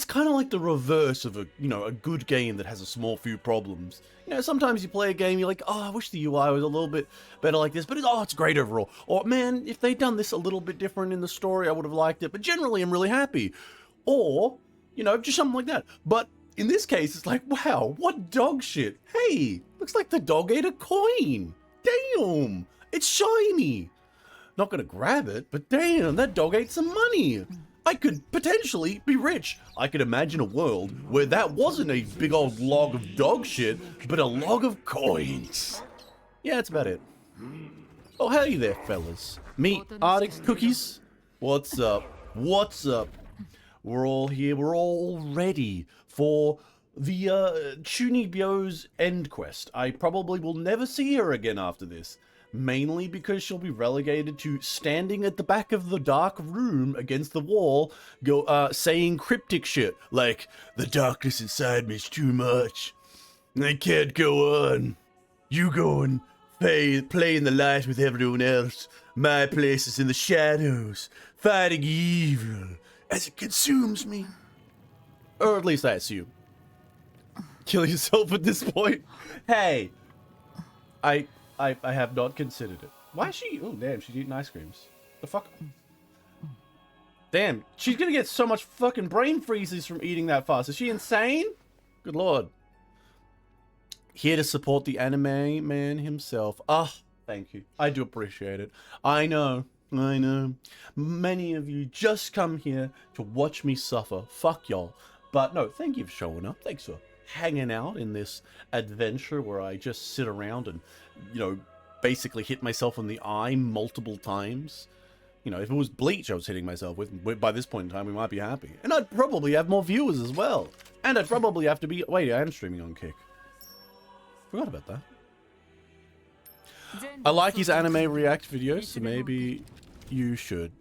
it's kind of like the reverse of a, you know, a good game that has a small few problems. You know, sometimes you play a game, you're like, oh, I wish the UI was a little bit better like this, but it's great overall. Or, man, if they'd done this a little bit different in the story, I would have liked it, but generally I'm really happy. Or, you know, just something like that. But in this case, it's like, wow, what dog shit. Hey, looks like the dog ate a coin. Damn, it's shiny. Not gonna grab it, but damn, that dog ate some money. I could potentially be rich. I could imagine a world where that wasn't a big old log of dog shit, but a log of coins. Yeah, that's about it. Oh, hey there, fellas. Me, Arctic Cookies. What's up? What's up? We're all here. We're all ready for the Chunibyo's end quest. I probably will never see her again after this. Mainly because she'll be relegated to standing at the back of the dark room against the wall, saying cryptic shit like, the darkness inside me is too much. I can't go on. You go and play in the light with everyone else. My place is in the shadows, fighting evil as it consumes me. Or at least I assume. Kill yourself at this point? Hey, I have not considered it. Why is she? Oh, damn, she's eating ice creams. The fuck? Damn, she's gonna get so much fucking brain freezes from eating that fast. Is she insane? Good lord. Here to support the anime man himself. Ah, thank you. I do appreciate it. I know. Many of you just come here to watch me suffer. Fuck y'all. But no, thank you for showing up. Thanks for hanging out in this adventure where I just sit around and, you know, basically hit myself in the eye multiple times. You know, if it was Bleach I was hitting myself with, by this point in time, we might be happy. And I'd probably have more viewers as well. And I'd probably have to be... Wait, I am streaming on Kick. Forgot about that. I like his anime react videos, so maybe you should.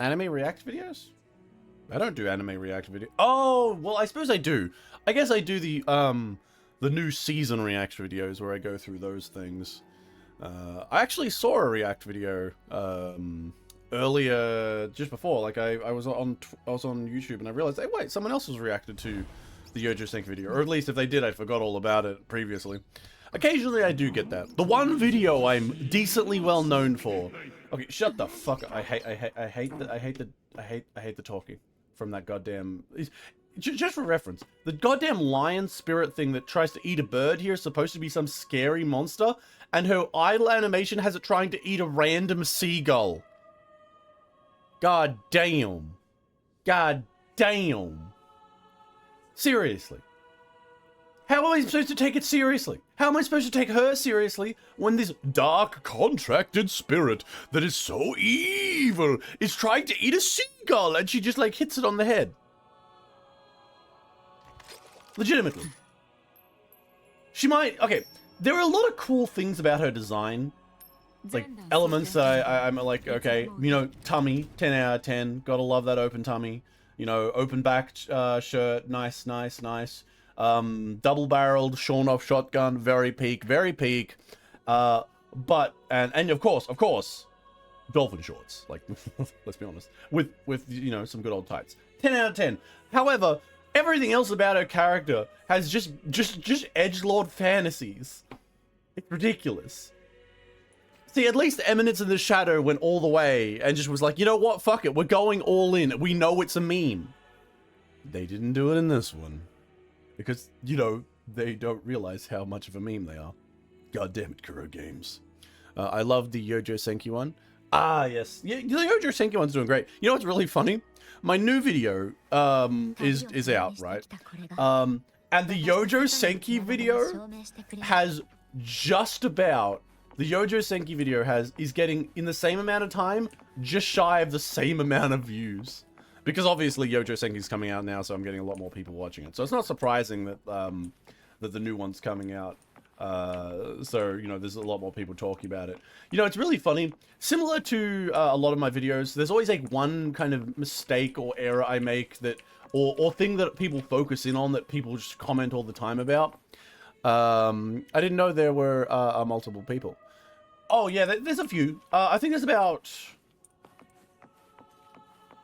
Anime react videos? I don't do anime react video. Oh, well, I suppose I do. I guess I do the new season react videos where I go through those things. I actually saw a react video earlier, just before. Like I was on YouTube and I realized, hey, wait, someone else was reacted to the Yojo Senki video, or at least if they did, I forgot all about it previously. Occasionally, I do get that. The one video I'm decently well known for. Okay, shut the fuck up. I hate the talking from that goddamn. Just for reference, the goddamn lion spirit thing that tries to eat a bird here is supposed to be some scary monster, and her idle animation has it trying to eat a random seagull. God damn. God damn. Seriously. How am I supposed to take it seriously? How am I supposed to take her seriously when this dark, contracted spirit that is so evil is trying to eat a seagull and she just, like, hits it on the head? Legitimately. She might... Okay, there are a lot of cool things about her design. Like, elements I'm like, okay, you know, tummy, 10 out of 10. Gotta love that open tummy. You know, open-backed shirt, nice. Double-barreled, shorn-off shotgun, very peak. But, and of course, dolphin shorts. Like, let's be honest. With, you know, some good old tights. 10 out of 10. However, everything else about her character has just edgelord fantasies. It's ridiculous. See, at least Eminence in the Shadow went all the way and just was like, you know what, fuck it, we're going all in. We know it's a meme. They didn't do it in this one. Because, you know, they don't realize how much of a meme they are. God damn it, Kuro Games. I love the Yojo Senki one. Ah, yes. Yeah, the Yojo Senki one's doing great. You know what's really funny? My new video is out, right? And the Yojo Senki video has just about... The Yojo Senki video is getting, in the same amount of time, just shy of the same amount of views. Because obviously Yojo Senki's coming out now, so I'm getting a lot more people watching it. So it's not surprising that that the new one's coming out. So, you know, there's a lot more people talking about it. You know, it's really funny. Similar to a lot of my videos, there's always like one kind of mistake or error I make that, or thing that people focus in on that people just comment all the time about. I didn't know there were multiple people. Oh yeah, there's a few. I think there's about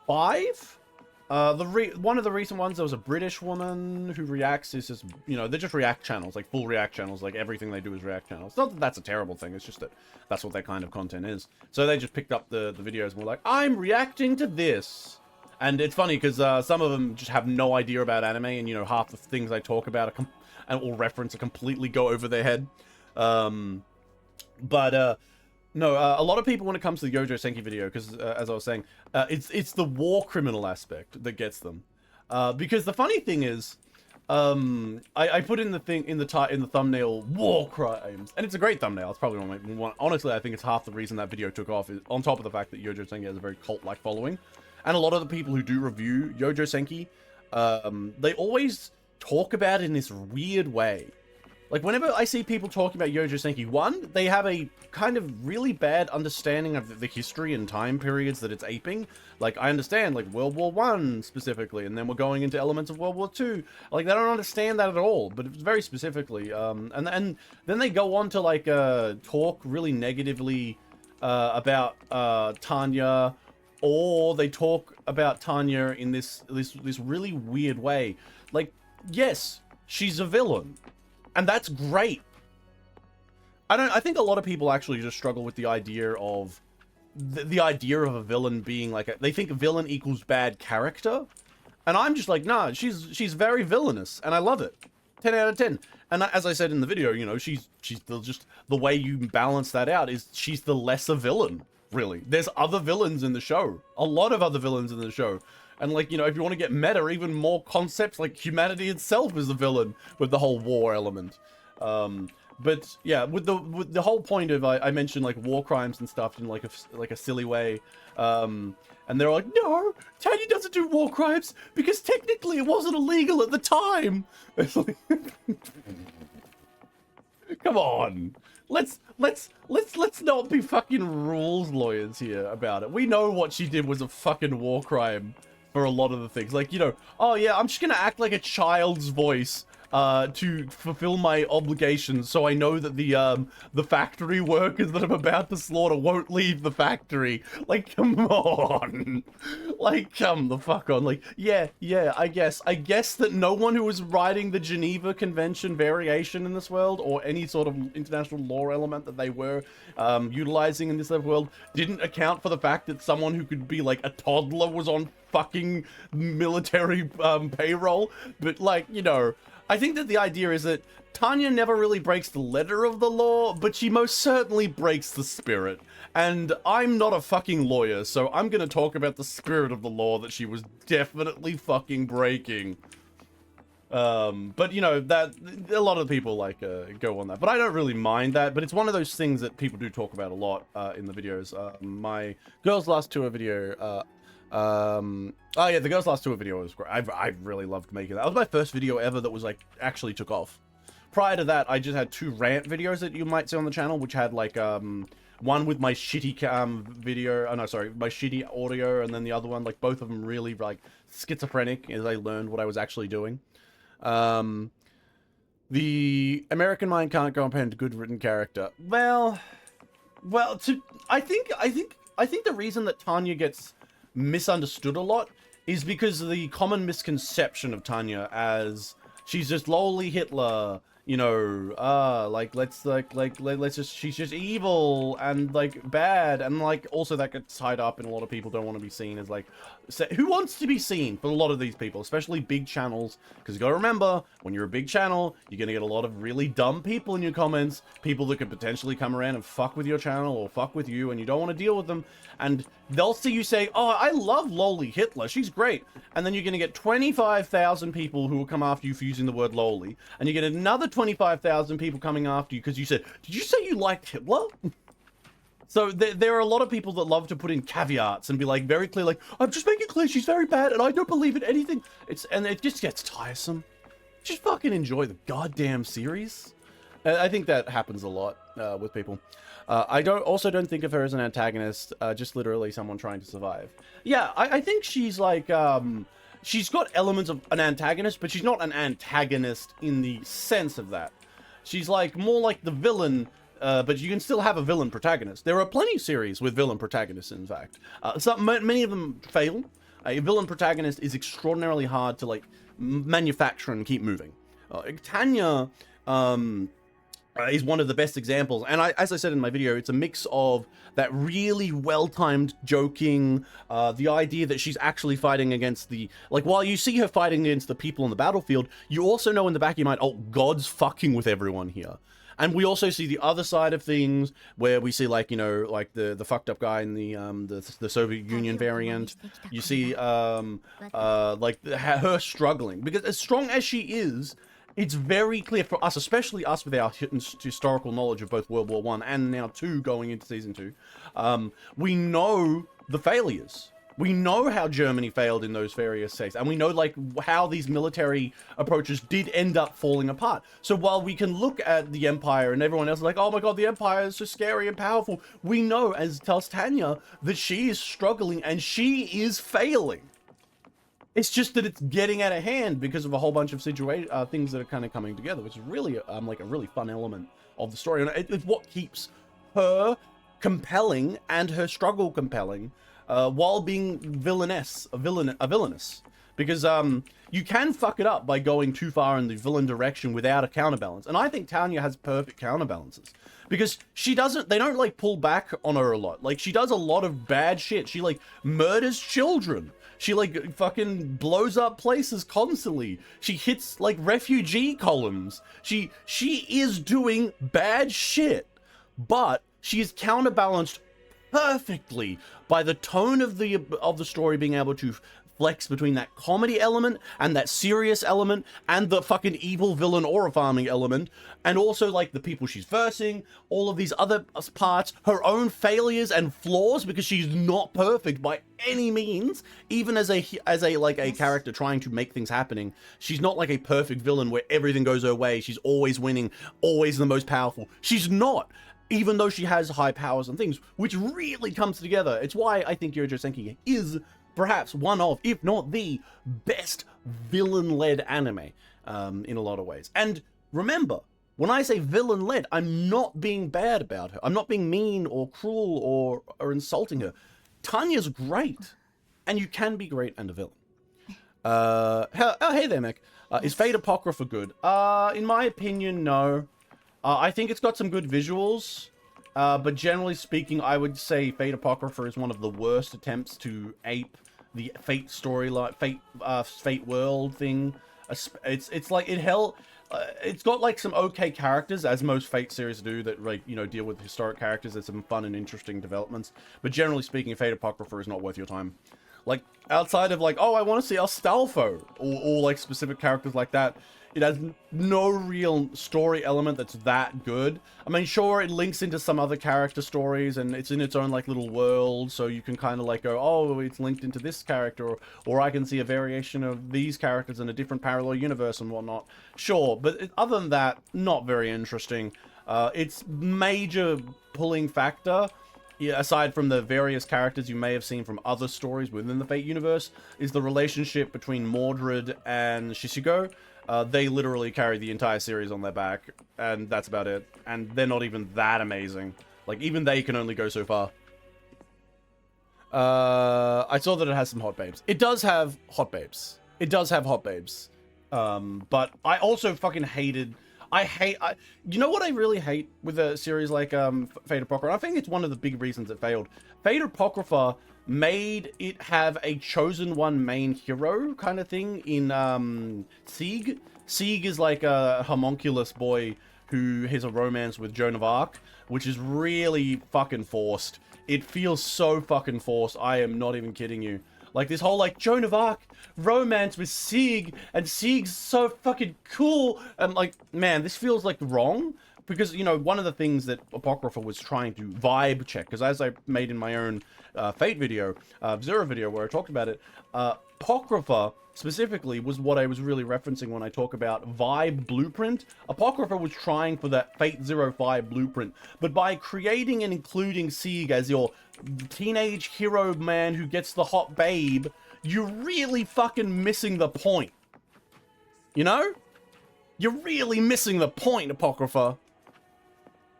5. One of the recent ones, there was a British woman who reacts. Is just, you know, they're just react channels, like full react channels. Like everything they do is react channels. Not that that's a terrible thing. It's just that that's what that kind of content is. So they just picked up the videos and were like, I'm reacting to this. And it's funny because some of them just have no idea about anime, and you know, half the things I talk about or reference completely go over their head. No, a lot of people, when it comes to the Yojo Senki video, because as I was saying, it's the war criminal aspect that gets them. Because the funny thing is, I put in the thing in the thumbnail, war crimes, and it's a great thumbnail. It's probably one. Honestly, I think it's half the reason that video took off. Is on top of the fact that Yojo Senki has a very cult-like following, and a lot of the people who do review Yojo Senki, they always talk about it in this weird way. Like, whenever I see people talking about Yojo Senki, one, they have a kind of really bad understanding of the history and time periods that it's aping. Like, I understand, like, World War I specifically, and then we're going into elements of World War II. Like, they don't understand that at all, but very specifically. And then they go on to, like, talk really negatively about Tanya, or they talk about Tanya in this really weird way. Like, yes, she's a villain. And that's great. I think a lot of people actually just struggle with the idea of the idea of a villain being like they think a villain equals bad character. And I'm just like, nah, she's very villainous, and I love it. 10 out of 10. And as I said in the video, you know, she's just the way you balance that out is she's the lesser villain, really. There's other villains in the show. A lot of other villains in the show. And, like, you know, if you want to get meta, even more concepts, like humanity itself is the villain with the whole war element. But yeah, with the whole point of I mentioned like war crimes and stuff in like a silly way, and they're like, no, Tanya doesn't do war crimes because technically it wasn't illegal at the time. It's like, come on. Let's not be fucking rules lawyers here about it. We know what she did was a fucking war crime for a lot of the things. Like, you know, oh yeah, I'm just gonna act like a child's voice to fulfill my obligations, so I know that the factory workers that I'm about to slaughter won't leave the factory. Like, come on. Like, come the fuck on. Like, yeah, I guess that no one who was writing the Geneva Convention variation in this world, or any sort of international law element that they were utilizing in this world, didn't account for the fact that someone who could be like a toddler was on fucking military payroll. But, like, you know, I think that the idea is that Tanya never really breaks the letter of the law, but she most certainly breaks the spirit. And I'm not a fucking lawyer, so I'm gonna talk about the spirit of the law that she was definitely fucking breaking. But, you know, that a lot of people like go on that, but I don't really mind that. But it's one of those things that people do talk about a lot in the videos. My Girls Last Tour video, oh yeah, the Girls Last Tour video was great. I really loved making that. That was my first video ever that was like actually took off. Prior to that, I just had 2 rant videos that you might see on the channel, which had like one with my shitty video, oh no, sorry, my shitty audio, and then the other one, like both of them really like schizophrenic as I learned what I was actually doing. The American mind can't comprehend good written character. Well, I think the reason that Tanya gets misunderstood a lot is because of the common misconception of Tanya as she's just lowly Hitler, you know, let's just, she's just evil and like bad, and like also that gets tied up in a lot of people don't want to be seen as like, who wants to be seen for a lot of these people, especially big channels, because you gotta remember, when you're a big channel, you're gonna get a lot of really dumb people in your comments, people that could potentially come around and fuck with your channel or fuck with you, and you don't want to deal with them, and they'll see you say, oh, I love lowly Hitler, she's great, and then you're gonna get 25,000 people who will come after you for using the word lowly, and you get another 25,000 people coming after you because you said, did you say you liked Hitler? So there are a lot of people that love to put in caveats and be like very clear, like, I'm just making clear she's very bad and I don't believe in anything. And it just gets tiresome. Just fucking enjoy the goddamn series. I think that happens a lot with people. I also don't think of her as an antagonist, just literally someone trying to survive. Yeah, I think she's like, she's got elements of an antagonist, but she's not an antagonist in the sense of that. She's like more like the villain, but you can still have a villain protagonist. There are plenty of series with villain protagonists, in fact. Many of them fail. A villain protagonist is extraordinarily hard to like manufacture and keep moving. Tanya is one of the best examples, and as I said in my video, it's a mix of that really well-timed joking, the idea that she's actually fighting against the, like, while you see her fighting against the people on the battlefield, you also know in the back of your mind, oh, God's fucking with everyone here. And we also see the other side of things, where we see, like, you know, like the fucked up guy in the Soviet Union variant. You see like her struggling, because as strong as she is, it's very clear for us, especially us with our historical knowledge of both World War I and now 2 going into Season 2. We know the failures. We know how Germany failed in those various states, and we know like how these military approaches did end up falling apart. So while we can look at the Empire and everyone else is like, oh my god, the Empire is so scary and powerful, we know, as tells Tanya, that she is struggling and she is failing. It's just that it's getting out of hand because of a whole bunch of things that are kind of coming together, which is really like a really fun element of the story, and it's what keeps her compelling and her struggle compelling, while being villainous. Because you can fuck it up by going too far in the villain direction without a counterbalance, and I think Tanya has perfect counterbalances, because they don't like pull back on her a lot. Like, she does a lot of bad shit. She like murders children. She like fucking blows up places constantly. She hits like refugee columns. She is doing bad shit, but she is counterbalanced perfectly by the tone of the story being able to flex between that comedy element and that serious element and the fucking evil villain aura farming element, and also like the people she's versing, all of these other parts, her own failures and flaws, because she's not perfect by any means. Even as a character trying to make things happening, she's not like a perfect villain where everything goes her way, she's always winning, always the most powerful. She's not, even though she has high powers and things, which really comes together. It's why I think Yojo Senki is perhaps one of, if not the best villain-led anime in a lot of ways. And remember, when I say villain-led, I'm not being bad about her. I'm not being mean or cruel or insulting her. Tanya's great, and you can be great and a villain. Hey there, Mech. Is Fate Apocrypha good? In my opinion, no. I think it's got some good visuals. But generally speaking, I would say Fate Apocrypha is one of the worst attempts to ape the Fate storyline, Fate world thing. It's like it's got like some okay characters, as most Fate series do, that like, you know, deal with historic characters. There's some fun and interesting developments, but generally speaking, Fate Apocrypha is not worth your time. Like, outside of like, oh, I want to see Astolfo, or like specific characters like that, it has no real story element that's that good. I mean, sure, it links into some other character stories, and it's in its own, like, little world, so you can kind of, like, go, oh, it's linked into this character, or I can see a variation of these characters in a different parallel universe and whatnot. Sure, but other than that, not very interesting. Its major pulling factor, aside from the various characters you may have seen from other stories within the Fate universe, is the relationship between Mordred and Shishigo. They literally carry the entire series on their back, and that's about it. And they're not even that amazing. Like, even they can only go so far. I saw that it has some hot babes. It does have hot babes. It does have hot babes. But I also fucking hated... you know what I really hate with a series like Fate Apocrypha? I think it's one of the big reasons it failed. Fate Apocrypha made it have a chosen one main hero kind of thing in Sieg. Sieg is like a homunculus boy who has a romance with Joan of Arc, which is really fucking forced. It feels so fucking forced. I am not even kidding you. Like, this whole, like, Joan of Arc romance with Sieg, and Sieg's so fucking cool. And, like, man, this feels, like, wrong. Because, you know, one of the things that Apocrypha was trying to vibe check, because as I made in my own Fate video, Zero video, where I talked about it, Apocrypha specifically was what I was really referencing when I talk about vibe blueprint. Apocrypha was trying for that Fate Zero vibe blueprint, but by creating and including Sieg as your teenage hero man who gets the hot babe, you're really fucking missing the point. You know? You're really missing the point, Apocrypha.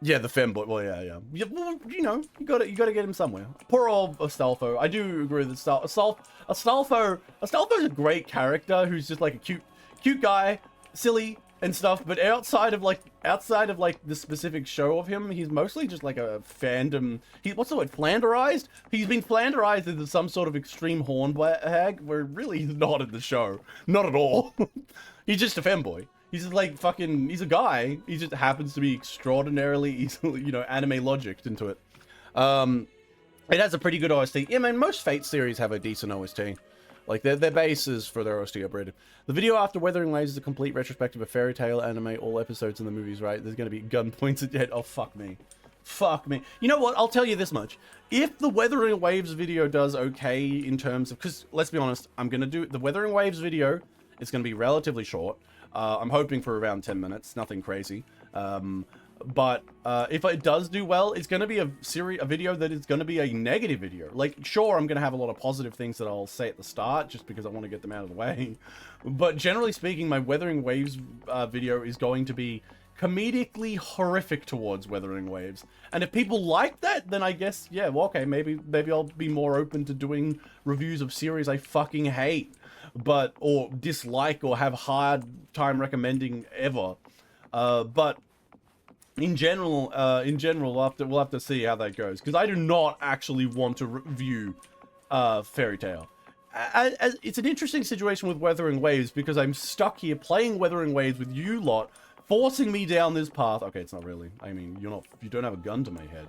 Yeah, the femboy. Well, yeah. Well, you know, you gotta get him somewhere. Poor old Astolfo. I do agree with Astolfo's a great character who's just like a cute guy, silly and stuff. But outside of like the specific show of him, he's mostly just like a fandom. What's the word? Flanderized. He's been flanderized into some sort of extreme hornbag, where really he's not in the show, not at all. He's just a femboy. He's just like fucking, he's a guy. He just happens to be extraordinarily easily, you know, anime logicked into it. It has a pretty good OST. Yeah, man, most Fate series have a decent OST. Like, their bases for their OST upgraded. The video after Wuthering Waves is a complete retrospective of Fairy Tail anime, all episodes in the movies, right? There's gonna be gun points at head. Oh, fuck me. Fuck me. You know what? I'll tell you this much. If the Wuthering Waves video does okay in terms of, because let's be honest, I'm gonna do the Wuthering Waves video. It's gonna be relatively short. I'm hoping for around 10 minutes, nothing crazy. But if it does do well, it's going to be a video that is going to be a negative video. Like, sure, I'm going to have a lot of positive things that I'll say at the start, just because I want to get them out of the way. But generally speaking, my Wuthering Waves video is going to be comedically horrific towards Wuthering Waves. And if people like that, then I guess, yeah, well, okay, maybe I'll be more open to doing reviews of series I fucking hate. Or dislike or have hard time recommending ever. But in general, we'll have to see how that goes, because I do not actually want to review Fairy Tail. It's an interesting situation with Wuthering Waves, because I'm stuck here playing Wuthering Waves with you lot, forcing me down this path. Okay, it's not really. I mean, you don't have a gun to my head.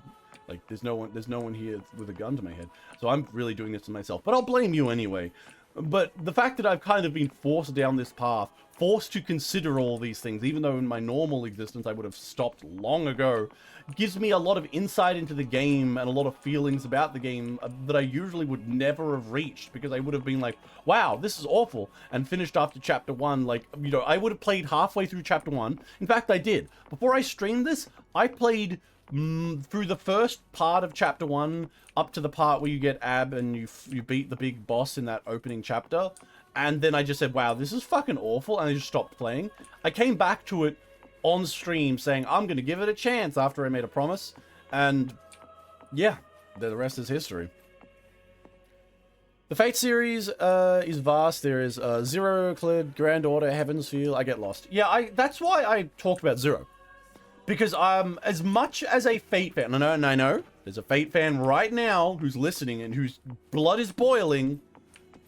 Like, there's no one here with a gun to my head. So I'm really doing this to myself. But I'll blame you anyway. But the fact that I've kind of been forced down this path, forced to consider all these things, even though in my normal existence I would have stopped long ago, gives me a lot of insight into the game and a lot of feelings about the game that I usually would never have reached, because I would have been like, wow, this is awful, and finished after chapter 1. Like, you know, I would have played halfway through chapter 1. In fact, I did. Before I streamed this, I played through the first part of chapter 1 up to the part where you get Ab and you beat the big boss in that opening chapter, and then I just said, wow, this is fucking awful, and I just stopped playing. I came back to it on stream saying I'm gonna give it a chance after I made a promise, and yeah, the rest is history. The Fate series is vast. There is Zero, Euclid, Grand Order, Heaven's Feel. I get lost. Yeah, that's why I talked about Zero. Because as much as a Fate fan, and I know there's a Fate fan right now who's listening and whose blood is boiling,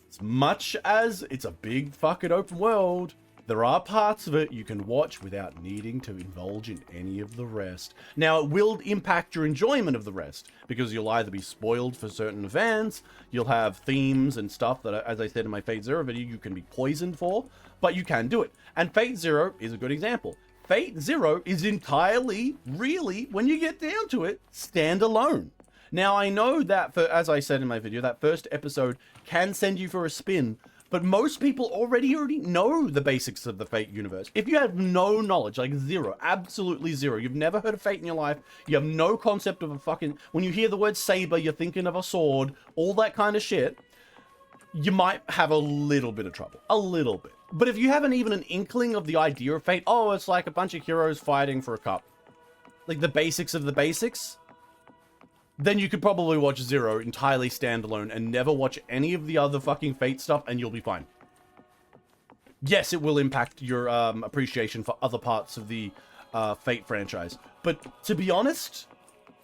as much as it's a big fucking open world, there are parts of it you can watch without needing to indulge in any of the rest. Now, it will impact your enjoyment of the rest, because you'll either be spoiled for certain events, you'll have themes and stuff that, as I said in my Fate Zero video, you can be poisoned for, but you can do it. And Fate Zero is a good example. Fate Zero is entirely, really, when you get down to it, standalone. Now, I know that, as I said in my video, that first episode can send you for a spin, but most people already know the basics of the Fate universe. If you have no knowledge, like zero, absolutely zero, you've never heard of Fate in your life, you have no concept of a fucking, when you hear the word saber, you're thinking of a sword, all that kind of shit, you might have a little bit of trouble. A little bit. But if you haven't even an inkling of the idea of Fate, oh, it's like a bunch of heroes fighting for a cup, like the basics of the basics, then you could probably watch Zero entirely standalone and never watch any of the other fucking Fate stuff, and you'll be fine. Yes, it will impact your appreciation for other parts of the Fate franchise. But to be honest,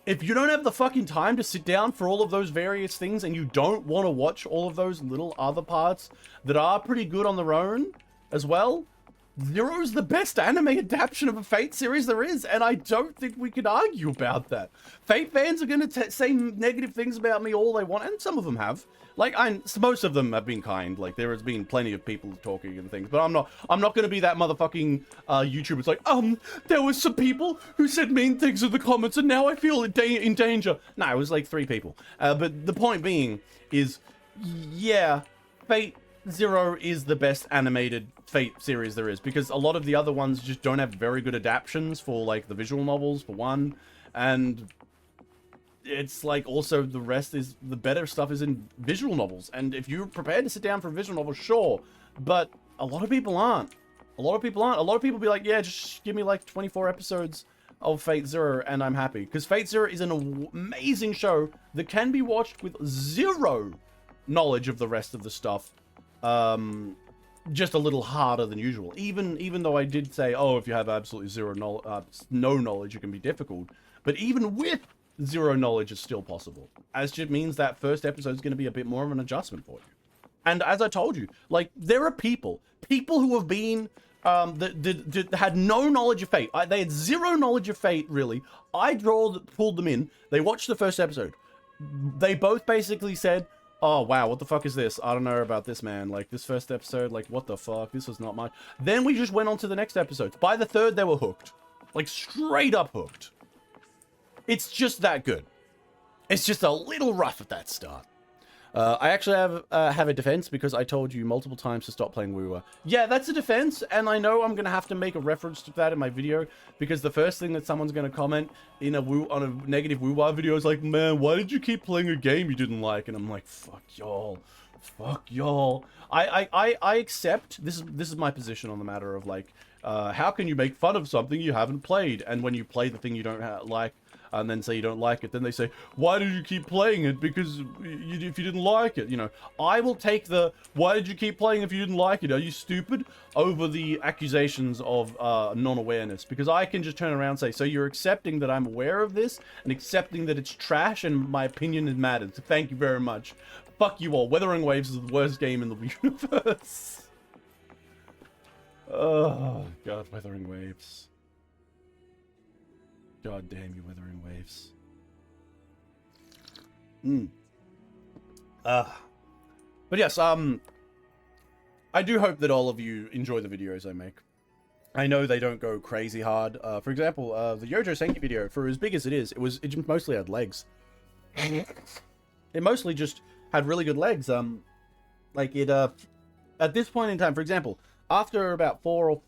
if you don't have the fucking time to sit down for all of those various things, and you don't want to watch all of those little other parts that are pretty good on their own as well, Zero's the best anime adaptation of a Fate series there is, and I don't think we could argue about that. Fate fans are going to say negative things about me all they want, and some of them have. Like, most of them have been kind. Like, there has been plenty of people talking and things, but I'm not going to be that motherfucking YouTuber. It's like, there was some people who said mean things in the comments, and now I feel in danger. No, it was like 3 people. But the point being is, yeah, Fate Zero is the best animated Fate series there is, because a lot of the other ones just don't have very good adaptations for, like, the visual novels, for one, and it's like also the rest is, the better stuff is in visual novels, and if you're prepared to sit down for a visual novel, sure, but a lot of people aren't. A lot of people be like, yeah, just give me like 24 episodes of Fate Zero, and I'm happy. Because Fate Zero is an amazing show that can be watched with zero knowledge of the rest of the stuff. Just a little harder than usual. Even though I did say, oh, if you have absolutely no knowledge, it can be difficult. But even with zero knowledge, it's still possible. As just means that first episode is going to be a bit more of an adjustment for you. And as I told you, like, there are people who have been, that had no knowledge of Fate. They had zero knowledge of Fate, really. I pulled them in. They watched the first episode. They both basically said, oh, wow, what the fuck is this? I don't know about this, man. Like, this first episode, like, what the fuck? This was not much. Then we just went on to the next episode. By the third, they were hooked. Like, straight up hooked. It's just that good. It's just a little rough at that start. I actually have a defense because I told you multiple times to stop playing WuWa. Yeah, that's a defense, and I know I'm going to have to make a reference to that in my video because the first thing that someone's going to comment on a negative WuWa video is like, man, why did you keep playing a game you didn't like? And I'm like, fuck y'all. Fuck y'all. I accept, this is my position on the matter of, like, how can you make fun of something you haven't played? And when you play the thing you don't like, and then say you don't like it, then they say, why did you keep playing it? Because if you didn't like it, you know. I will take the, why did you keep playing if you didn't like it? Are you stupid? Over the accusations of non-awareness. Because I can just turn around and say, so you're accepting that I'm aware of this, and accepting that it's trash, and my opinion is matters. So thank you very much. Fuck you all. Wuthering Waves is the worst game in the universe. Oh, God, Wuthering Waves. God damn you, Wuthering Waves. But yes, I do hope that all of you enjoy the videos I make. I know they don't go crazy hard. For example, the Yojo Senki video, for as big as it is, it mostly had legs. It mostly just had really good legs. Like it, at this point in time, for example, after about 3 or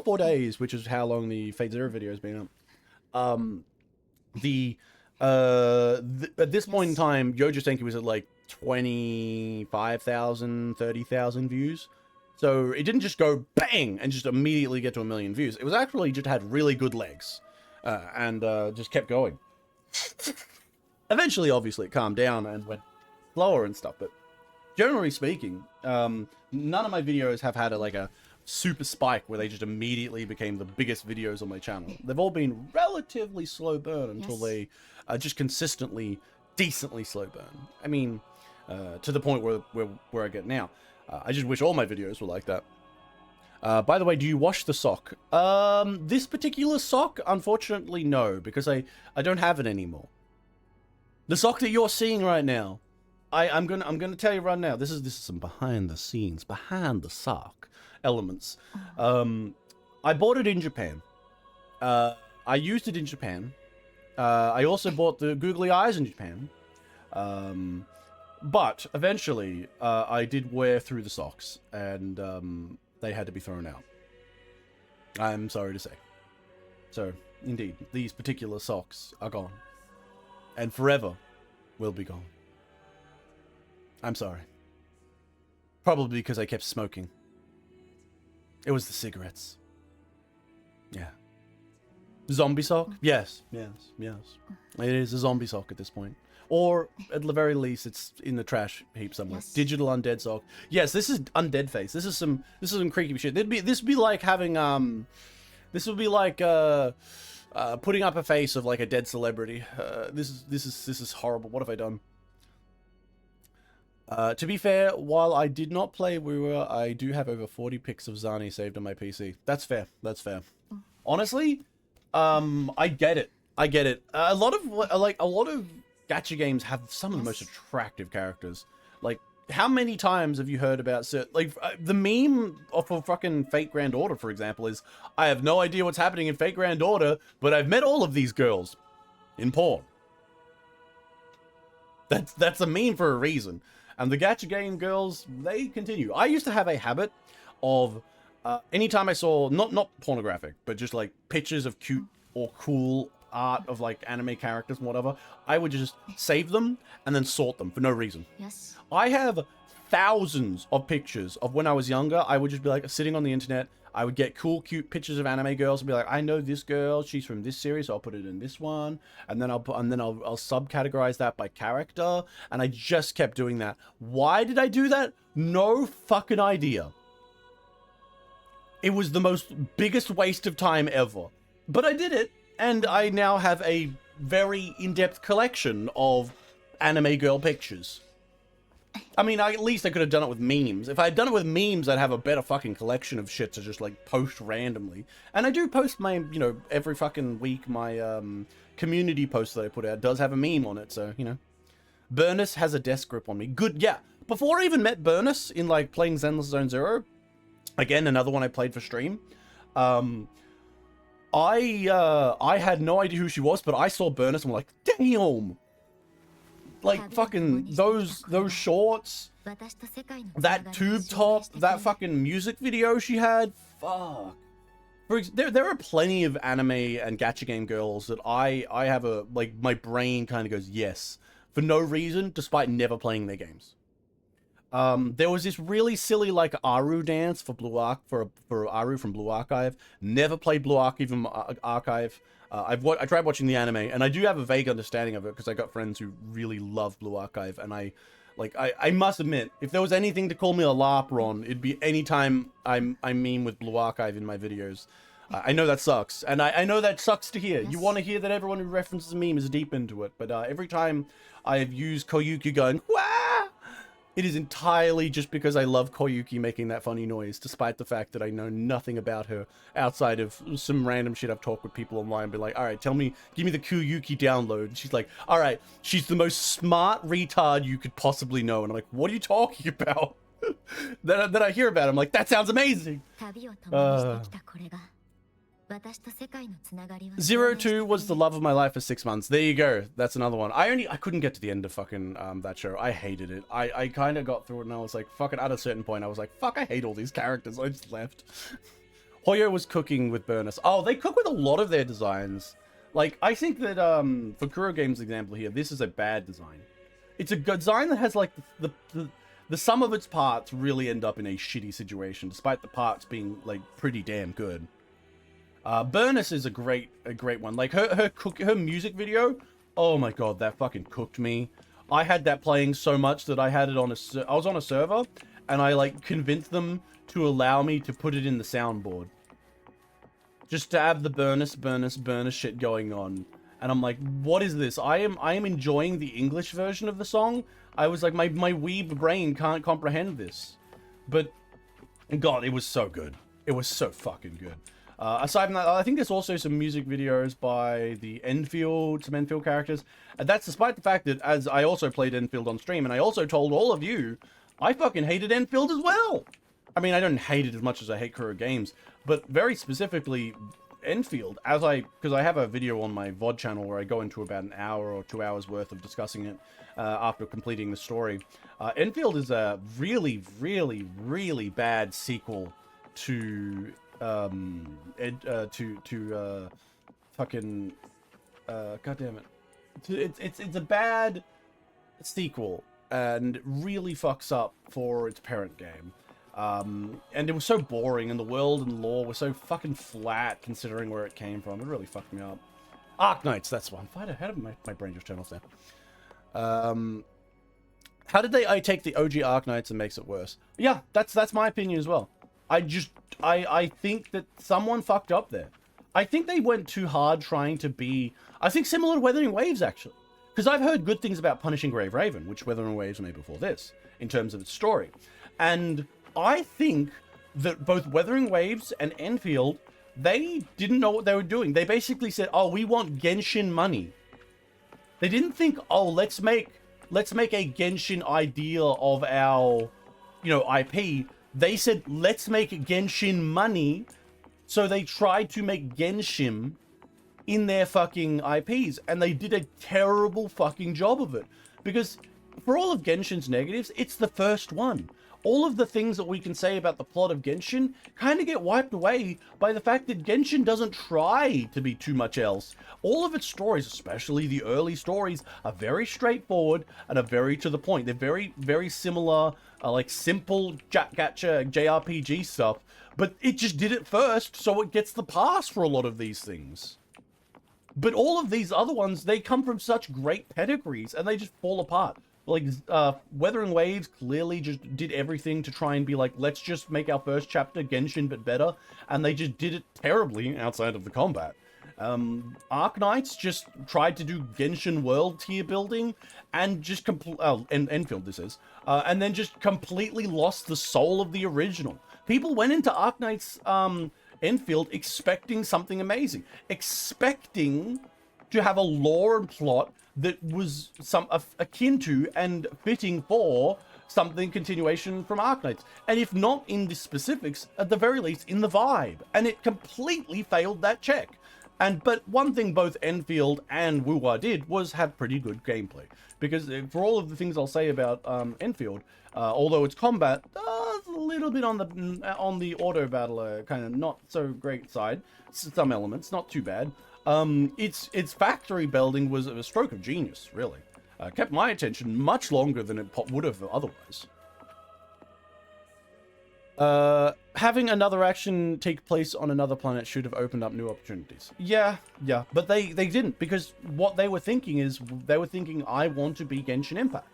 4 days, which is how long the Fate Zero video has been up. At this point in time, Yojo Senki was at like 25,000, 30,000 views. So it didn't just go bang and just immediately get to 1 million views. It was actually just had really good legs, and just kept going. Eventually, obviously, it calmed down and went slower and stuff. But generally speaking, none of my videos have had a super spike where they just immediately became the biggest videos on my channel. They've all been relatively slow burn until they just consistently, decently slow burn. I mean, to the point where I get now. I just wish all my videos were like that. By the way, do you wash the sock? This particular sock, unfortunately, no, because I don't have it anymore. The sock that you're seeing right now, I'm gonna tell you right now. This is some behind the scenes, behind the sock elements. I bought it in Japan. I used it in Japan. I also bought the googly eyes in Japan. But eventually, I did wear through the socks, and they had to be thrown out. I'm sorry to say. So, indeed, these particular socks are gone. And forever will be gone. I'm sorry. Probably because I kept smoking. It was the cigarettes. Yeah. Zombie sock? Yes. It is a zombie sock at this point. Or, at the very least, it's in the trash heap somewhere. Yes. Digital undead sock. Yes, this is undead face. This is some creepy shit. This would be like having, this would be like, putting up a face of like a dead celebrity. This is horrible. What have I done? To be fair, while I did not play WuWa, I do have over 40 pics of Zani saved on my PC. That's fair. That's fair. Honestly, I get it. A lot of gacha games have some of the most attractive characters. Like, how many times have you heard about the meme for fucking Fate Grand Order, for example, is I have no idea what's happening in Fate Grand Order, but I've met all of these girls in porn. That's a meme for a reason. And the gacha game girls, they continue. I used to have a habit of anytime I saw not pornographic, but just like pictures of cute or cool art of like anime characters and whatever, I would just save them and then sort them for no reason. Yes. I have thousands of pictures of when I was younger. I would just be like sitting on the internet. I would get cool, cute pictures of anime girls and be like, I know this girl, she's from this series, so I'll put it in this one, and then I'll subcategorize that by character, and I just kept doing that. Why did I do that? No fucking idea. It was the biggest waste of time ever, but I did it, and I now have a very in-depth collection of anime girl pictures. I mean, at least I could have done it with memes. If I had done it with memes, I'd have a better fucking collection of shit to just, like, post randomly. And I do post my, you know, every fucking week, my, community post that I put out does have a meme on it, so, you know. Burnus has a desk grip on me. Good, yeah. Before I even met Burnus in, like, playing Zenless Zone Zero, again, another one I played for stream, I had no idea who she was, but I saw Burnus and I'm like, damn! Like, fucking, those shorts, that tube top, that fucking music video she had, fuck. There are plenty of anime and gacha game girls that I have a, like, my brain kind of goes, yes, for no reason, despite never playing their games. There was this really silly, like, Aru dance for for Aru from Blue Archive. Never played Blue Archive. I tried watching the anime, and I do have a vague understanding of it because I got friends who really love Blue Archive, and I must admit, if there was anything to call me a LARPer on, it'd be anytime I meme with Blue Archive in my videos. I know that sucks, and I know that sucks to hear. You want to hear that everyone who references a meme is deep into it, but every time I've used Koyuki going, wah! It is entirely just because I love Koyuki making that funny noise, despite the fact that I know nothing about her outside of some random shit I've talked with people online, be like, all right, give me the Koyuki download. And she's like, all right, she's the most smart retard you could possibly know. And I'm like, what are you talking about? Then I hear about it, I'm like, that sounds amazing. 02 was the love of my life for 6 months. There you go. That's another one. I couldn't get to the end of fucking that show. I hated it. I kind of got through it and I was like, fuck it. At a certain point, I was like, fuck, I hate all these characters. I just left. Hoyo was cooking with Burnus. Oh, they cook with a lot of their designs. Like, I think that for Kuro Games' example here, this is a bad design. It's a good design that has like the sum of its parts really end up in a shitty situation, despite the parts being like pretty damn good. Burnus is a great one. Like her music video, oh my god, that fucking cooked me. I had that playing so much that I had it on I was on a server, and I like convinced them to allow me to put it in the soundboard, just to have the Burnus shit going on. And I'm like, what is this? I am enjoying the English version of the song. I was like, my weeb brain can't comprehend this, but god, it was so good. It was so fucking good. Aside from that, I think there's also some music videos by some Enfield characters. And that's despite the fact that, as I also played Enfield on stream, and I also told all of you, I fucking hated Enfield as well. I mean, I don't hate it as much as I hate Kuro Games, but very specifically, Enfield, because I have a video on my VOD channel where I go into about an hour or 2 hours worth of discussing it after completing the story. Enfield is a really, really, really bad sequel to fucking god damn it, it's a bad sequel and really fucks up for its parent game, and it was so boring, and the world and lore were so fucking flat considering where it came from. It really fucked me up. Arknights, that's one. How did my brain just turn off there? How did I take the OG Arknights and makes it worse? Yeah, that's my opinion as well. I think that someone fucked up there. I think they went too hard trying to be, I think, similar to Wuthering Waves, actually. Because I've heard good things about Punishing Grave Raven, which Wuthering Waves made before this, in terms of its story. And I think that both Wuthering Waves and Enfield, they didn't know what they were doing. They basically said, oh, we want Genshin money. They didn't think, oh, let's make a Genshin idea of our, IP. They said, let's make Genshin money. So they tried to make Genshin in their fucking IPs. And they did a terrible fucking job of it. Because for all of Genshin's negatives, it's the first one. All of the things that we can say about the plot of Genshin kind of get wiped away by the fact that Genshin doesn't try to be too much else. All of its stories, especially the early stories, are very straightforward and are very to the point. They're very, very similar, like simple gacha JRPG stuff, But it just did it first, so it gets the pass for a lot of these things. But all of these other ones, they come from such great pedigrees, and they just fall apart. Like, Wuthering Waves clearly just did everything to try and be like, let's just make our first chapter Genshin but better, and they just did it terribly outside of the combat. Arknights just tried to do Genshin world tier building, and just Enfield this is, and then just completely lost the soul of the original. People went into Arknights, Enfield expecting something amazing, expecting to have a lore and plot that was akin to and fitting for something continuation from Arknights, and if not in the specifics, at the very least in the vibe, and it completely failed that check. But one thing both Enfield and WuWa did was have pretty good gameplay, because for all of the things I'll say about Enfield, although its combat a little bit on the auto battler kind of not so great side, some elements not too bad. Its factory building was a stroke of genius, really. Kept my attention much longer than it would have otherwise. Having another action take place on another planet should have opened up new opportunities. Yeah, but they didn't, because what they were thinking is, I want to be Genshin Impact.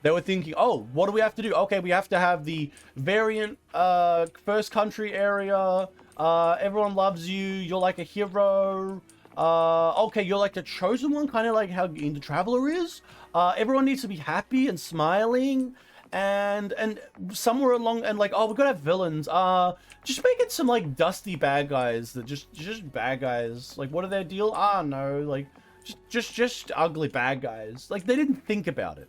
They were thinking, oh, what do we have to do? Okay, we have to have the variant, first country area, everyone loves you, you're like a hero, okay, you're like the chosen one, kind of like how In the Traveler is. Everyone needs to be happy and smiling, and somewhere along, and like, oh, we're gonna have villains, just make it some like dusty bad guys that just bad guys. Like, what are their deal? No, like, just ugly bad guys. Like, they didn't think about it.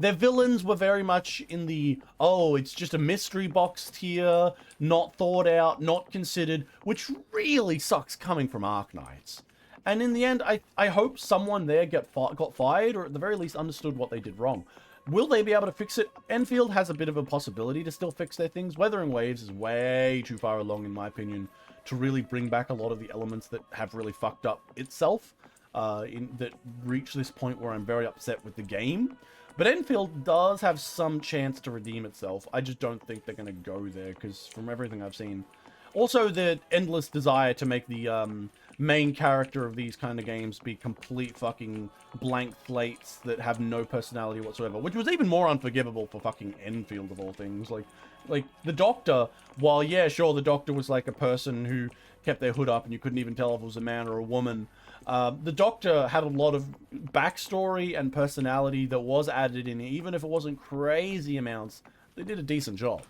Their villains were very much in the, oh, it's just a mystery box tier, not thought out, not considered, which really sucks coming from Arknights. And in the end, I hope someone there got fired, or at the very least understood what they did wrong. Will they be able to fix it? Enfield has a bit of a possibility to still fix their things. Wuthering Waves is way too far along, in my opinion, to really bring back a lot of the elements that have really fucked up itself, that reach this point where I'm very upset with the game. But Enfield does have some chance to redeem itself. I just don't think they're going to go there, because from everything I've seen. Also, the endless desire to make the main character of these kind of games be complete fucking blank slates that have no personality whatsoever, which was even more unforgivable for fucking Enfield of all things. Like the Doctor, while yeah, sure, the Doctor was like a person who kept their hood up and you couldn't even tell if it was a man or a woman. The Doctor had a lot of backstory and personality that was added in, even if it wasn't crazy amounts. They did a decent job.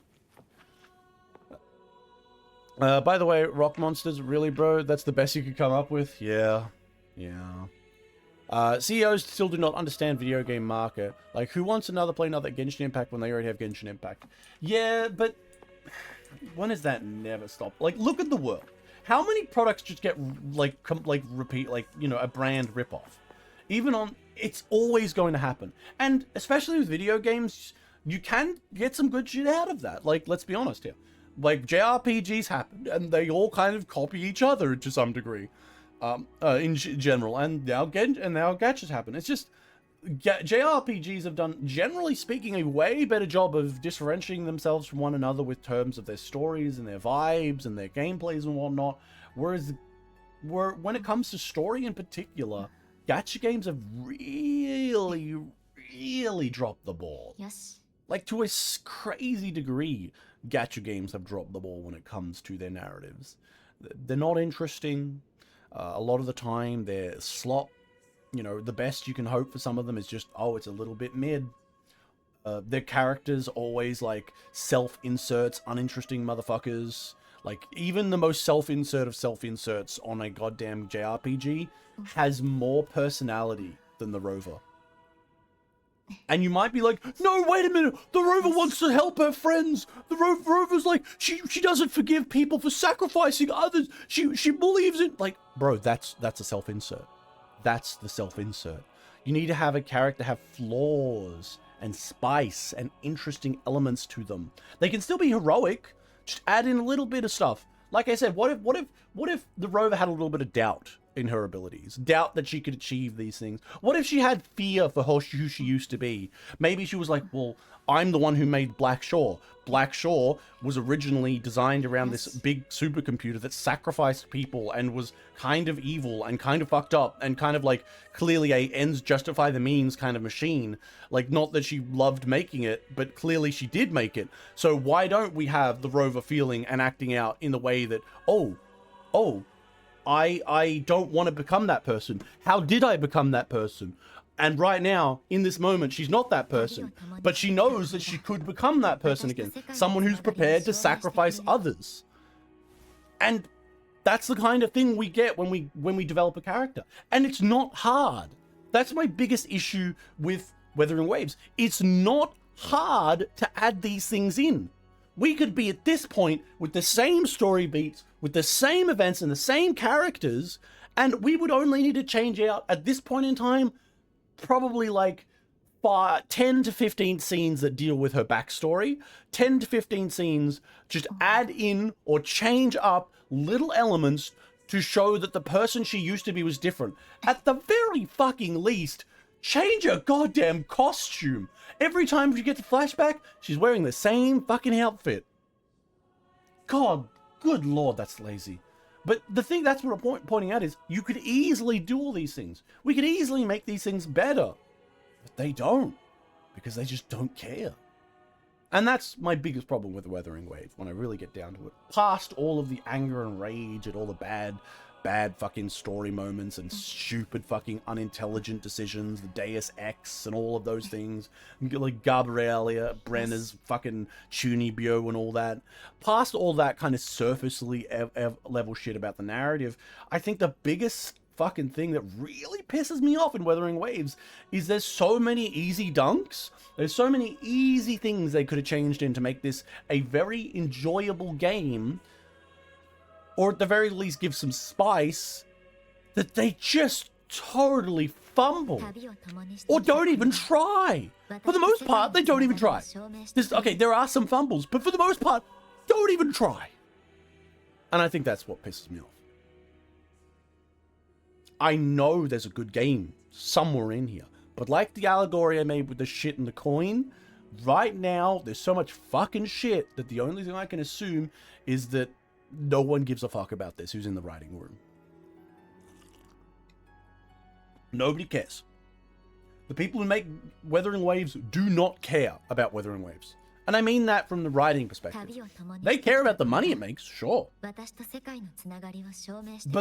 By the way, Rock Monsters, really, bro? That's the best you could come up with? Yeah. CEOs still do not understand video game market. Like, who wants play another Genshin Impact when they already have Genshin Impact? Yeah, but when has that never stopped? Like, look at the world. How many products just get, repeat, a brand ripoff? Even on, it's always going to happen. And especially with video games, you can get some good shit out of that. Like, let's be honest here. Like, JRPGs happened, and they all kind of copy each other to some degree, in general. And now gachas happen. It's just, JRPGs have done, generally speaking, a way better job of differentiating themselves from one another with terms of their stories and their vibes and their gameplays and whatnot. Whereas, when it comes to story in particular, gacha games have really dropped the ball. Yes. Like, to a crazy degree, gacha games have dropped the ball when it comes to their narratives. They're not interesting. A lot of the time, they're slop. You know, the best you can hope for some of them is just, oh, it's a little bit mid. Their characters always, like, self-inserts, uninteresting motherfuckers. Like, even the most self-insert of self-inserts on a goddamn JRPG has more personality than the Rover. And you might be like, no, wait a minute, the Rover wants to help her friends. The Rover's like, she doesn't forgive people for sacrificing others. She believes in, like, bro, that's a self-insert. That's the self-insert. You need to have a character have flaws and spice and interesting elements to them. They can still be heroic, just add in a little bit of stuff. Like I said, what if the Rover had a little bit of doubt in her abilities, doubt that she could achieve these things. What if she had fear for who she used to be? Maybe she was like, well, I'm the one who made Black Shore. Black Shore was originally designed around this big supercomputer that sacrificed people and was kind of evil and kind of fucked up and kind of like clearly a ends justify the means kind of machine. Like, not that she loved making it, but clearly she did make it. So why don't we have the rover feeling and acting out in the way that, I don't want to become that person. How did I become that person? And right now, in this moment, she's not that person, but she knows that she could become that person again. Someone who's prepared to sacrifice others. And that's the kind of thing we get when we develop a character. And it's not hard. That's my biggest issue with Wuthering Waves. It's not hard to add these things in. We could be at this point with the same story beats, with the same events and the same characters, and we would only need to change out, at this point in time, probably like 10 to 15 scenes that deal with her backstory, 10 to 15 scenes, just add in or change up little elements to show that the person she used to be was different. At the very fucking least, change her goddamn costume. Every time she gets a flashback, she's wearing the same fucking outfit. God, good lord, that's lazy. But the thing, that's what I'm pointing out, is you could easily do all these things. We could easily make these things better. But they don't. Because they just don't care. And that's my biggest problem with the Wuthering Waves, when I really get down to it. Past all of the anger and rage and all the bad fucking story moments and stupid fucking unintelligent decisions, the Deus Ex and all of those things, like Gabrielia, Brenner's fucking Chunibyo and all that. Past all that kind of surfacely level shit about the narrative, I think the biggest fucking thing that really pisses me off in Wuthering Waves is there's so many easy dunks. There's so many easy things they could have changed in to make this a very enjoyable game, or at the very least give some spice, that they just totally fumble. Or don't even try. For the most part, they don't even try. Okay, there are some fumbles, but for the most part, don't even try. And I think that's what pisses me off. I know there's a good game somewhere in here, but like the allegory I made with the shit and the coin, right now, there's so much fucking shit that the only thing I can assume is that no one gives a fuck about this who's in the writing room. Nobody cares. The people who make Wuthering Waves do not care about Wuthering Waves. And I mean that from the writing perspective. They care about the money it makes, sure. But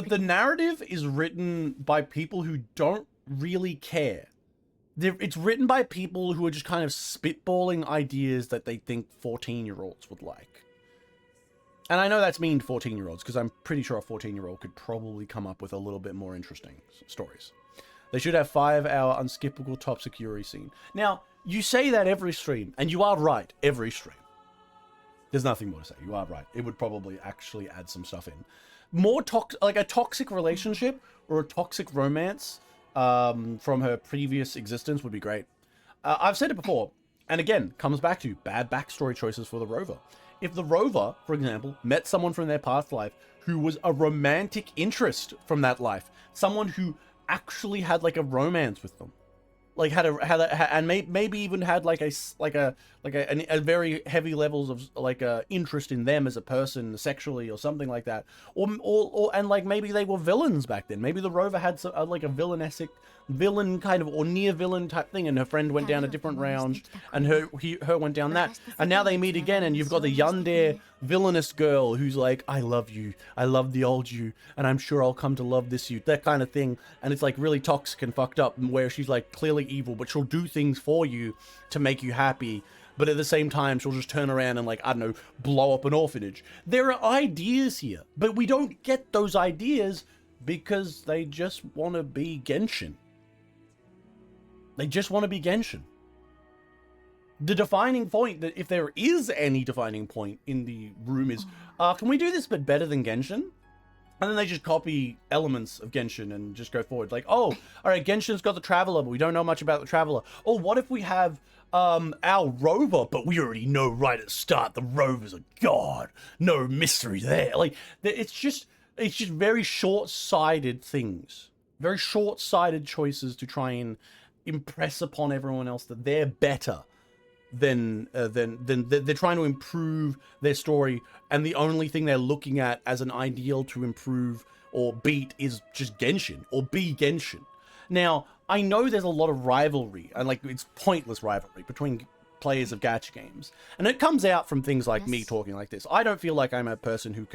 the narrative is written by people who don't really care. It's written by people who are just kind of spitballing ideas that they think 14-year-olds would like. And I know that's mean to 14-year-olds, because I'm pretty sure a 14-year-old could probably come up with a little bit more interesting stories. They should have 5-hour unskippable top security scene. Now, you say that every stream, and you are right, every stream. There's nothing more to say. You are right. It would probably actually add some stuff in. More like a toxic relationship or a toxic romance from her previous existence would be great. I've said it before, and again, comes back to bad backstory choices for the rover. If the rover, for example, met someone from their past life who was a romantic interest from that life, someone who actually had like a romance with them, like and maybe even had like a very heavy levels of like a interest in them as a person sexually or something like that, or and like maybe they were villains back then. Maybe the rover had like a villain kind of, or near villain type thing, and her friend went down a different round and her went down that, and now they meet again, and you've got the yandere villainous girl who's like, I love you, I love the old you, and I'm sure I'll come to love this you, that kind of thing. And it's like really toxic and fucked up, where she's like clearly evil, but she'll do things for you to make you happy, but at the same time she'll just turn around and, like, I don't know, blow up an orphanage. There are ideas here, but we don't get those ideas because they just want to be Genshin. They just want to be Genshin. The defining point, that if there is any defining point in the room, is, can we do this but better than Genshin? And then they just copy elements of Genshin and just go forward. Like, oh, all right, Genshin's got the Traveler, but we don't know much about the Traveler. Oh, what if we have our Rover, but we already know right at the start the Rover's a god. No mystery there. Like, it's just, It's just very short-sighted things. Very short-sighted choices to try and impress upon everyone else that they're better than they're trying to improve their story, and the only thing they're looking at as an ideal to improve or beat is just Genshin or be Genshin. Now, I know there's a lot of rivalry, and like it's pointless rivalry between players of gacha games, and it comes out from things like me talking like this. I don't feel like I'm a person who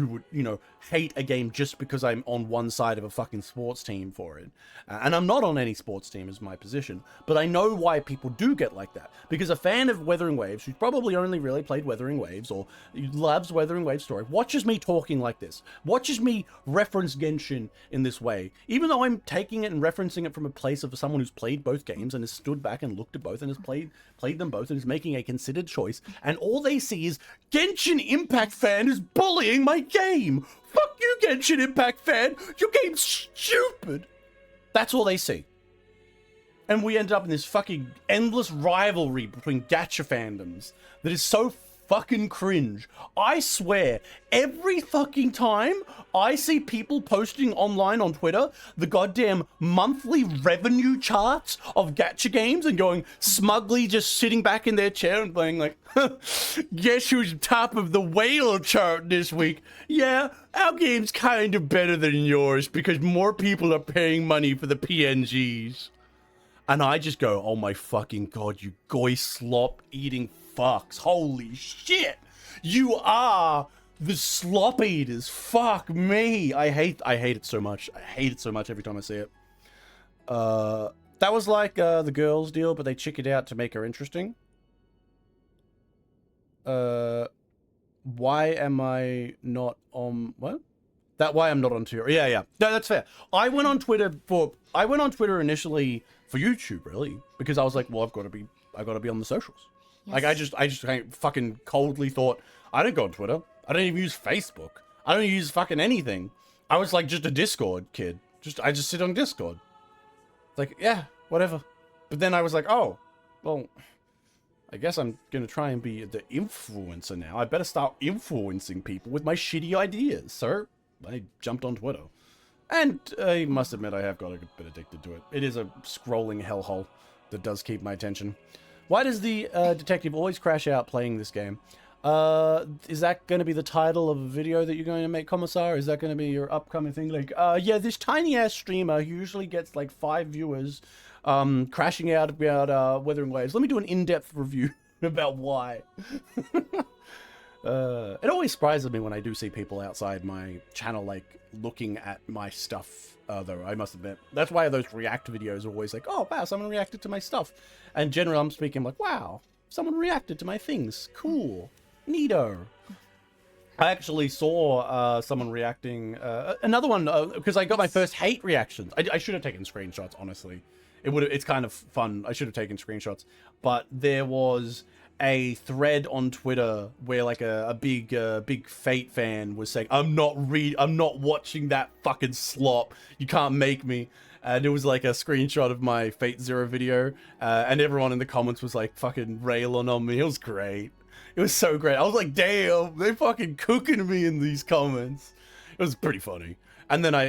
would, you know, hate a game just because I'm on one side of a fucking sports team for it. And I'm not on any sports team is my position, but I know why people do get like that. Because a fan of Wuthering Waves, who's probably only really played Wuthering Waves or loves Wuthering Waves story, watches me talking like this, watches me reference Genshin in this way, even though I'm taking it and referencing it from a place of someone who's played both games and has stood back and looked at both and has played them both and is making a considered choice, and all they see is Genshin Impact fan is bullying my game. Fuck you, Genshin Impact fan. Your game's stupid. That's all they see. And we end up in this fucking endless rivalry between gacha fandoms that is so fucking cringe. I swear, every fucking time I see people posting online on Twitter the goddamn monthly revenue charts of gacha games and going smugly just sitting back in their chair and playing like, guess who's top of the whale chart this week? Yeah, our game's kind of better than yours because more people are paying money for the PNGs. And I just go, oh my fucking god, you goy slop eating fucks. Holy shit. You are the slop eaters. Fuck me. I hate it so much. I hate it so much every time I see it. That was like the girls deal, but they chickened out to make her interesting. Why am I not on what? Why I'm not on Twitter. Yeah. No, that's fair. I went on Twitter initially for YouTube, really, because I was like, well, I got to be on the socials. Yes. Like I just fucking coldly thought, I don't go on Twitter. I don't even use Facebook. I don't use fucking anything. I was like just a Discord kid. I just sit on Discord. Like, yeah, whatever. But then I was like, oh, well, I guess I'm going to try and be the influencer now. I better start influencing people with my shitty ideas. So I jumped on Twitter. And I must admit, I have got a bit addicted to it. It is a scrolling hellhole that does keep my attention. Why does the detective always crash out playing this game? Is that going to be the title of a video that you're going to make, Commissar? Is that going to be your upcoming thing? Like, yeah, this tiny-ass streamer who usually gets like 5 viewers crashing out about Wuthering Waves. Let me do an in-depth review about why. It always surprises me when I do see people outside my channel, like, looking at my stuff, though, I must admit. That's why those react videos are always like, oh, wow, someone reacted to my stuff. And generally, I'm speaking like, wow, someone reacted to my things. Cool. Neato. I actually saw someone reacting, another one, because I got my first hate reactions. I should have taken screenshots, honestly. It's kind of fun. I should have taken screenshots. But there was a thread on Twitter where like a big Fate fan was saying, I'm not watching that fucking slop. You can't make me. And it was like a screenshot of my Fate Zero video, and everyone in the comments was like fucking railing on me. It was great. It was so great. I was like, damn, they're fucking cooking me in these comments. It was pretty funny. And then I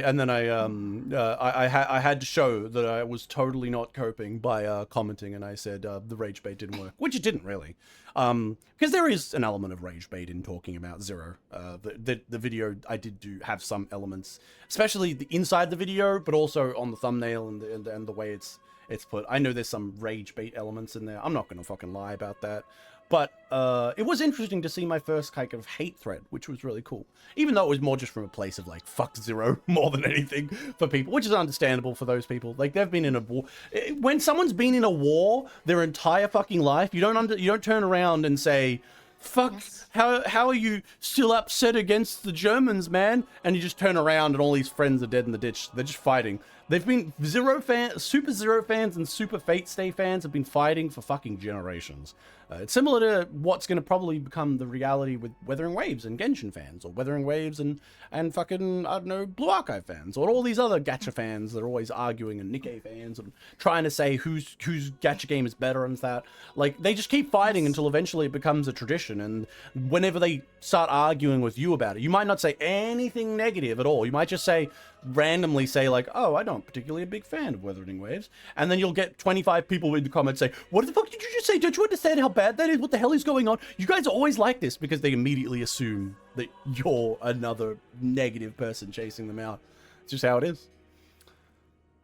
had to show that I was totally not coping by commenting, and I said the rage bait didn't work, which it didn't really, because there is an element of rage bait in talking about Zero. The video I did have some elements, especially inside the video, but also on the thumbnail and the way it's put. I know there's some rage bait elements in there. I'm not gonna fucking lie about that. But it was interesting to see my first kind of hate thread, which was really cool. Even though it was more just from a place of like, fuck Zero more than anything for people, which is understandable for those people. Like, they've been in a war. When someone's been in a war their entire fucking life, you don't turn around and say, fuck, yes. How are you still upset against the Germans, man? And you just turn around and all these friends are dead in the ditch. They're just fighting. They've been Super Zero fans and Super Fate Stay fans have been fighting for fucking generations. It's similar to what's going to probably become the reality with Wuthering Waves and Genshin fans, or Wuthering Waves and fucking, I don't know, Blue Archive fans, or all these other gacha fans that are always arguing, and Nikkei fans, and trying to say whose gacha game is better and that. Like, they just keep fighting until eventually it becomes a tradition, and whenever they start arguing with you about it, you might not say anything negative at all. You might just randomly say like, oh, I'm not particularly a big fan of Wuthering Waves, and then you'll get 25 people in the comments say, what the fuck did you just say? Don't you understand how bad that is? What the hell is going on? You guys are always like this, because they immediately assume that you're another negative person chasing them out. It's just how it is.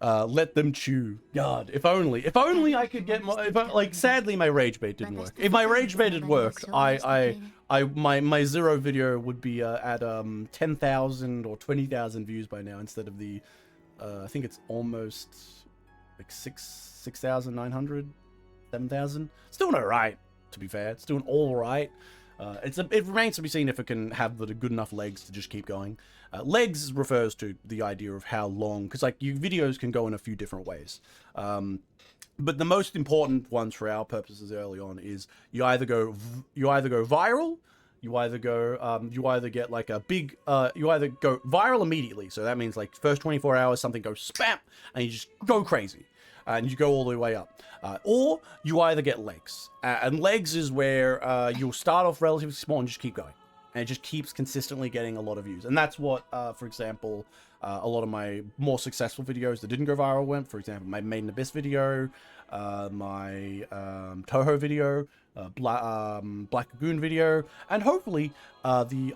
Let them chew. God, if only I could get my, sadly my rage bait didn't work. If my rage bait had worked, my Zero video would be at 10,000 or 20,000 views by now, instead of the I think it's almost like 6,900, 7,000. It's doing alright, to be fair. It's doing alright. It remains to be seen if it can have the good enough legs to just keep going. Legs refers to the idea of how long, because like your videos can go in a few different ways. But the most important ones for our purposes early on is you either go viral, you either get like a big, you either go viral immediately. So that means like first 24 hours, something goes spam and you just go crazy. And you go all the way up. Or you either get legs. And legs is where you'll start off relatively small and just keep going. And it just keeps consistently getting a lot of views. And that's what, for example, a lot of my more successful videos that didn't go viral went. For example, my Made in Abyss video, my Toho video, Black Lagoon video, and hopefully the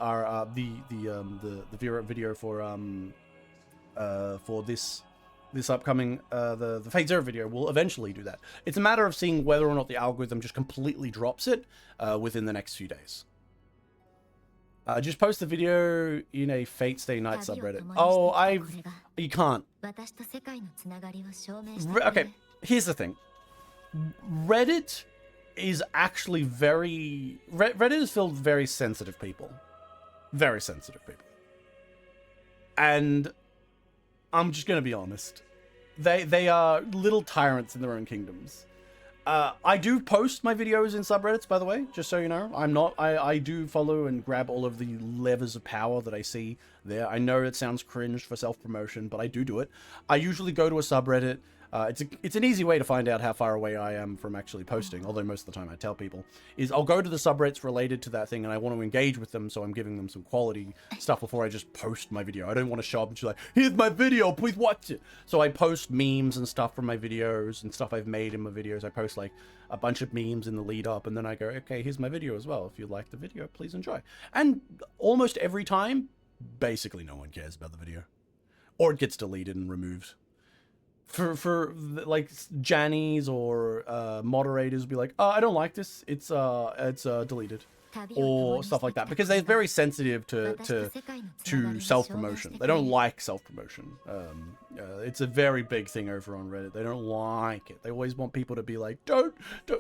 video for this upcoming the Fate Zero video will eventually do that. It's a matter of seeing whether or not the algorithm just completely drops it within the next few days. Just post the video in a Fate Stay Night subreddit. Oh, you can't. Okay, here's the thing. Reddit is actually Reddit is filled with very sensitive people. Very sensitive people. And I'm just gonna be honest. They are little tyrants in their own kingdoms. I do post my videos in subreddits, by the way, just so you know. I do follow and grab all of the levers of power that I see there. I know it sounds cringe for self-promotion, but I do it. I usually go to a subreddit. It's an easy way to find out how far away I am from actually posting, although most of the time I tell people, is I'll go to the subreddits related to that thing and I want to engage with them, so I'm giving them some quality stuff before I just post my video. I don't want to show up and just like, here's my video, please watch it. So I post memes and stuff from my videos and stuff I've made in my videos. I post like a bunch of memes in the lead up, and then I go, okay, here's my video as well. If you like the video, please enjoy. And almost every time, basically no one cares about the video. Or it gets deleted and removed. For like Jannies or moderators be like, oh, I don't like this, it's deleted, or stuff like that, because they're very sensitive to self-promotion. They don't like self-promotion. It's a very big thing over on Reddit. They don't like it. They always want people to be like, don't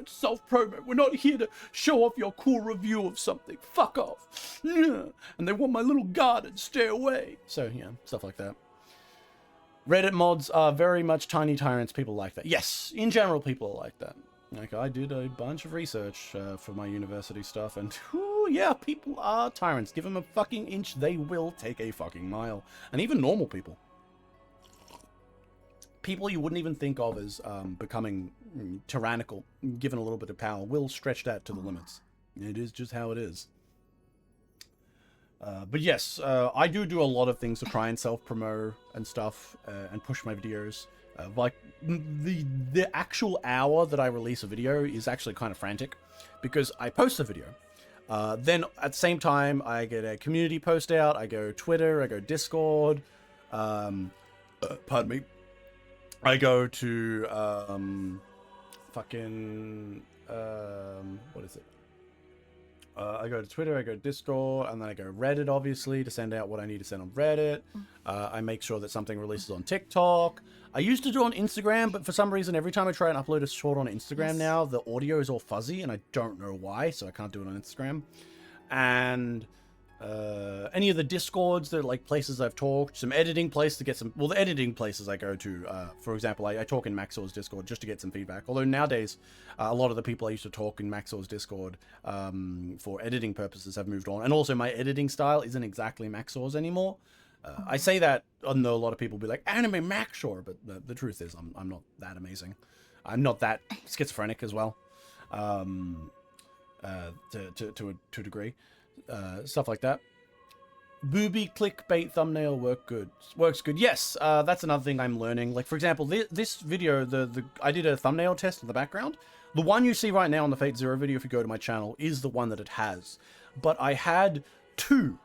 self-promote. We're not here to show off your cool review of something. Fuck off. And they want my little garden. Stay away. So yeah, stuff like that. Reddit mods are very much tiny tyrants. People like that. Yes, in general, people are like that. Like, I did a bunch of research for my university stuff, and whew, yeah, people are tyrants. Give them a fucking inch, they will take a fucking mile. And even normal people. People you wouldn't even think of as becoming tyrannical, given a little bit of power, will stretch that to the limits. It is just how it is. But yes, I do a lot of things to try and self-promote and stuff, and push my videos. Like, the actual hour that I release a video is actually kind of frantic, because I post a video. Then at the same time, I get a community post out, I go Twitter, I go Discord, pardon me, I go to, what is it? I go to Twitter, I go to Discord, and then I go Reddit, obviously, to send out what I need to send on Reddit. I make sure that something releases on TikTok. I used to do on Instagram, but for some reason, every time I try and upload a short on Instagram now, the audio is all fuzzy, and I don't know why, so I can't do it on Instagram. And any of the Discords that are like places I've talked, some editing place to get some, well, the editing places I go to, for example, I talk in Maxor's Discord just to get some feedback. Although nowadays, a lot of the people I used to talk in Maxor's Discord for editing purposes have moved on. And also my editing style isn't exactly Maxor's anymore. I say that, I know a lot of people will be like, anime Maxor, but the truth is I'm not that amazing. I'm not that schizophrenic as well, to a degree. Stuff like that. Booby clickbait thumbnail works good. Yes, that's another thing I'm learning. Like, for example, this video, I did a thumbnail test in the background. The one you see right now on the Fate Zero video, if you go to my channel, is the one that it has. But I had 2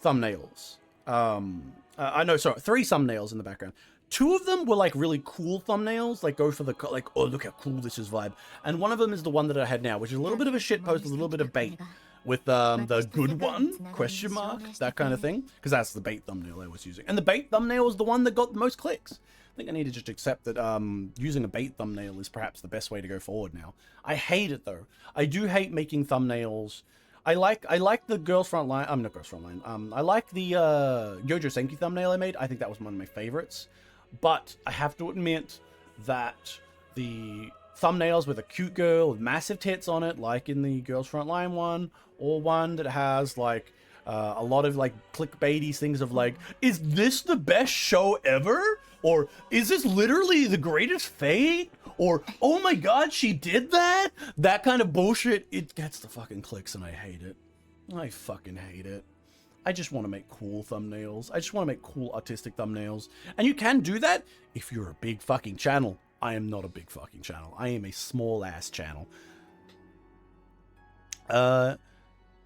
thumbnails. Three thumbnails in the background. 2 of them were like really cool thumbnails, like go for the, like, oh, look how cool this is vibe. And one of them is the one that I had now, which is a little bit of a shit post, a little bit of bait. With the good one, question mark, that kind of thing. Because that's the bait thumbnail I was using. And the bait thumbnail was the one that got the most clicks. I think I need to just accept that using a bait thumbnail is perhaps the best way to go forward now. I hate it though. I do hate making thumbnails. I like the Girls Front Line, not Girls Front Line. I like the Yojo Senki thumbnail I made. I think that was one of my favorites. But I have to admit that the thumbnails with a cute girl with massive tits on it, like in the Girls Front Line one, or one that has like a lot of like clickbaity things of like, is this the best show ever? Or is this literally the greatest Fate? Or, oh my god, she did that? That kind of bullshit, it gets the fucking clicks and I hate it. I fucking hate it. I just want to make cool thumbnails. I just want to make cool artistic thumbnails. And you can do that if you're a big fucking channel. I am not a big fucking channel. I am a small ass channel.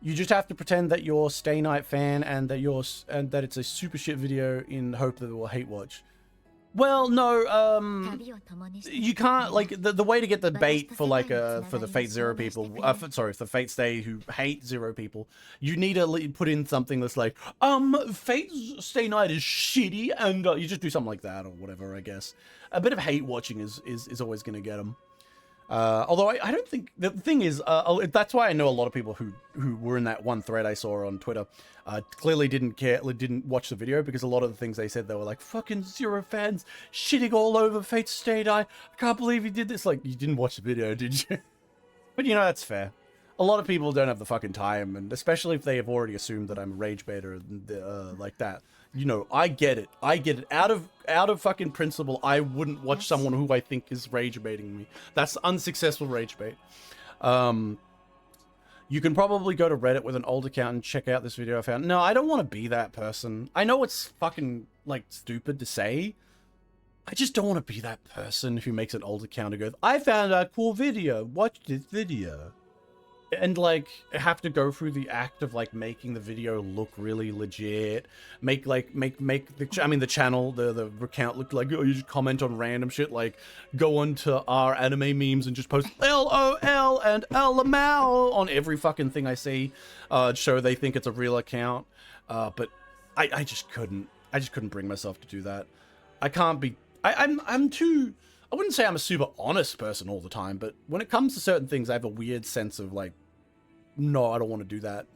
You just have to pretend that you're Stay Night fan and that it's a super shit video in hope that it will hate watch. Well, no, you can't, like, the way to get the bait for, like, for the Fate Zero people, for Fate Stay who hate Zero people, you need to put in something that's like, Fate Stay Night is shitty, and you just do something like that, or whatever, I guess. A bit of hate watching is always going to get them. Although I don't think, the thing is, that's why I know a lot of people who were in that one thread I saw on Twitter, clearly didn't watch the video, because a lot of the things they said, they were like, fucking Zero fans shitting all over Fate Stay Night. I can't believe you did this. Like, you didn't watch the video, did you? But you know, that's fair. A lot of people don't have the fucking time, and especially if they have already assumed that I'm a rage baiter like that. You know, I get it. I get it. Out of fucking principle, I wouldn't watch someone who I think is rage baiting me. That's unsuccessful rage bait. You can probably go to Reddit with an old account and check out this video I found. No, I don't want to be that person. I know it's fucking, like, stupid to say. I just don't want to be that person who makes an old account and goes, I found a cool video. Watch this video. And, like, have to go through the act of, like, making the video look really legit. Make the channel, the account look like, oh, you just comment on random shit, like, go onto our anime memes and just post LOL and LMAO on every fucking thing I see, so they think it's a real account. But I just couldn't bring myself to do that. I can't be, I'm too, I wouldn't say I'm a super honest person all the time, but when it comes to certain things, I have a weird sense of like, no, I don't want to do that.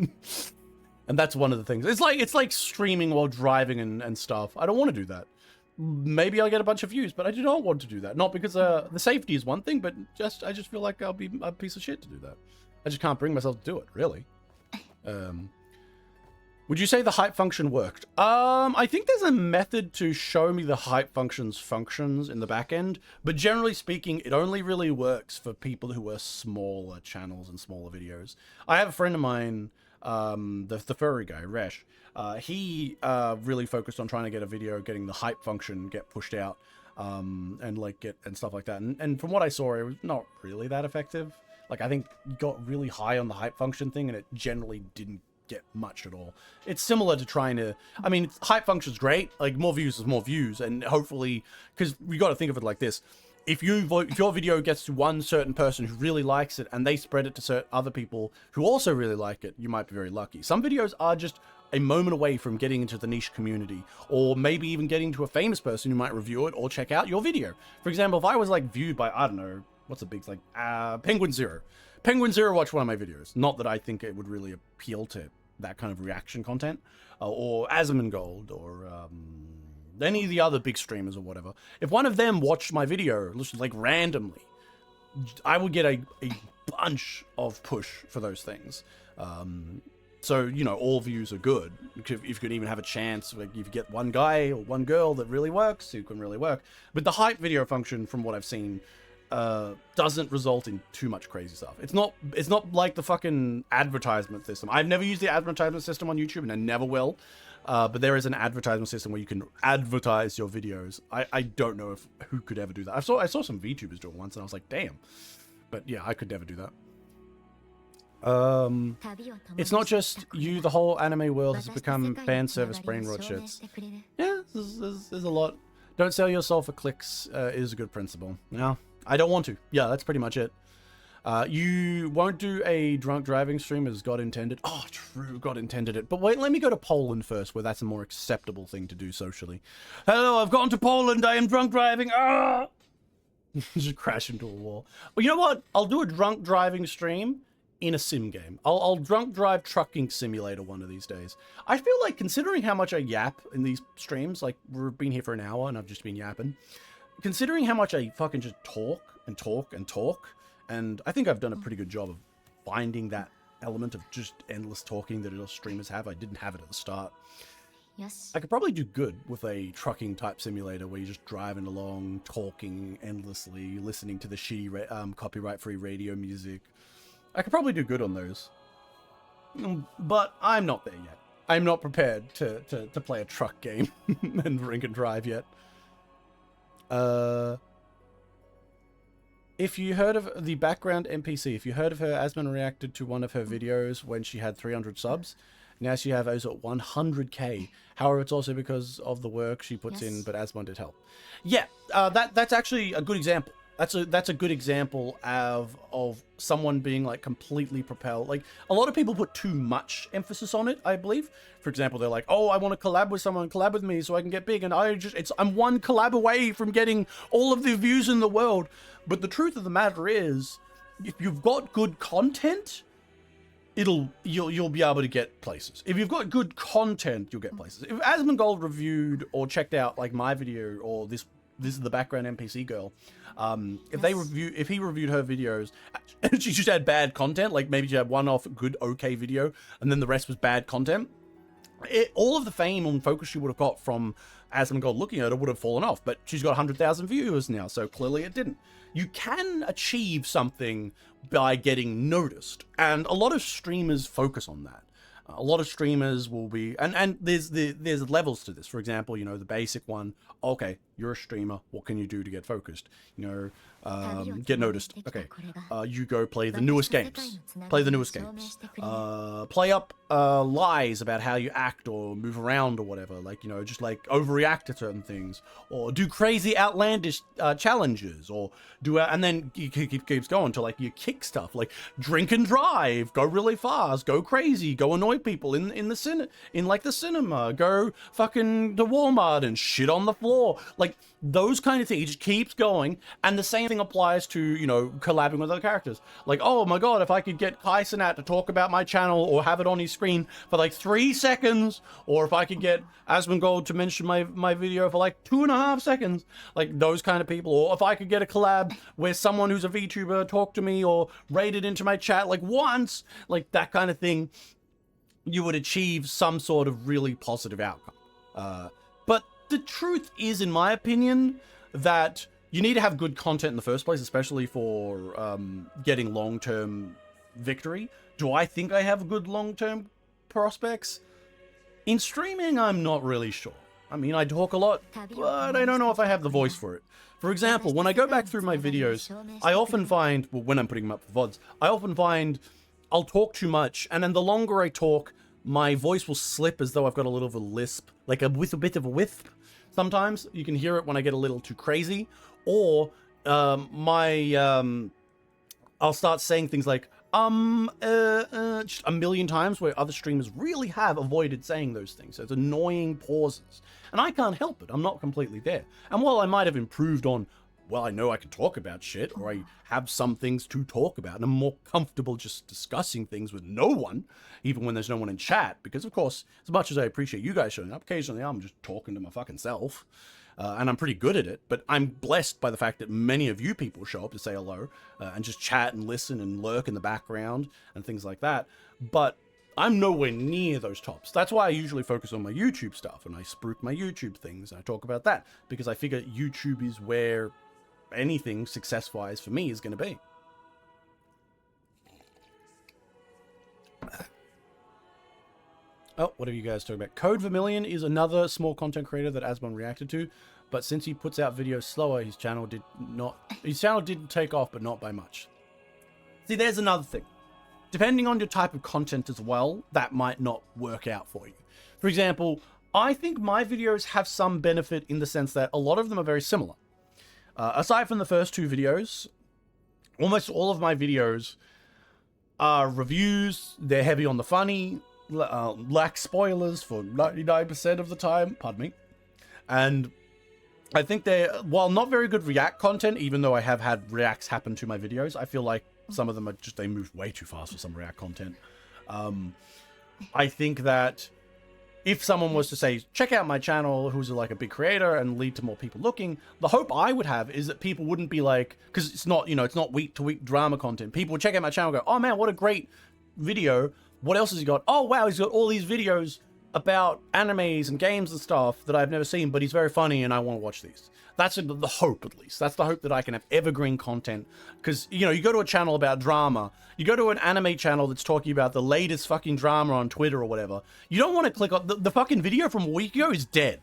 And that's one of the things. It's like streaming while driving and stuff. I don't want to do that. Maybe I'll get a bunch of views, but I do not want to do that. Not because the safety is one thing, but I just feel like I'll be a piece of shit to do that. I just can't bring myself to do it, really. Would you say the hype function worked? I think there's a method to show me the hype functions in the back end, but generally speaking, it only really works for people who are smaller channels and smaller videos. I have a friend of mine, the furry guy, Resh. He really focused on trying to get a video, getting the hype function get pushed out, and stuff like that. And from what I saw, it was not really that effective. Like, I think he got really high on the hype function thing, and it generally didn't get much at all. It's similar to trying to, I mean, hype function's great, like more views is more views, and hopefully, because we got to think of it like this, if your video gets to one certain person who really likes it and they spread it to certain other people who also really like it, you might be very lucky. Some videos are just a moment away from getting into the niche community, or maybe even getting to a famous person who might review it or check out your video. For example, if I was like viewed by, I don't know, what's a big, like, Penguin Zero watched one of my videos. Not that I think it would really appeal to that kind of reaction content, or Asmongold, or any of the other big streamers or whatever, if one of them watched my video, like randomly, I would get a bunch of push for those things. So, you know, all views are good. If you can even have a chance, like if you get one guy or one girl that really works, who can really work. But the hype video function, from what I've seen, doesn't result in too much crazy stuff. It's not like the fucking advertisement system. I've never used the advertisement system on YouTube, and I never will. But there is an advertisement system where you can advertise your videos. I don't know who could ever do that. I saw some VTubers do it once, and I was like, damn. But yeah, I could never do that. It's not just you, the whole anime world has become fan service brain rot shits. Yeah, there's a lot. Don't sell yourself for clicks is a good principle. No, I don't want to. Yeah, that's pretty much it. You won't do a drunk driving stream as God intended. Oh, true, God intended it. But wait, let me go to Poland first, where that's a more acceptable thing to do socially. Hello, I've gone to Poland. I am drunk driving. Ah! Just crash into a wall. Well, you know what? I'll do a drunk driving stream in a sim game. I'll drunk drive trucking simulator one of these days. I feel like, considering how much I yap in these streams, like we've been here for an hour and I've just been yapping, considering how much I fucking just talk and talk and talk, and I think I've done a pretty good job of finding that element of just endless talking that most streamers have. I didn't have it at the start. Yes. I could probably do good with a trucking type simulator where you're just driving along, talking endlessly, listening to the shitty copyright-free radio music. I could probably do good on those. But I'm not there yet. I'm not prepared to play a truck game and drink and drive yet. If you heard of the background NPC, if you heard of her, Asmon reacted to one of her videos when she had 300 subs. Now she has over 100k. However, it's also because of the work she puts in, but Asmon did help. Yeah, that's actually a good example. That's a good example of someone being like completely propelled. Like, a lot of people put too much emphasis on it, I believe. For example, they're like, oh, I want to collab with someone, collab with me so I can get big, and I'm one collab away from getting all of the views in the world. But the truth of the matter is, if you've got good content, you'll be able to get places. If you've got good content, you'll get places. If Asmongold reviewed or checked out like my video, or this is the background NPC girl, if he reviewed her videos and she just had bad content, like maybe she had one off good okay video and then the rest was bad content, all of the fame and focus she would have got from Asmongold looking at her would have fallen off. But she's got 100,000 viewers now, so clearly it didn't. You can achieve something by getting noticed, and a lot of streamers focus on that. A lot of streamers will be, and there's levels to this. For example, you know, the basic one, okay, you're a streamer, what can you do to get focused? You know, get noticed. Okay, you go play the newest games. Play the newest games. Play up lies about how you act or move around or whatever. Like, you know, just like overreact to certain things, or do crazy outlandish challenges, or and then you keeps going to like you kick stuff, like drink and drive, go really fast, go crazy, go annoy people in the cinema, go fucking to Walmart and shit on the floor, like those kind of things. It just keeps going, and the same thing applies to, you know, collabing with other characters. Like, oh my god, if I could get Kai Cenat to talk about my channel or have it on his screen for like 3 seconds, or if I could get Asmongold to mention my video for like 2.5 seconds, like those kind of people, or if I could get a collab where someone who's a VTuber talked to me or raided into my chat like once, like that kind of thing, you would achieve some sort of really positive outcome. But the truth is, in my opinion, that you need to have good content in the first place, especially for getting long-term victory. Do I think I have good long-term prospects? In streaming, I'm not really sure. I mean, I talk a lot, but I don't know if I have the voice for it. For example, when I go back through my videos, I often find, well, when I'm putting them up for VODs, I often find I'll talk too much, and then the longer I talk, my voice will slip as though I've got a little of a lisp, like with a bit of a wisp. Sometimes you can hear it when I get a little too crazy, or I'll start saying things like just a million times, where other streamers really have avoided saying those things. So it's annoying pauses, and I can't help it. I'm not completely there. And while I might have improved on well, I know I can talk about shit, or I have some things to talk about, and I'm more comfortable just discussing things with no one, even when there's no one in chat, because of course, as much as I appreciate you guys showing up, occasionally I'm just talking to my fucking self, and I'm pretty good at it, but I'm blessed by the fact that many of you people show up to say hello, and just chat and listen and lurk in the background and things like that, but I'm nowhere near those tops. That's why I usually focus on my YouTube stuff, and I spruik my YouTube things, and I talk about that, because I figure YouTube is where anything success-wise for me is going to be. Oh, what are you guys talking about? Code Vermilion is another small content creator that Asmon reacted to, but since he puts out videos slower, his channel didn't take off, but not by much. See, there's another thing. Depending on your type of content as well, that might not work out for you. For example, I think my videos have some benefit in the sense that a lot of them are very similar. Aside from the first two videos, almost all of my videos are reviews. They're heavy on the funny, lack spoilers for 99% of the time, pardon me. And I think they're, while not very good React content, even though I have had Reacts happen to my videos, I feel like some of them are just, they move way too fast for some React content. I think that if someone was to say, check out my channel, who's like a big creator, and lead to more people looking, the hope I would have is that people wouldn't be like, because it's not, you know, it's not week to week drama content. People would check out my channel and go, oh man, what a great video. What else has he got? Oh wow, he's got all these videos about animes and games and stuff that I've never seen, but he's very funny and I want to watch these. That's the hope, at least. That's the hope, that I can have evergreen content. Because, you know, you go to a channel about drama, you go to an anime channel that's talking about the latest fucking drama on Twitter or whatever, you don't want to click on, the fucking video from a week ago is dead.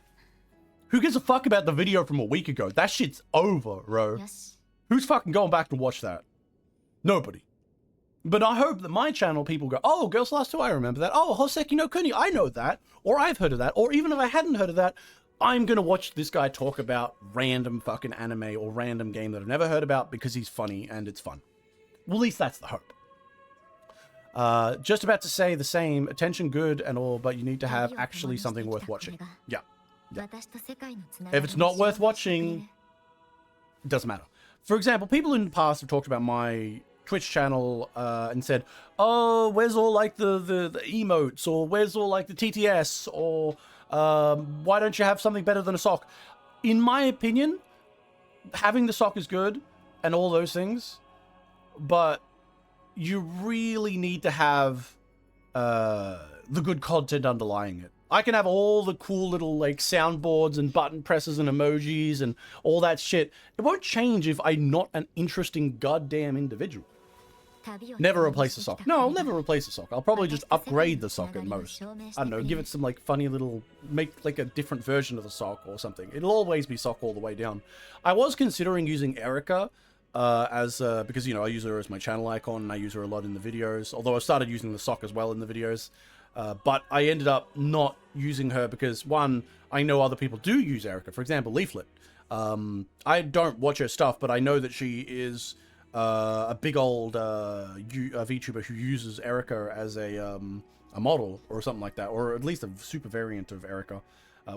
Who gives a fuck about the video from a week ago? That shit's over, bro. Yes. Who's fucking going back to watch that? Nobody. But I hope that my channel, people go, oh, Girls Last 2, I remember that. Oh, Hoseki no Kuni, I know that. Or I've heard of that. Or even if I hadn't heard of that, I'm going to watch this guy talk about random fucking anime or random game that I've never heard about because he's funny and it's fun. Well, at least that's the hope. Just about to say the same, attention good and all, but you need to have actually something worth watching. Yeah. If it's not worth watching, it doesn't matter. For example, people in the past have talked about my Twitch channel and said, oh, where's all like the emotes, or where's all like the TTS, or why don't you have something better than a sock? In my opinion, having the sock is good and all those things, but you really need to have the good content underlying it. I can have all the cool little like soundboards and button presses and emojis and all that shit. It won't change if I'm not an interesting goddamn individual. Never replace a sock. No, I'll never replace a sock. I'll probably just upgrade the sock at most. I don't know, give it some like funny little, make like a different version of the sock or something. It'll always be sock all the way down. I was considering using Erica because, you know, I use her as my channel icon and I use her a lot in the videos. Although I started using the sock as well in the videos. But I ended up not using her because, one, I know other people do use Erica. For example, Leaflet. I don't watch her stuff, but I know that she is a big old VTuber who uses Erica as a model or something like that, or at least a super variant of Erica,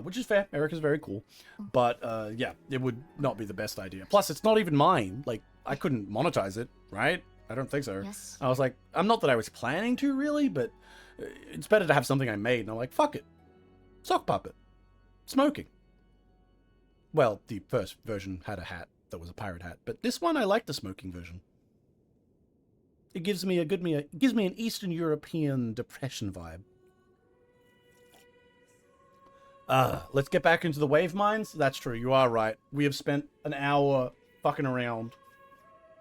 which is fair. Erica's very cool, but yeah, it would not be the best idea. Plus, it's not even mine. Like, I couldn't monetize it, right? I don't think so. Yes. I was like, not that I was planning to really, but it's better to have something I made. And I'm like, fuck it, sock puppet, smoking. Well, the first version had a hat that was a pirate hat, but this one I like the smoking version. It gives me an Eastern European depression vibe. Let's get back into the wave mines. That's true, you are right. We have spent an hour fucking around.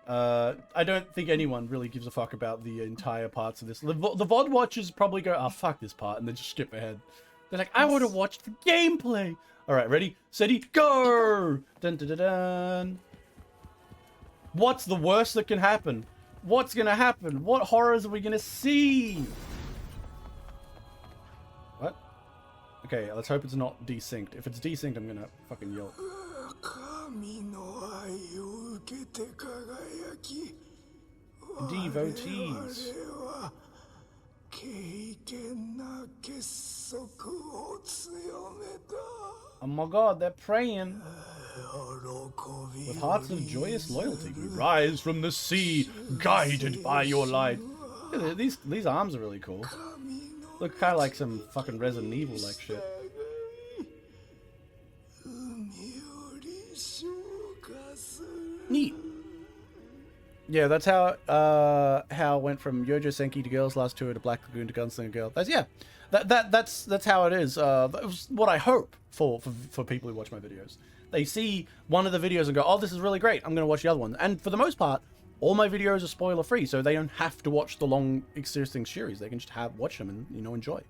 I don't think anyone really gives a fuck about the entire parts of this. The VOD watchers probably go, oh, fuck this part, and then just skip ahead. They're like, I want to watch the gameplay. All right, ready, steady, go! Dun, dun, dun, dun. What's the worst that can happen? What's gonna happen? What horrors are we gonna see? What? Okay, let's hope it's not desynced. If it's desynced, I'm gonna fucking yell. Devotees. Oh my god, they're praying. With hearts of joyous loyalty, we rise from the sea, guided by your light. Yeah, these arms are really cool. Look kind of like some fucking Resident Evil like shit. Neat. Yeah, that's how it went from Yojo Senki to Girls Last Tour to Black Lagoon to Gunslinger Girl. That's how it is. That was what I hope for people who watch my videos. They see one of the videos and go, "Oh, this is really great. I'm going to watch the other one." And for the most part, all my videos are spoiler free, so they don't have to watch the long existing series. They can just watch them and enjoy.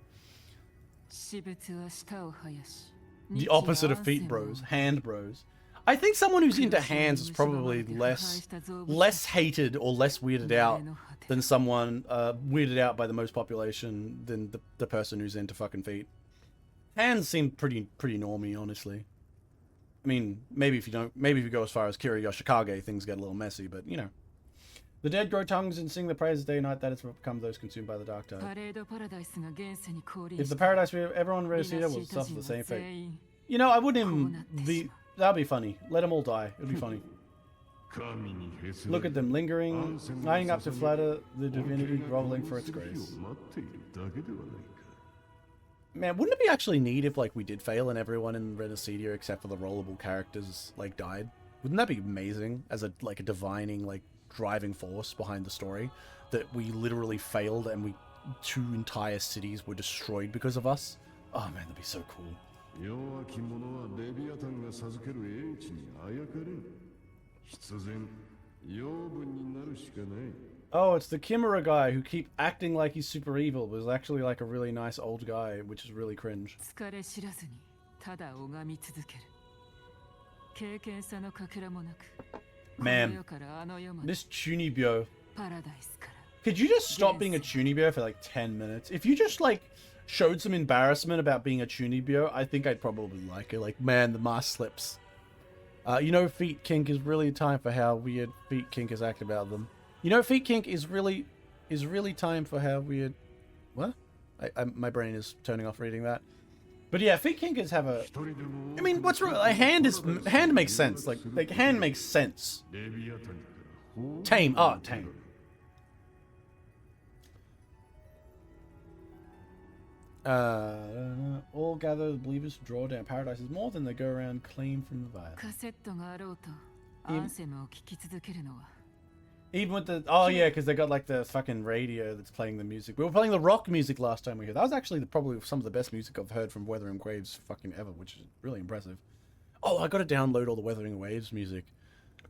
The opposite of feet bros, hand bros. I think someone who's into hands is probably less hated or less weirded out than someone weirded out by the most population than the person who's into fucking feet. Hands seem pretty normy, honestly. I mean, maybe if you go as far as Kira Yoshikage, things get a little messy, but you know. The dead grow tongues and sing the praises day and night. That is what becomes those consumed by the dark tide. If the paradise everyone Reseda will suffer the same fate. You know, I wouldn't even that'd be funny. Let them all die. It'd be funny. Look at them lingering, lining up to flatter the divinity, groveling for its grace. Man, wouldn't it be actually neat if like we did fail and everyone in Renacedia except for the rollable characters like died? Wouldn't that be amazing as a divining like driving force behind the story that we literally failed and 2 entire cities were destroyed because of us? Oh man, that'd be so cool. Oh, it's the Kimura guy who keep acting like he's super evil, but is actually like a really nice old guy, which is really cringe. Man, this Chunibyo. Could you just stop being a Chunibyo for like 10 minutes? If you just like showed some embarrassment about being a Chunibyo, I think I'd probably like it. Like, man, the mask slips. You know, feet kink is really time for how weird feet kink is acting about them. You know, feet kink is really time for how weird. What? My brain is turning off reading that. But yeah, feet kinkers have a. I mean, what's wrong? A hand makes sense. Like hand makes sense. Tame. Oh, tame. All gather the believers to draw down paradise is more than they go around clean from the violence. Even with the because they got like the fucking radio that's playing the music. We were playing the rock music last time we were here. That was actually probably some of the best music I've heard from Wuthering Waves fucking ever, which is really impressive. Oh, I gotta download all the Wuthering Waves music.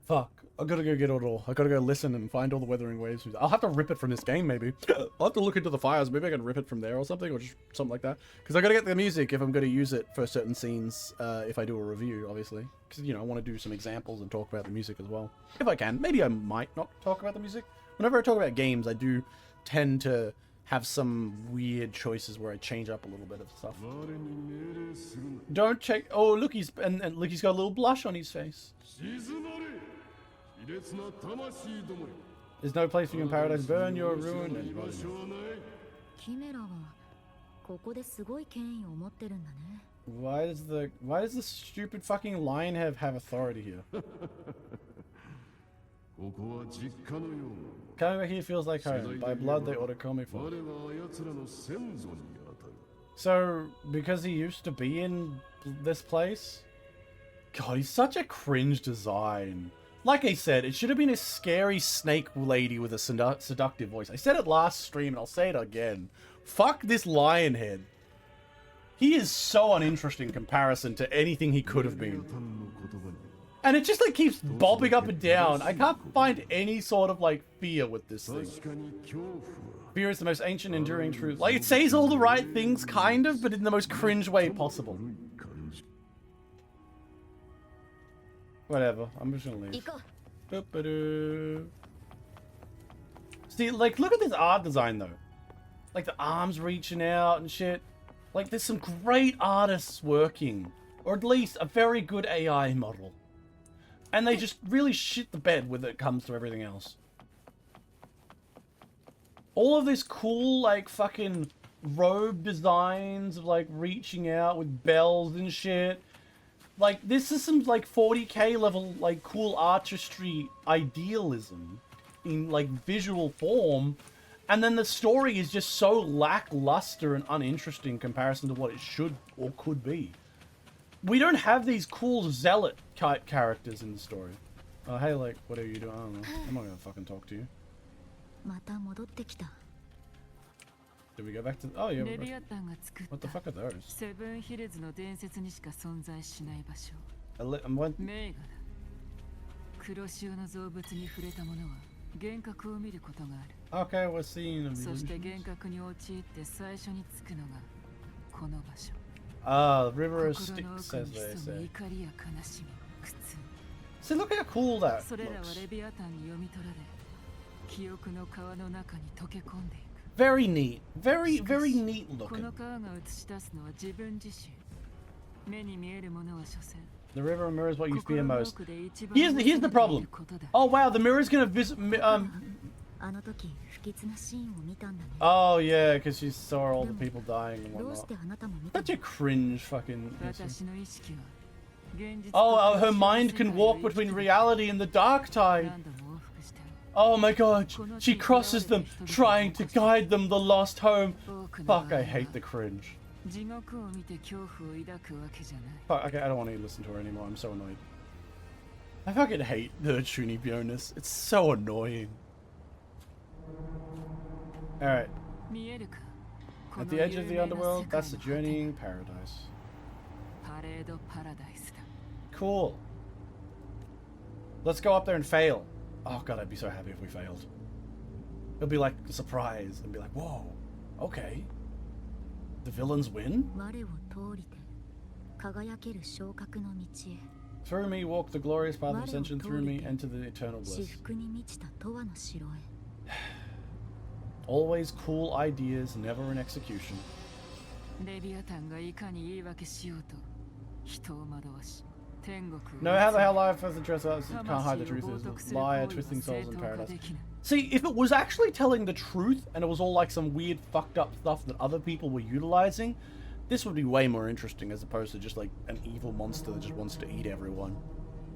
Fuck, I gotta go get it all. I gotta go listen and find all the Wuthering Waves music. I'll have to rip it from this game, maybe. I'll have to look into the files. Maybe I can rip it from there or something, or just something like that. Because I gotta get the music if I'm gonna use it for certain scenes. If I do a review, obviously, because I want to do some examples and talk about the music as well, if I can. Maybe I might not talk about the music. Whenever I talk about games, I do tend to have some weird choices where I change up a little bit of stuff. Don't check. Oh, look, he's got a little blush on his face. There's no place for you in paradise. Burn your ruin and why does the stupid fucking lion have authority here? Coming back here feels like home. By blood they ought to call me for. So because he used to be in this place? God, he's such a cringe design. Like I said, it should have been a scary snake lady with a seductive voice. I said it last stream and I'll say it again. Fuck this lion head. He is so uninteresting in comparison to anything he could have been. And it just like keeps bobbing up and down. I can't find any sort of like fear with this thing. Fear is the most ancient enduring truth. Like it says all the right things kind of, but in the most cringe way possible. Whatever, I'm just gonna leave. See, like, look at this art design, though. Like, the arms reaching out and shit. Like, there's some great artists working. Or at least a very good AI model. And they just really shit the bed when it comes to everything else. All of this cool, like, fucking robe designs of, like, reaching out with bells and shit. Like, this is some, like, 40k level, like, cool artistry idealism in, like, visual form. And then the story is just so lackluster and uninteresting in comparison to what it should or could be. We don't have these cool zealot type characters in the story. Oh, hey, like, what are you doing? I don't know. I'm not gonna fucking talk to you. Did we go back to... Oh, yeah. What the fuck are those? What? Okay, we're seeing them. Ah, River of Styx, as they say. See, look how cool that looks. Very neat. Very, very neat looking. The river mirrors what you fear most. Here's the problem. Oh wow, the mirror's gonna visit. Oh yeah, because she saw all the people dying and whatnot. Such a cringe fucking. Oh, her mind can walk between reality and the dark tide. Oh my god, she crosses them, trying to guide them the lost home. Fuck, I hate the cringe. Fuck, okay, I don't want to listen to her anymore, I'm so annoyed. I fucking hate the Chunibyo-ness. It's so annoying. Alright. At the edge of the underworld, that's the journeying paradise. Cool. Let's go up there and fail. Oh god, I'd be so happy if we failed. It'll be like a surprise and be like, whoa, okay. The villains win? Through me walk the glorious path of ascension, through me enter the eternal bliss. Always cool ideas, never in execution. No, how the hell life has the truth can't hide the truth is liar, twisting souls in paradise. See, if it was actually telling the truth and it was all like some weird fucked up stuff that other people were utilizing, this would be way more interesting as opposed to just like an evil monster that just wants to eat everyone.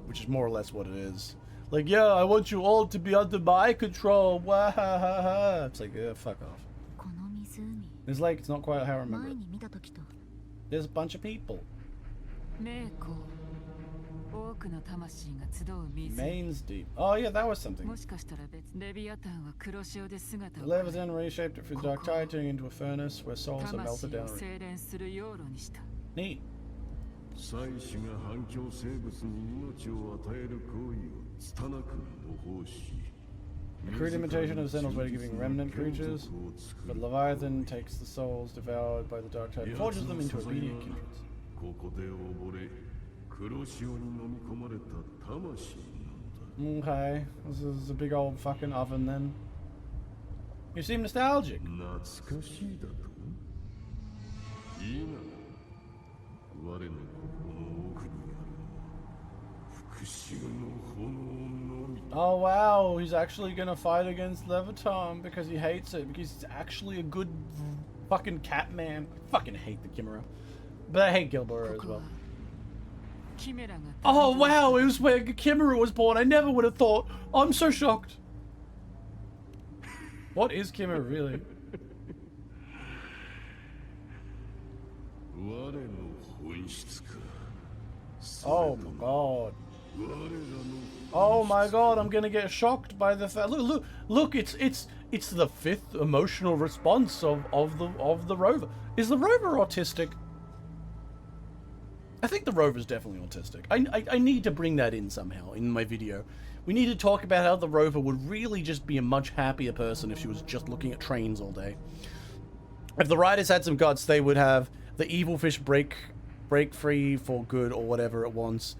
Which is more or less what it is. Like, yeah, I want you all to be under my control. Wahahaha. It's like, yeah, fuck off. This lake, it's not quite how I remember it. There's a bunch of people. Mains deep. Oh yeah, that was something. The Leviathan reshaped it through the dark tide, turning into a furnace where souls are melted down. Neat. A crude imitation of Xenol's way of giving remnant creatures, but Leviathan takes the souls devoured by the dark tide and forges them into obedient kindreds. Okay, this is a big old fucking oven then. You seem nostalgic. Oh wow, he's actually gonna fight against Leviathan because he hates it, because he's actually a good fucking cat man. I fucking hate the Chimera. But I hate Gilbert as well. Oh wow, it was where Chimera was born. I never would have thought. Oh, I'm so shocked. What is Chimera really? Oh my god. Oh my god, I'm gonna get shocked by the fact. Look, it's the fifth emotional response of the rover. Is the rover autistic? I think the rover's definitely autistic. I need to bring that in somehow in my video. We need to talk about how the rover would really just be a much happier person if she was just looking at trains all day. If the writers had some guts, they would have the evil fish break free for good or whatever it wants,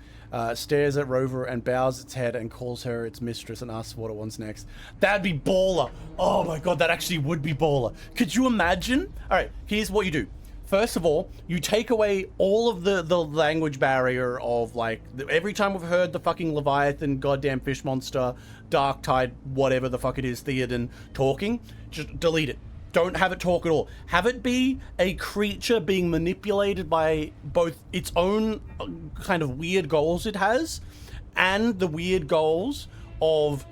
stares at Rover and bows its head and calls her its mistress and asks what it wants next. That'd be baller. Oh my god, that actually would be baller. Could you imagine? Alright, here's what you do. First of all, you take away all of the language barrier of, like, every time we've heard the fucking Leviathan, goddamn fish monster, Dark Tide, whatever the fuck it is, Theoden, talking, just delete it. Don't have it talk at all. Have it be a creature being manipulated by both its own kind of weird goals it has and the weird goals of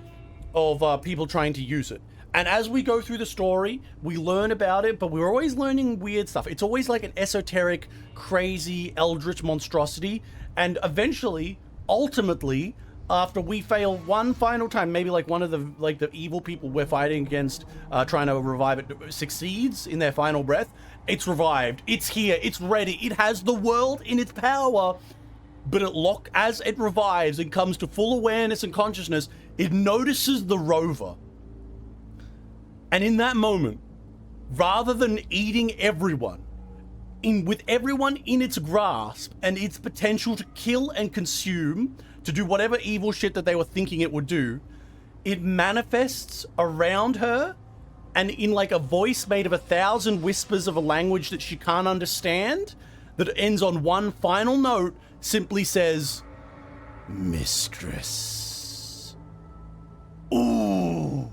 people trying to use it. And as we go through the story, we learn about it, but we're always learning weird stuff. It's always like an esoteric, crazy, eldritch monstrosity. And eventually, ultimately, after we fail one final time, maybe like one of the evil people we're fighting against, trying to revive it, succeeds in their final breath, it's revived. It's here. It's ready. It has the world in its power. But as it revives and comes to full awareness and consciousness, it notices the rover. And in that moment, rather than eating everyone, with everyone in its grasp and its potential to kill and consume, to do whatever evil shit that they were thinking it would do, it manifests around her, and in like a voice made of 1,000 whispers of a language that she can't understand, that ends on one final note, simply says, "Mistress." Ooh.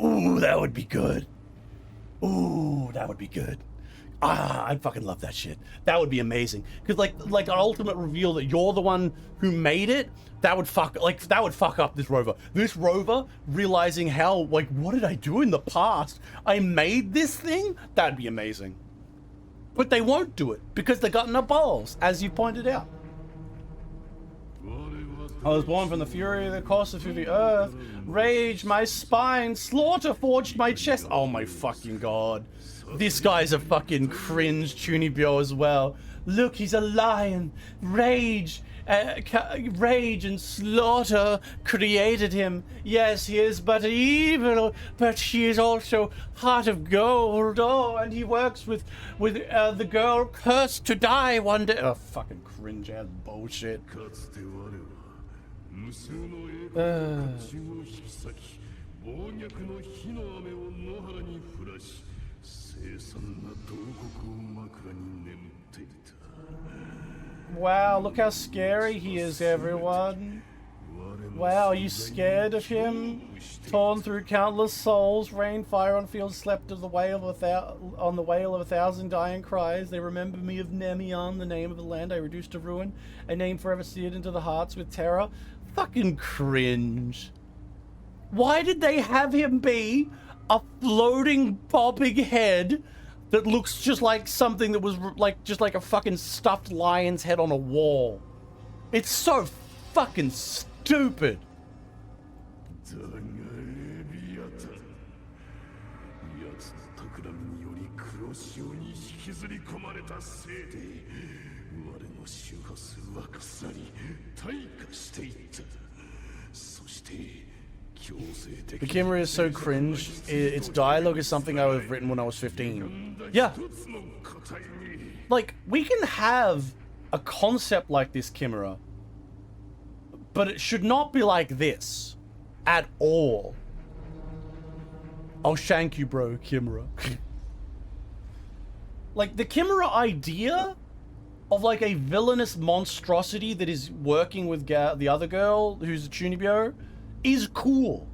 Ooh, that would be good. Ooh, that would be good. I'd fucking love that shit. That would be amazing. Because like an ultimate reveal that you're the one who made it, that would fuck up this rover. This rover realizing how, like, what did I do in the past? I made this thing? That'd be amazing. But they won't do it because they got no balls, as you pointed out. I was born from the fury of the course of the earth. Rage my spine, slaughter forged my chest. Oh my fucking god. This guy's a fucking cringe Chunibyo as well. Look, he's a lion. Rage and slaughter created him. Yes, he is but evil, but he is also heart of gold. Oh, and he works with the girl cursed to die one day. Oh, fucking cringe ass bullshit. Wow, look how scary he is, everyone. Wow, are you scared of him? Torn through countless souls, rain, fire on fields, slept of the wail of on the wail of 1,000 dying cries. They remember me of Nemion, the name of the land I reduced to ruin, a name forever seared into the hearts with terror. Fucking cringe. Why did they have him be a floating, bobbing head that looks just like something that was just like a fucking stuffed lion's head on a wall? It's so fucking stupid. The Kimura is so cringe. Its dialogue is something I would have written when I was 15. Yeah. Like, we can have a concept like this, Kimura, but it should not be like this at all. I'll shank you, bro, Kimura. Like, the Kimura idea of like a villainous monstrosity that is working with the other girl who's a Chunibyo is cool.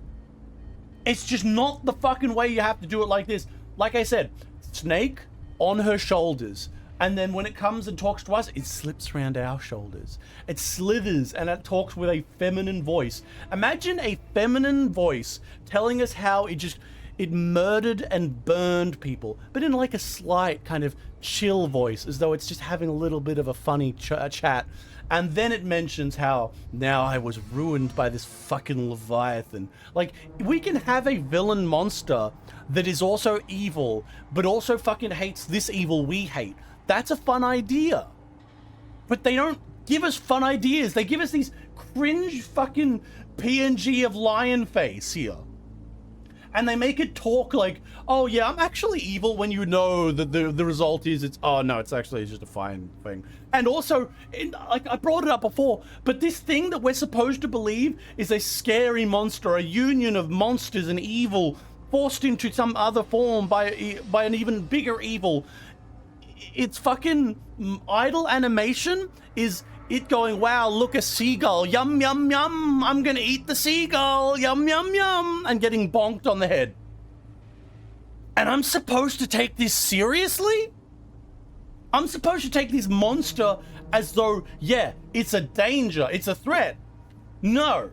It's just not the fucking way you have to do it like this. Like I said, snake on her shoulders. And then when it comes and talks to us, it slips around our shoulders. It slithers and it talks with a feminine voice. Imagine a feminine voice telling us how it murdered and burned people, but in like a slight kind of chill voice, as though it's just having a little bit of a funny chat. And then it mentions how now I was ruined by this fucking Leviathan. Like, we can have a villain monster that is also evil, but also fucking hates this evil we hate. That's a fun idea. But they don't give us fun ideas. They give us these cringe fucking PNG of lion face here. And they make it talk like, oh yeah, I'm actually evil, when you know that the result is oh no, it's actually just a fine thing. And also, like I brought it up before, but this thing that we're supposed to believe is a scary monster, a union of monsters and evil forced into some other form by an even bigger evil. Its fucking idle animation is it going, wow, look, a seagull, yum, yum, yum, I'm gonna eat the seagull, yum, yum, yum, and getting bonked on the head. And I'm supposed to take this seriously? I'm supposed to take this monster as though, yeah, it's a danger, it's a threat. No.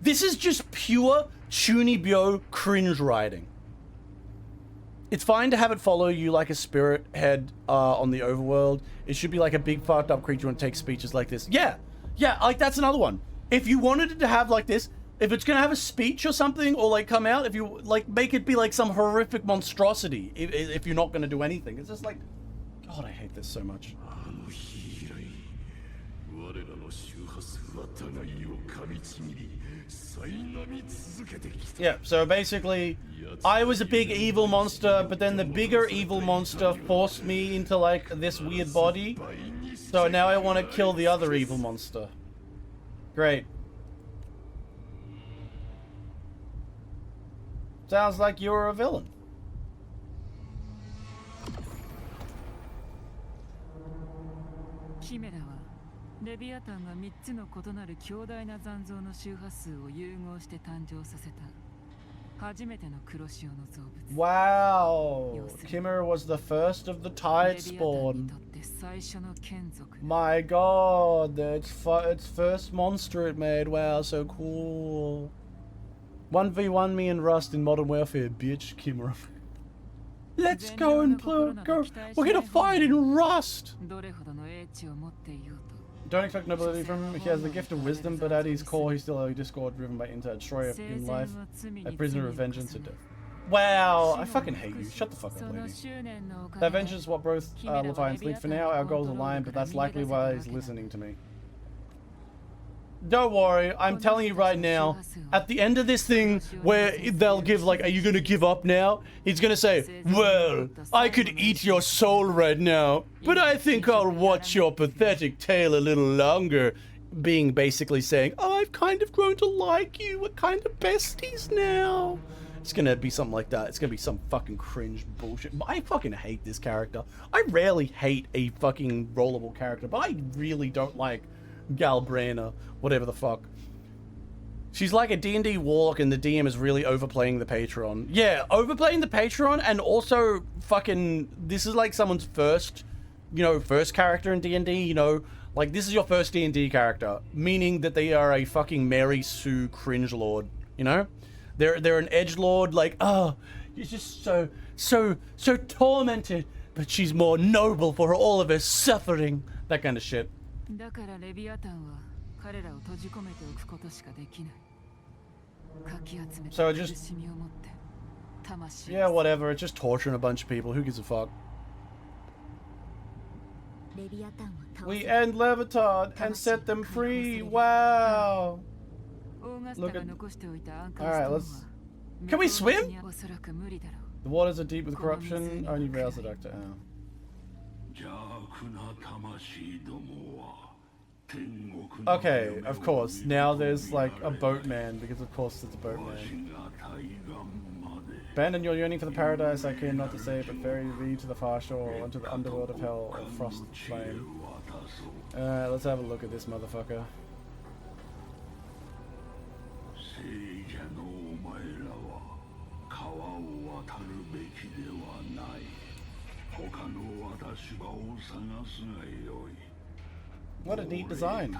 This is just pure Chunibyo cringe writing. It's fine to have it follow you like a spirit head on the overworld. It should be like a big fucked up creature and take speeches like this. Yeah, like that's another one. If you wanted it to have like this, if it's gonna have a speech or something, or like come out, if you like make it be like some horrific monstrosity, if you're not gonna do anything. It's just like, God, I hate this so much. Yeah, so basically, I was a big evil monster, but then the bigger evil monster forced me into like this weird body. So now I want to kill the other evil monster. Great. Sounds like you're a villain. Wow! Chimera was the first of the Tide spawn. My God, it's first monster it made. Wow, so cool. 1v1 me and Rust in Modern Warfare, bitch, Chimera. Let's go and go. We're gonna fight in Rust. Don't expect nobility from him. He has the gift of wisdom, but at his core, he's still a discord driven by inter, destroyer in life, a prisoner of vengeance at death. Wow, I fucking hate you. Shut the fuck up, lady. That vengeance is what both Leviathan's lead. For now, our goals align, but that's likely why he's listening to me. Don't worry, I'm telling you right now, at the end of this thing where they'll give like, are you gonna give up now? He's gonna say, well, I could eat your soul right now, but I think I'll watch your pathetic tale a little longer. Being basically saying, oh, I've kind of grown to like you, we're kind of besties now. It's gonna be something like that. It's gonna be some fucking cringe bullshit. I fucking hate this character. I rarely hate a fucking rollable character, but I really don't like Galbrana, whatever the fuck. She's like a D&D warlock and the DM is really overplaying the Patron. Yeah, overplaying the Patron, and also fucking, this is like someone's first, first character in D&D, like this is your first D&D character, meaning that they are a fucking Mary Sue cringe lord, They're an edgelord, like, oh, you're just so tormented, but she's more noble for all of her suffering. That kind of shit. So just, yeah, whatever, it's just torturing a bunch of people, who gives a fuck? We end Leviathan and set them free, wow! Look at, alright, let's, can we swim? The waters are deep with corruption, only veils the doctor. Oh. Okay, of course. Now there's like a boatman, because of course it's a boatman. Abandon your yearning for the paradise I came not to say, but ferry thee to the far shore, or into the underworld of hell, or frost flame. Let's have a look at this motherfucker. What a neat design.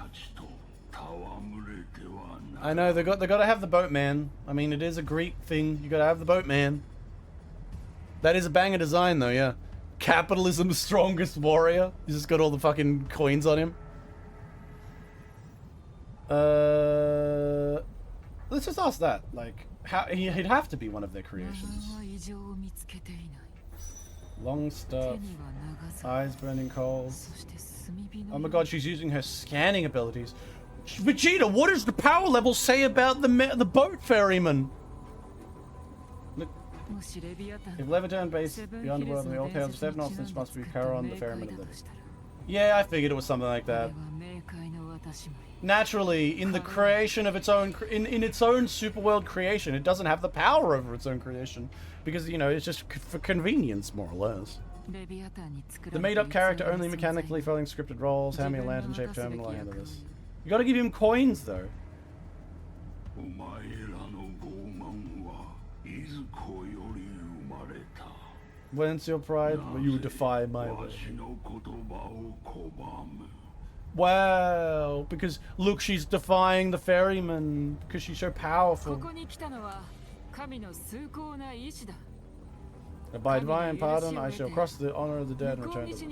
I know, they gotta have the boatman. I mean, it is a Greek thing. You gotta have the boatman. That is a banger design though, yeah. Capitalism's strongest warrior. He's just got all the fucking coins on him. Let's just ask that. Like, how he'd have to be one of their creations. Long stuff. Eyes burning coals. Oh my god, she's using her scanning abilities. Vegeta, what does the power level say about the boat ferryman? Look. If Leviathan based the underworld and the old tales of seven options must be Charon, the ferryman of the... Yeah, I figured it was something like that. Naturally, in the creation of its own, in its own superworld creation, it doesn't have the power over its own creation. Because, it's just for convenience, more or less. The made-up character only mechanically following scripted roles. Hand me a lantern-shaped terminal, I handle this. You gotta give him coins, though. When's your pride? You defy my will. Wow, because look, she's defying the ferryman because she's so powerful. By divine pardon, I shall cross the honor of the dead and return to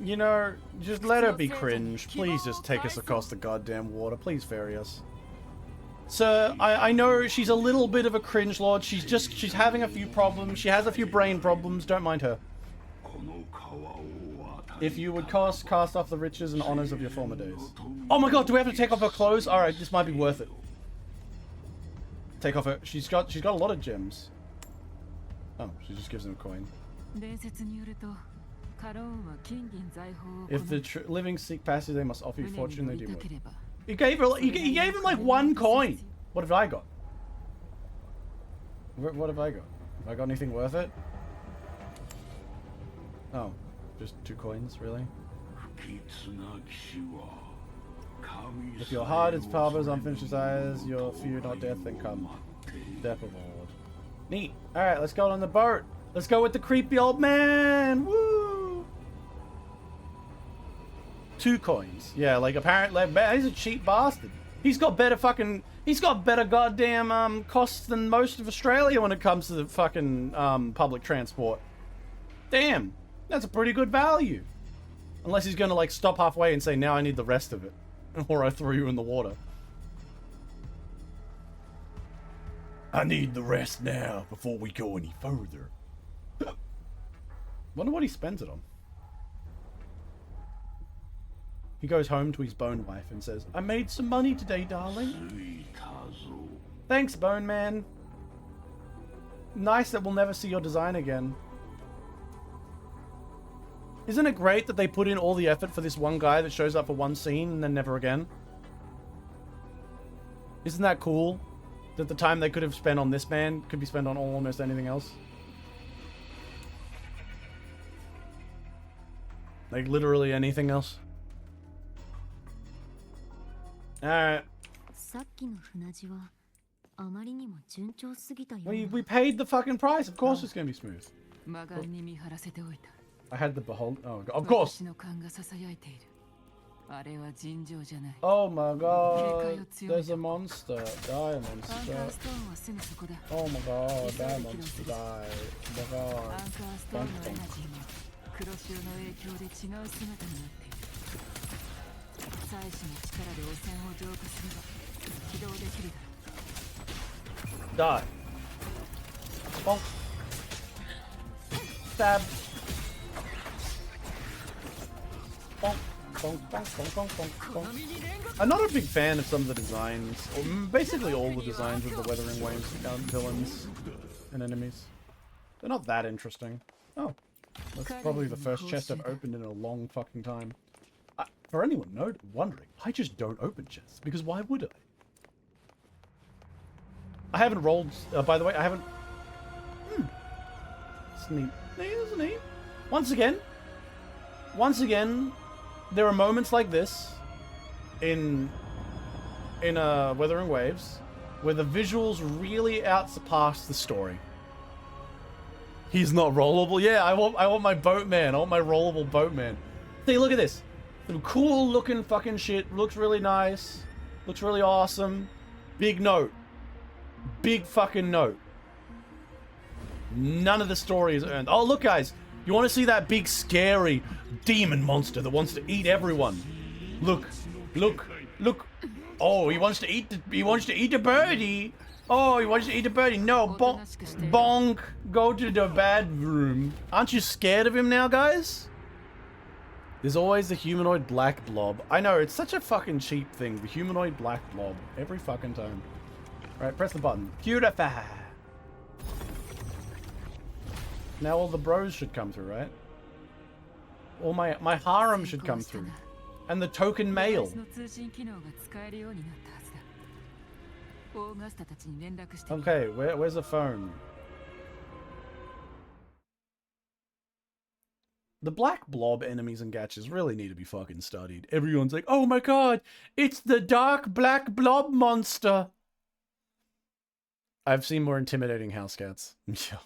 You know, just let her be cringe. Please just take us across the goddamn water. Please ferry us. Sir, I know she's a little bit of a cringe lord. She's having a few problems. She has a few brain problems. Don't mind her. If you would cast off the riches and honors of your former days. Oh my god, do we have to take off her clothes? Alright, this might be worth it. Take off her. She's got a lot of gems. Oh, she just gives him a coin. If the living seek passage, they must offer you fortune. They do what? He gave him like one coin. What have I got? What have I got? Have I got anything worth it? Oh, just 2 coins, really? If your heart is harbors unfinished desires, your fear not death, then come. Death reward. Neat. Alright, let's go on the boat. Let's go with the creepy old man. Woo! 2 coins. Yeah, like apparently he's a cheap bastard. He's got better goddamn costs than most of Australia when it comes to the fucking public transport. Damn. That's a pretty good value. Unless he's gonna like stop halfway and say, now I need the rest of it. Or I throw you in the water. I need the rest now before we go any further. Wonder what he spends it on. He goes home to his bone wife and says, I made some money today, darling. Thanks, Bone Man. Nice that we'll never see your design again. Isn't it great that they put in all the effort for this one guy that shows up for one scene and then never again? Isn't that cool? That the time they could have spent on this man could be spent on almost anything else? Like literally anything else? Alright. We paid the fucking price. Of course it's gonna be smooth. I had the behold. Oh, God. Of course. Oh my god. There's a monster. Die, monster. Oh my god. Die, monster. Die. Oh my god. Bonk, bonk. Die. Bonk. Stab. Bonk, bonk, bonk, bonk, bonk, bonk, bonk. I'm not a big fan of some of the designs, or basically all the designs of the Wuthering Waves villains and enemies. They're not that interesting. Oh, that's probably the first chest I've opened in a long fucking time. For anyone wondering, I just don't open chests, because why would I? I haven't rolled, by the way, I haven't... It's neat. It's neat. Once again, there are moments like this in Wuthering Waves where the visuals really outsurpass the story. He's not rollable. Yeah, I want my boatman. I want my rollable boatman. See, look at this. Some cool looking fucking shit. Looks really nice. Looks really awesome. Big note. Big fucking note. None of the story is earned. Oh, look, guys. You want to see that big, scary demon monster that wants to eat everyone? Look. Look. Look. Oh, he wants to eat the birdie. Oh, he wants to eat the birdie. No, bonk. Go to the bathroom. Aren't you scared of him now, guys? There's always the humanoid black blob. I know, it's such a fucking cheap thing. The humanoid black blob. Every fucking time. Alright, press the button. Beautiful. Now all the bros should come through, right? All my harem should come through. And the token mail. Okay, where's the phone? The black blob enemies and gaches really need to be fucking studied. Everyone's like, oh my god, it's the dark black blob monster. I've seen more intimidating house cats. Yeah.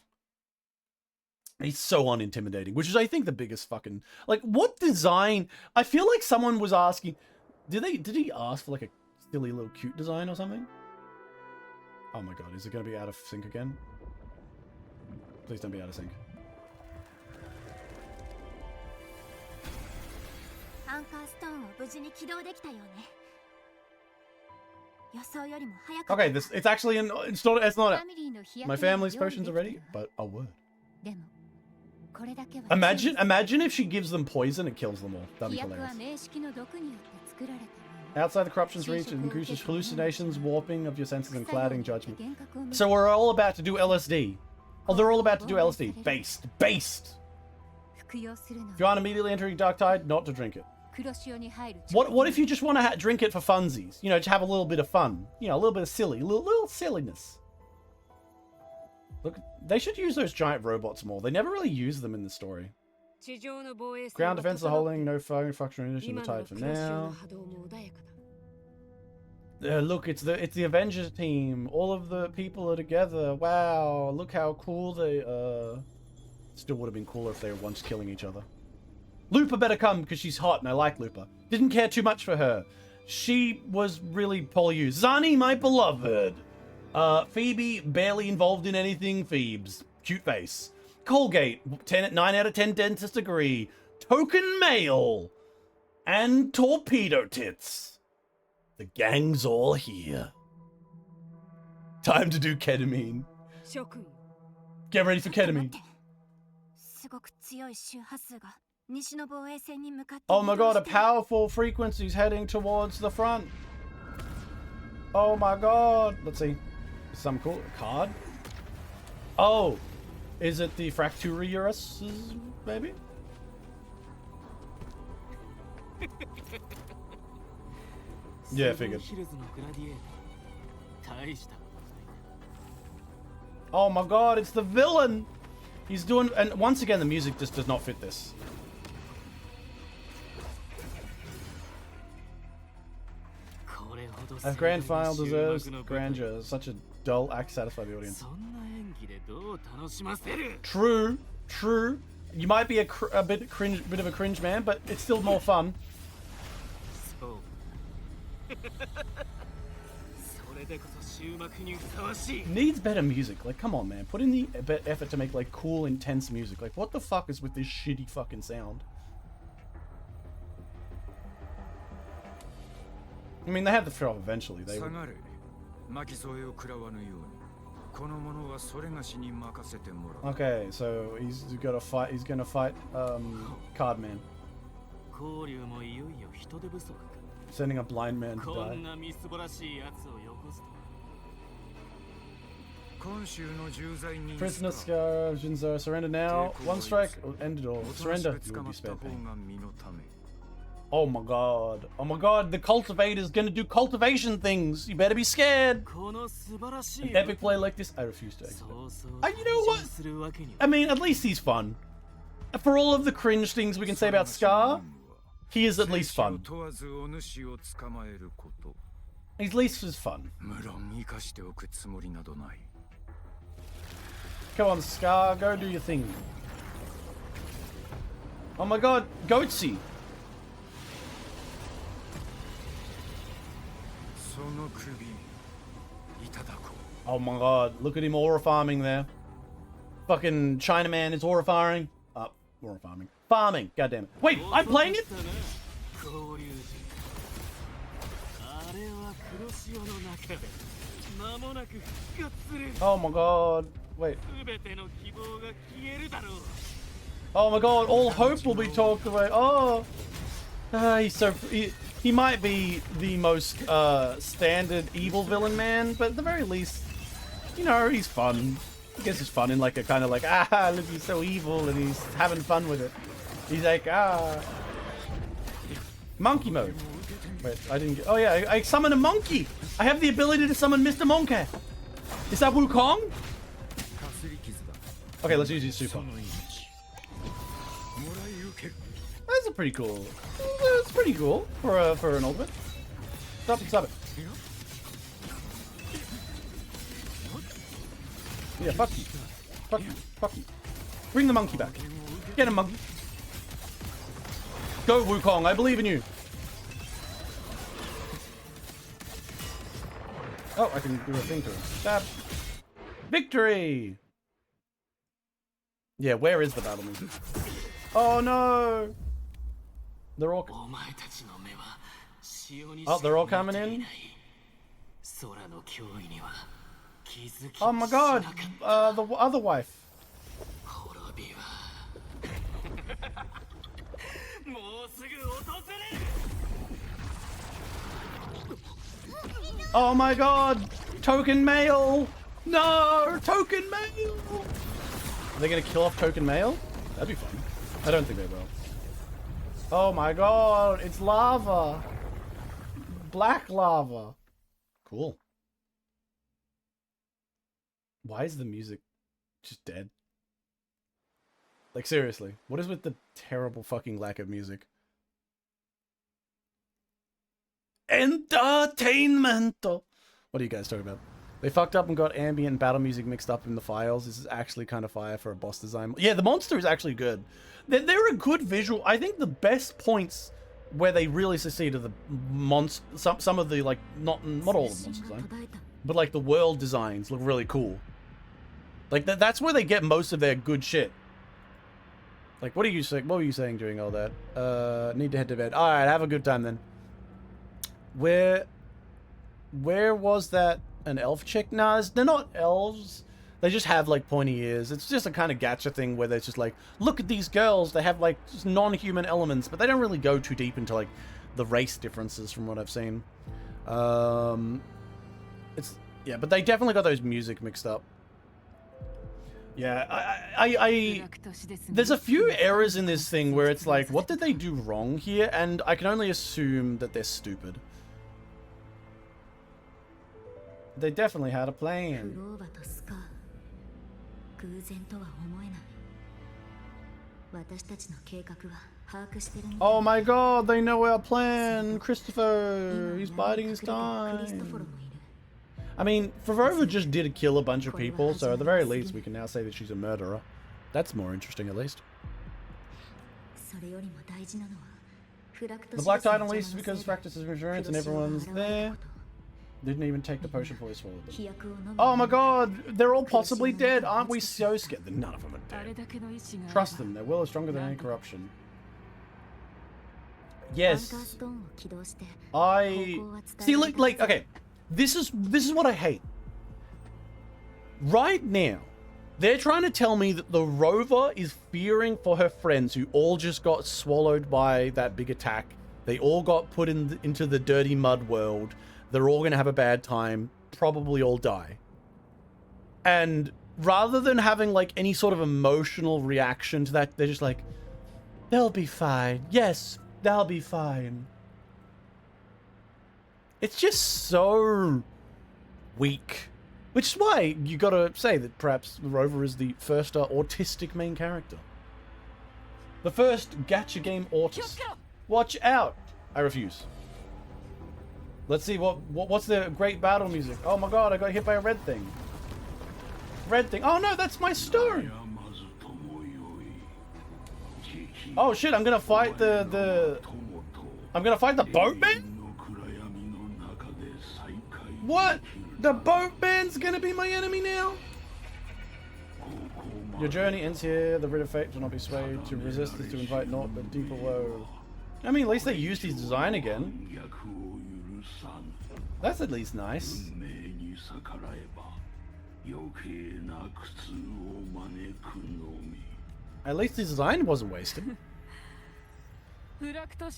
He's so unintimidating, which is, I think, the biggest fucking... Like, what design... I feel like someone was asking... Did he ask for, like, a silly little cute design or something? Oh my god, is it going to be out of sync again? Please don't be out of sync. Okay, it's actually it's not my family's potions are ready, but a word. Imagine if she gives them poison and kills them all. That'd be hilarious. Outside the corruption's reach, it increases hallucinations, warping of your senses, and clouding judgment. So we're all about to do LSD. Oh, they're all about to do LSD. Based. If you aren't immediately entering Dark Tide, not to drink it. What if you just want to drink it for funsies? You know, just have a little bit of fun. You know, a little bit of silly, little silliness. Look, they should use those giant robots more. They never really use them in the story. Ground defense is holding, no fire, functional in the tide for now. Look, it's the Avengers team. All of the people are together. Wow, look how cool they are. Still would have been cooler if they were once killing each other. Lupa better come because she's hot and I like Lupa. Didn't care too much for her. She was really poorly used. Zani, my beloved. Phoebe, barely involved in anything. Phoebes. Cute face. Colgate, 9 out of 10 dentist degree. Token male. And torpedo tits. The gang's all here. Time to do ketamine. Get ready for ketamine. Oh my god, a powerful frequency's heading towards the front. Oh my god. Let's see. Some cool card. Oh, is it the Fracturus, maybe? Yeah, figured. Oh my god, it's the villain! He's doing... And once again, the music just does not fit this. A grand final deserves grandeur. Such a dull act to satisfy the audience. True. You might be a bit of a cringe man, but it's still more fun. Needs better music. Like, come on, man. Put in the effort to make, like, cool, intense music. Like, what the fuck is with this shitty fucking sound? I mean, they had the show off eventually. They would... Okay, so he's got to fight. He's gonna fight Cardman. Sending a blind man to die. Prisoner Scar Jinzo, surrender now. One strike, end it all. Surrender, you will be spared pain. Oh my god. Oh my god, the cultivator's gonna do cultivation things. You better be scared. An epic play like this, I refuse to exit. You know what? I mean, at least he's fun. For all of the cringe things we can say about Scar, he is at least fun. At least is fun. Come on, Scar, go do your thing. Oh my god, Goatsy. Oh my god, look at him aura farming there. Fucking Chinaman is aura farming. Aura farming. Farming, goddammit. Wait, I'm playing it? Oh my god, wait. Oh my god, all hope will be talked away. Oh, he's so... He might be the most standard evil villain man, but at the very least, you know, he's fun. I guess he's fun in like a kind of like, look, he's so evil and he's having fun with it. He's like, monkey mode. Wait, I didn't get... Oh yeah, I summon a monkey. I have the ability to summon Mr. Monkey. Is that Wukong? Okay, let's use his super. That's a pretty cool. It's pretty cool for an ultimate. Stop it. Yeah, fuck you. Fuck you. Fuck you. Bring the monkey back. Get him, monkey. Go, Wukong. I believe in you. Oh, I can do a thing to him. Stab. Victory! Yeah, where is the battle music? Oh no! They're all... Oh, they're all coming in? Oh my god! The other wife. Oh my god! Token mail! No! Token mail! Are they gonna kill off token mail? That'd be fun. I don't think they will. Oh my god! It's lava! Black lava. Cool. Why is the music just dead? Like, seriously. What is with the terrible fucking lack of music? Entertainment! What are you guys talking about? They fucked up and got ambient battle music mixed up in the files. This is actually kind of fire for a boss design. Yeah, the monster is actually good. They're a good visual. I think the best points where they really succeed are the monster. Some of the, like, not all of the monster design, but like the world designs look really cool. Like that's where they get most of their good shit. Like, what are you saying? What were you saying during all that? Need to head to bed. All right, have a good time then. Where was that? An elf chick? Nah, they're not elves. They just have like pointy ears. It's just a kind of gacha thing where they're just like, look at these girls. They have like non-human elements, but they don't really go too deep into like the race differences from what I've seen. It's yeah, but they definitely got those music mixed up. Yeah, there's a few errors in this thing where it's like, what did they do wrong here? And I can only assume that they're stupid. They definitely had a plan. Oh my god, they know our plan! Christopher! He's biding his time! I mean, Favova just did kill a bunch of people, so at the very least we can now say that she's a murderer. That's more interesting, at least. The Black Titan leaves because practice is insurance and everyone's there. Didn't even take the potion before he swallowed them. Oh my god! They're all possibly dead! Aren't we so scared? None of them are dead. Trust them. Their will is stronger than any corruption. Yes. See, like, okay. This is what I hate. Right now, they're trying to tell me that the rover is fearing for her friends who all just got swallowed by that big attack. They all got put into the dirty mud world. They're all going to have a bad time, probably all die. And rather than having like any sort of emotional reaction to that, they're just like, they'll be fine. Yes, they'll be fine. It's just so weak. Which is why you gotta say that perhaps the Rover is the first autistic main character. The first gacha game autist. Watch out! I refuse. Let's see what's the great battle music. Oh my god, I got hit by a red thing. Red thing. Oh no, that's my stone. Oh shit, I'm gonna fight I'm gonna fight the boatman? What? The boatman's gonna be my enemy now? Your journey ends here. The writ of fate will not be swayed. To resist is to invite naught but deeper woe. I mean, at least they used his design again. That's at least nice. At least his design wasn't wasted.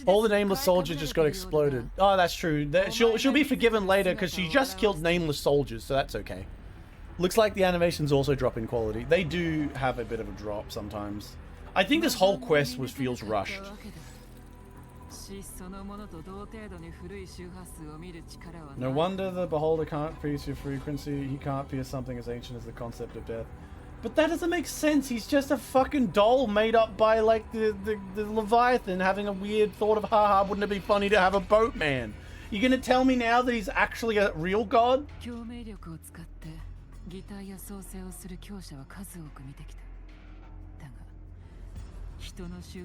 All the nameless soldiers just got exploded. Oh, that's true. She'll be forgiven later because she just killed nameless soldiers, so that's okay. Looks like the animations also drop in quality. They do have a bit of a drop sometimes. I think this whole quest feels rushed. No wonder the beholder can't pierce your frequency. He can't pierce something as ancient as the concept of death. But that doesn't make sense. He's just a fucking doll made up by like the Leviathan having a weird thought of, haha, wouldn't it be funny to have a boatman? You're gonna tell me now that he's actually a real god?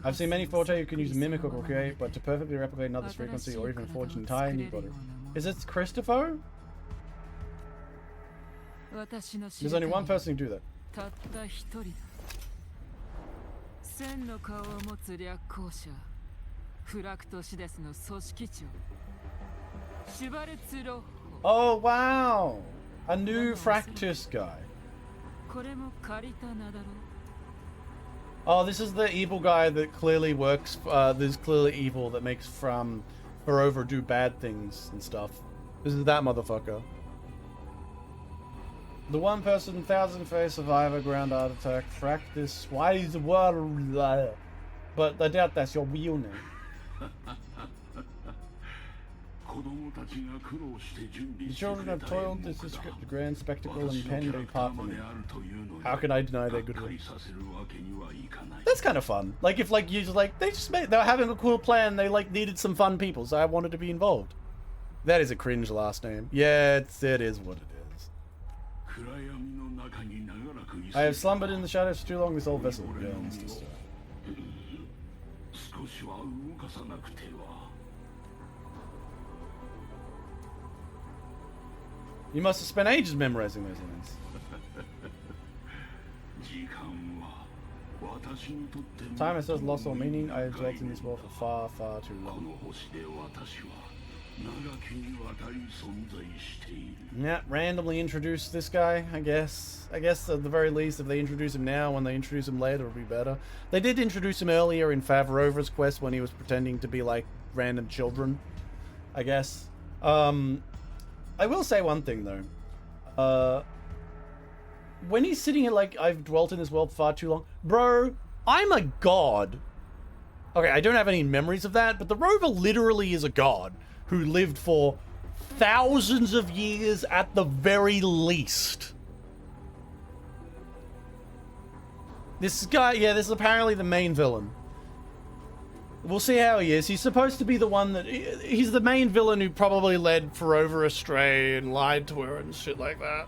I've seen many forte who can use mimic or create, but to perfectly replicate another's frequency or even forge an entire new body. Is it Christopher? There's only one person who can do that. Oh wow! A new Fractus guy. Oh, this is the evil guy that clearly works. There's clearly evil that makes Forever do bad things and stuff. This is that motherfucker. The 1 person 1,000 phase survivor ground art attack. Fractus. Why is the word? But I doubt that's your real name. The children have toiled this is the grand spectacle and penned a part for me. How can I deny their goodwill? That's kind of fun. Like if like you just like they were having a cool plan. They like needed some fun people, so I wanted to be involved. That is a cringe last name. Yeah, it is what it is. I have slumbered in the shadows for too long. This old vessel burns to stir. You must have spent ages memorizing those lines. Time has just lost all meaning. I have dwelt in this world for far, far too long. Yeah, randomly introduce this guy, I guess. I guess at the very least, if they introduce him now, when they introduce him later, it'll be better. They did introduce him earlier in Favarova's quest when he was pretending to be like random children, I guess. I will say one thing though. When he's sitting here like, I've dwelt in this world for far too long. Bro, I'm a god. Okay, I don't have any memories of that, but the rover literally is a god who lived for thousands of years at the very least. This guy, yeah, this is apparently the main villain. We'll see how he is. He's supposed to be the one that... He's the main villain who probably led Forever astray and lied to her and shit like that.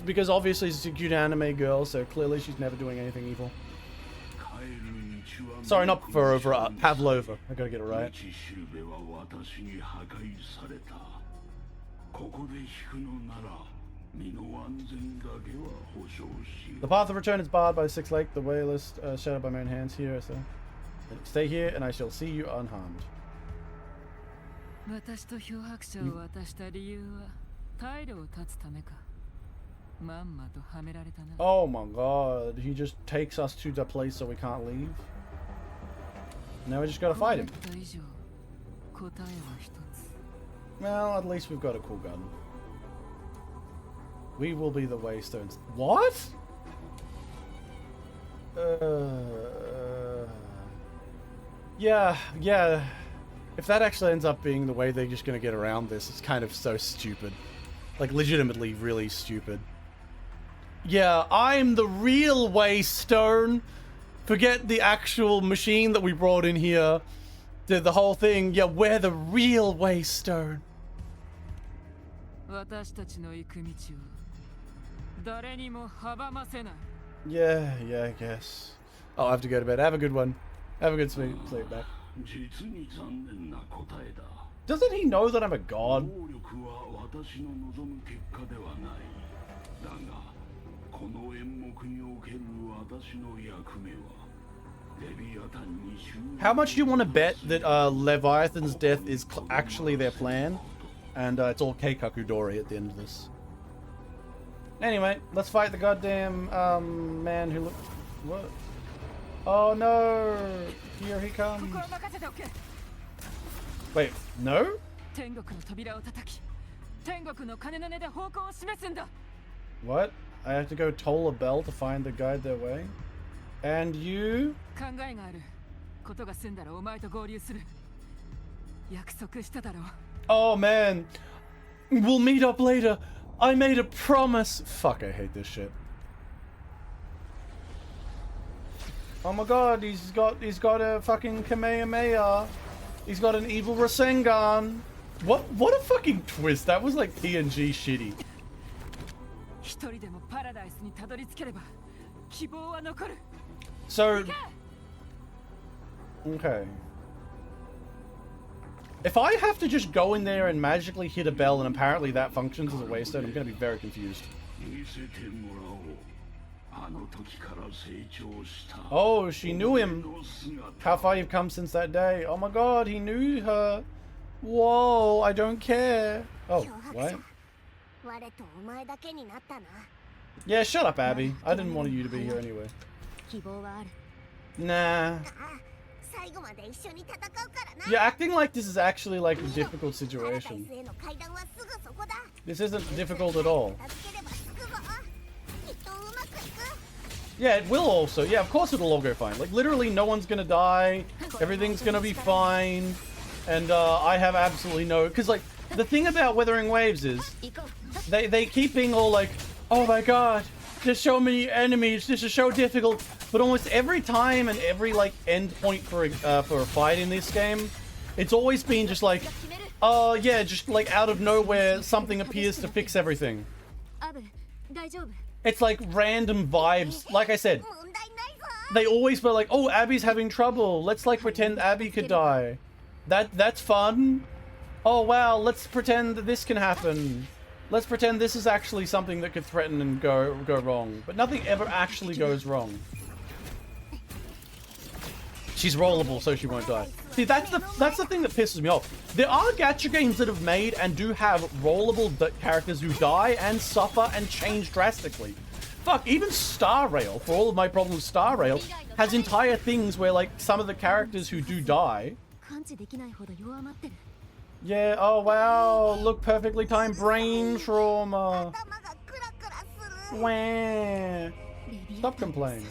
Because obviously she's a cute anime girl, so clearly she's never doing anything evil. Sorry, not Forever, Pavlova. I gotta get it right. The path of return is barred by the Sixth Lake. The way list shadowed by my own hands here, so... Stay here, and I shall see you unharmed. Oh my god, he just takes us to the place so we can't leave? Now we just gotta fight him. Well, at least we've got a cool gun. We will be the Waystones. What? Yeah. If that actually ends up being the way they're just gonna get around this, it's kind of so stupid. Like, legitimately really stupid. Yeah, I'm the real Waystone. Forget the actual machine that we brought in here. The whole thing. Yeah, we're the real Waystone. Yeah, I guess. I'll have to go to bed. Have a good one. Have a good sleep back. Doesn't he know that I'm a god? How much do you want to bet that Leviathan's death is actually their plan? And it's all Keikakudori at the end of this. Anyway, let's fight the goddamn man who looked... What? Oh no! Here he comes. Wait, no? What? I have to go toll a bell to find the guide their way? And you? Oh man! We'll meet up later! I made a promise! Fuck, I hate this shit. Oh my god, he's got a fucking Kamehameha. He's got an evil Rasengan. What a fucking twist. That was like PNG shitty. So, okay. If I have to just go in there and magically hit a bell and apparently that functions as a waystone, I'm going to be very confused. Oh, she knew him. How far you've come since that day. Oh my god, he knew her. Whoa, I don't care. Oh, what? Yeah, shut up, Abby. I didn't want you to be here anyway. Nah. You're acting like this is actually like a difficult situation. This isn't difficult at all. Yeah, it will also. Yeah, of course it'll all go fine. Like, literally no one's gonna die. Everything's gonna be fine. And, I have absolutely no... Because, like, the thing about Wuthering Waves is... They keep being all like, oh my god, there's so many enemies, this is so difficult. But almost every time and every, like, end point for a fight in this game, it's always been just like, oh, yeah, just, like, out of nowhere, something appears to fix everything. It's like random vibes. Like I said, they always were like, oh, Abby's having trouble. Let's like pretend Abby could die. That's fun. Oh, wow, let's pretend that this can happen. Let's pretend this is actually something that could threaten and go wrong. But nothing ever actually goes wrong. She's rollable, so she won't die. See, that's the thing that pisses me off. There are gacha games that have made and do have rollable characters who die and suffer and change drastically. Fuck, even Star Rail, for all of my problems, Star Rail has entire things where, like, some of the characters who do die... Yeah, oh wow, look, perfectly timed brain trauma. Wah. Stop complaining.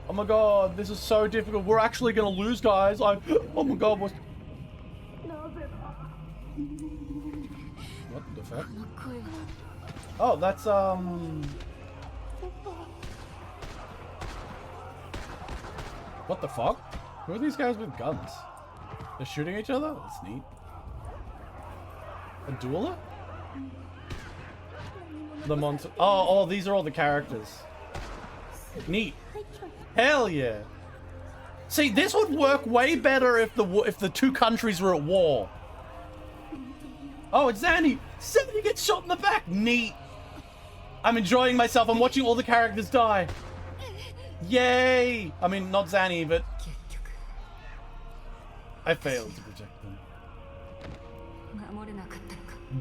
Oh my god, this is so difficult. We're actually gonna lose, guys. Oh my god, what the fuck? Oh, that's what the fuck? Who are these guys with guns? They're shooting each other? That's neat. A dueler? The monster. Oh, these are all the characters. Neat. Hell yeah. See, this would work way better if the two countries were at war. Oh, it's Zanny. Zanny gets shot in the back. Neat. I'm enjoying myself. I'm watching all the characters die. Yay. I mean, not Zanny, but... I failed to protect them.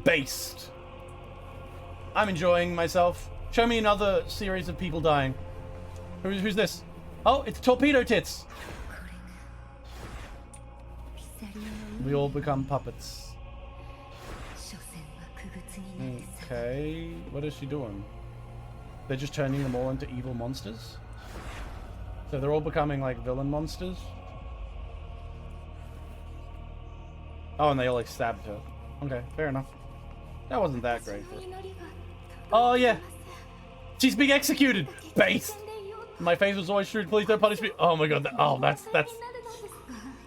Based. I'm enjoying myself. Show me another series of people dying. Who's this? Oh, it's Torpedo Tits. We all become puppets. Okay, what is she doing? They're just turning them all into evil monsters? So they're all becoming like villain monsters? Oh, and they all like stabbed her. Okay, fair enough. That wasn't that great. But... Oh yeah, she's being executed. Based. My face was always shrewd. Please don't punish me. Oh my god.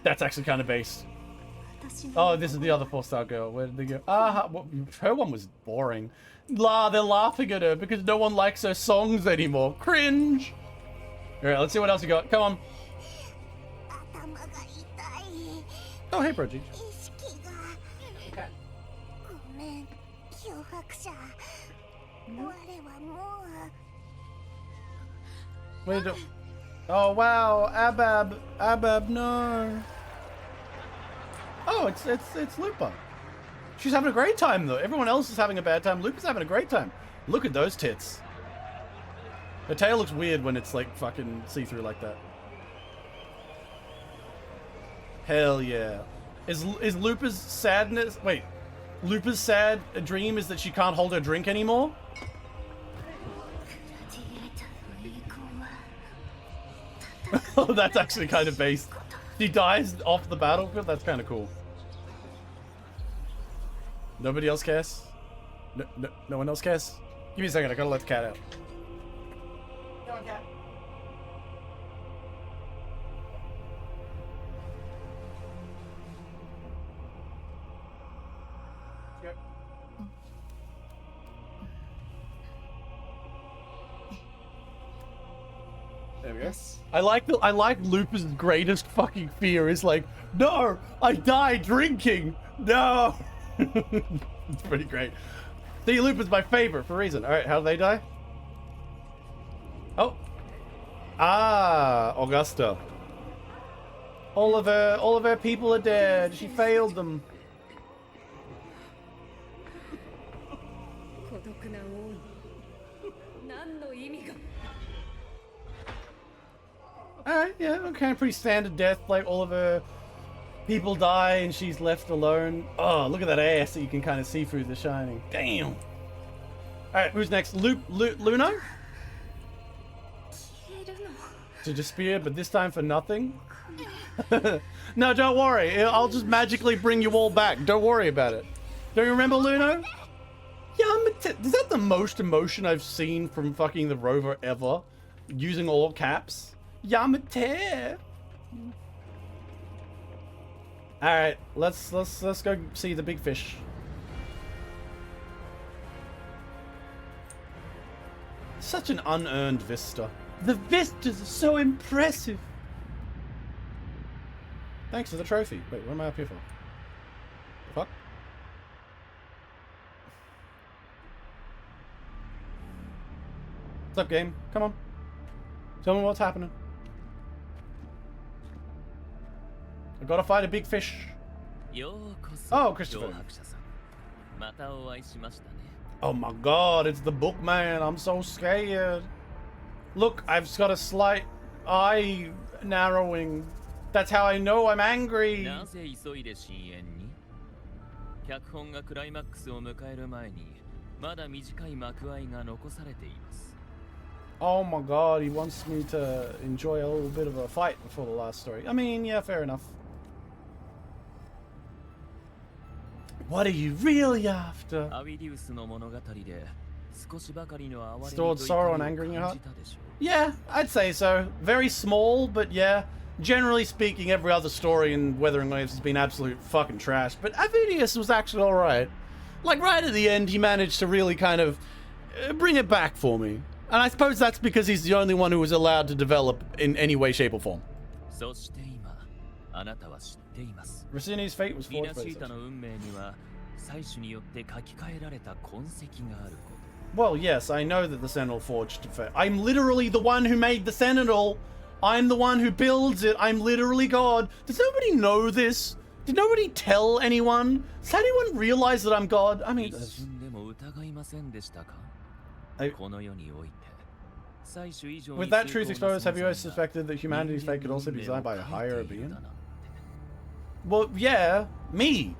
That's actually kind of based. Oh, this is the other 4-star girl. Where did they go? Her one was boring. They're laughing at her because no one likes her songs anymore. Cringe. All right, let's see what else we got. Come on. Oh, hey, Bridgie. Okay. Wait, oh wow, Abab, no. Oh, it's Lupa. She's having a great time though. Everyone else is having a bad time. Lupa's having a great time. Look at those tits. Her tail looks weird when it's like fucking see-through like that. Hell yeah. Is Lupa's sadness? Wait, Lupa's sad dream is that she can't hold her drink anymore? Oh, that's actually kind of based. She dies off the battlefield? That's kind of cool. Nobody else cares? No one else cares? Give me a second, I gotta let the cat out. Come on, cat. Go. There we go. I like Lupus' greatest fucking fear is like, no, I die drinking. No. It's pretty great. See, Lupus my favorite for a reason. All right, how do they die? Oh. Ah, Augusta. All of her people are dead. She failed them. Alright, yeah, okay, pretty standard death. Like, all of her people die and she's left alone. Oh, look at that ass that you can kind of see through the shining. Damn. Alright, who's next? Luno? To disappear, but this time for nothing? No, don't worry. I'll just magically bring you all back. Don't worry about it. Do you remember Luno? Yeah, is that the most emotion I've seen from fucking the rover ever? Using all caps? Yamate. Alright, let's go see the big fish. Such an unearned vista. The vistas are so impressive. Thanks for the trophy. Wait, what am I up here for? Fuck. What's up, game? Come on. Tell me what's happening. I gotta fight a big fish. Oh, Christopher. Oh my god, it's the book man. I'm so scared. Look, I've got a slight eye narrowing. That's how I know I'm angry. Oh my god, he wants me to enjoy a little bit of a fight before the last story. I mean, yeah, fair enough. What are you really after? Stored sorrow and anger in your heart? Yeah, I'd say so. Very small, but yeah. Generally speaking, every other story in Wuthering Waves has been absolute fucking trash. But Avidius was actually alright. Like, right at the end, he managed to really kind of bring it back for me. And I suppose that's because he's the only one who was allowed to develop in any way, shape, or form. Rossini's fate was forged by Well, yes, I know that the Sentinel forged fate. I'm literally the one who made the Sentinel. I'm the one who builds it. I'm literally God. Does nobody know this? Did nobody tell anyone? Does anyone realize that I'm God? I mean, with that truth exposed, have you ever suspected that humanity's fate could also be designed by a higher being? Well, yeah, me.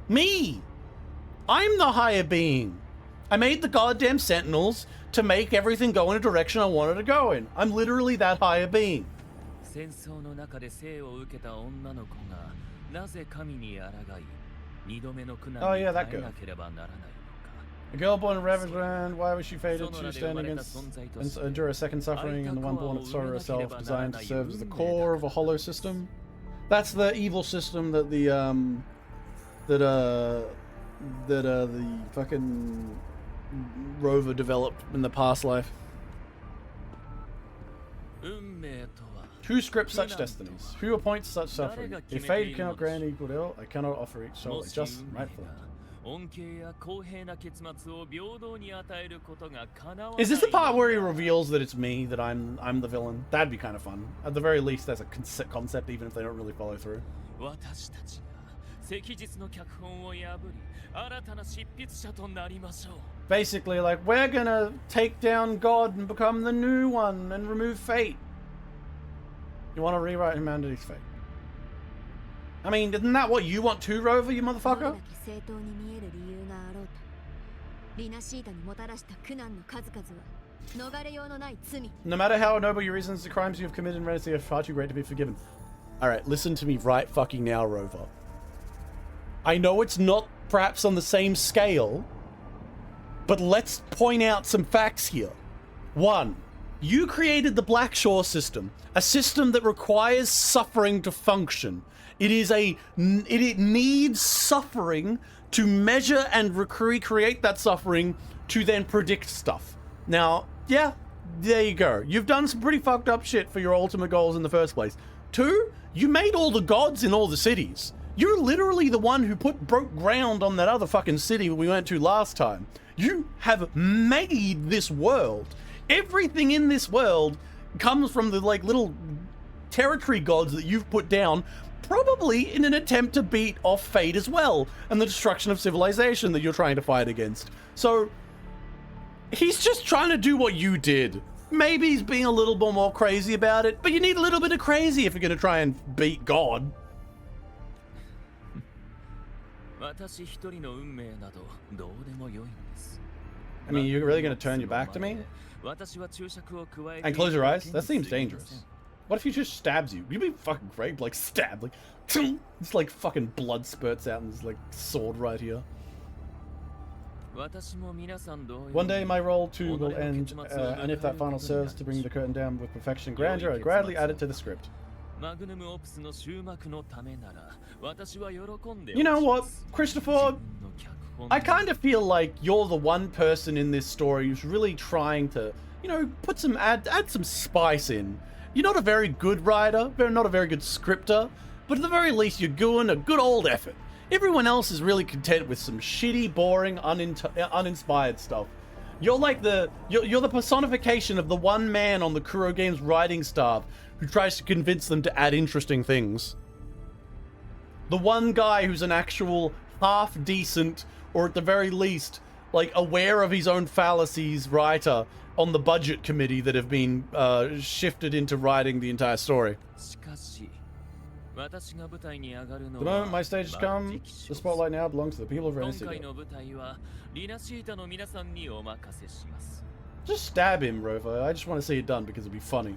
Me! I'm the higher being. I made the goddamn Sentinels to make everything go in a direction I wanted to go in. I'm literally that higher being. Oh yeah, that girl. A girl born in Ravagland, why was she fated to stand against and endure a second suffering, and the one born at sorrow herself, designed to serve as the core of a hollow system? That's the evil system that the the fucking rover developed in the past life. Who scripts such destinies? Who appoints such suffering? If fate cannot grant equal ill, I cannot offer each soul a just rightful end. Is this the part where he reveals that it's me, that I'm the villain? That'd be kind of fun. At the very least, there's a concept, even if they don't really follow through. Basically, like, we're gonna take down God and become the new one and remove fate. You want to rewrite humanity's fate? I mean, isn't that what you want too, Rover, you motherfucker? No matter how noble your reasons, the crimes you have committed in reality are far too great to be forgiven. Alright, listen to me right fucking now, Rover. I know it's not perhaps on the same scale, but let's point out some facts here. 1. You created the Blackshore system, a system that requires suffering to function. It needs suffering to measure and recreate that suffering to then predict stuff. Now, yeah, there you go. You've done some pretty fucked up shit for your ultimate goals in the first place. 2, you made all the gods in all the cities. You're literally the one who broke ground on that other fucking city we went to last time. You have made this world. Everything in this world comes from the like little territory gods that you've put down, probably in an attempt to beat off fate as well, and the destruction of civilization that you're trying to fight against. So he's just trying to do what you did. Maybe he's being a little bit more crazy about it, but you need a little bit of crazy if you're going to try and beat God. I mean, you're really going to turn your back to me? And close your eyes? That seems dangerous. What if he just stabs you? You'd be fucking great, like stab, like it's like fucking blood spurts out and there's like sword right here. One day my role too will end, and if that final serves to bring the curtain down with perfection and grandeur, I gladly add it to the script. You know what, Christopher? I kind of feel like you're the one person in this story who's really trying to, you know, put some add some spice in. You're not a very good writer, not a very good scripter, but at the very least you're doing a good old effort. Everyone else is really content with some shitty, boring, uninspired stuff. You're like you're the personification of the one man on the Kuro Games writing staff who tries to convince them to add interesting things. The one guy who's an actual half-decent, or at the very least, like aware of his own fallacies writer on the budget committee that have been shifted into writing the entire story. The moment my stage has come, the spotlight now belongs to the people of Renacita. Just stab him, Rover. I just want to see it done because it'd be funny.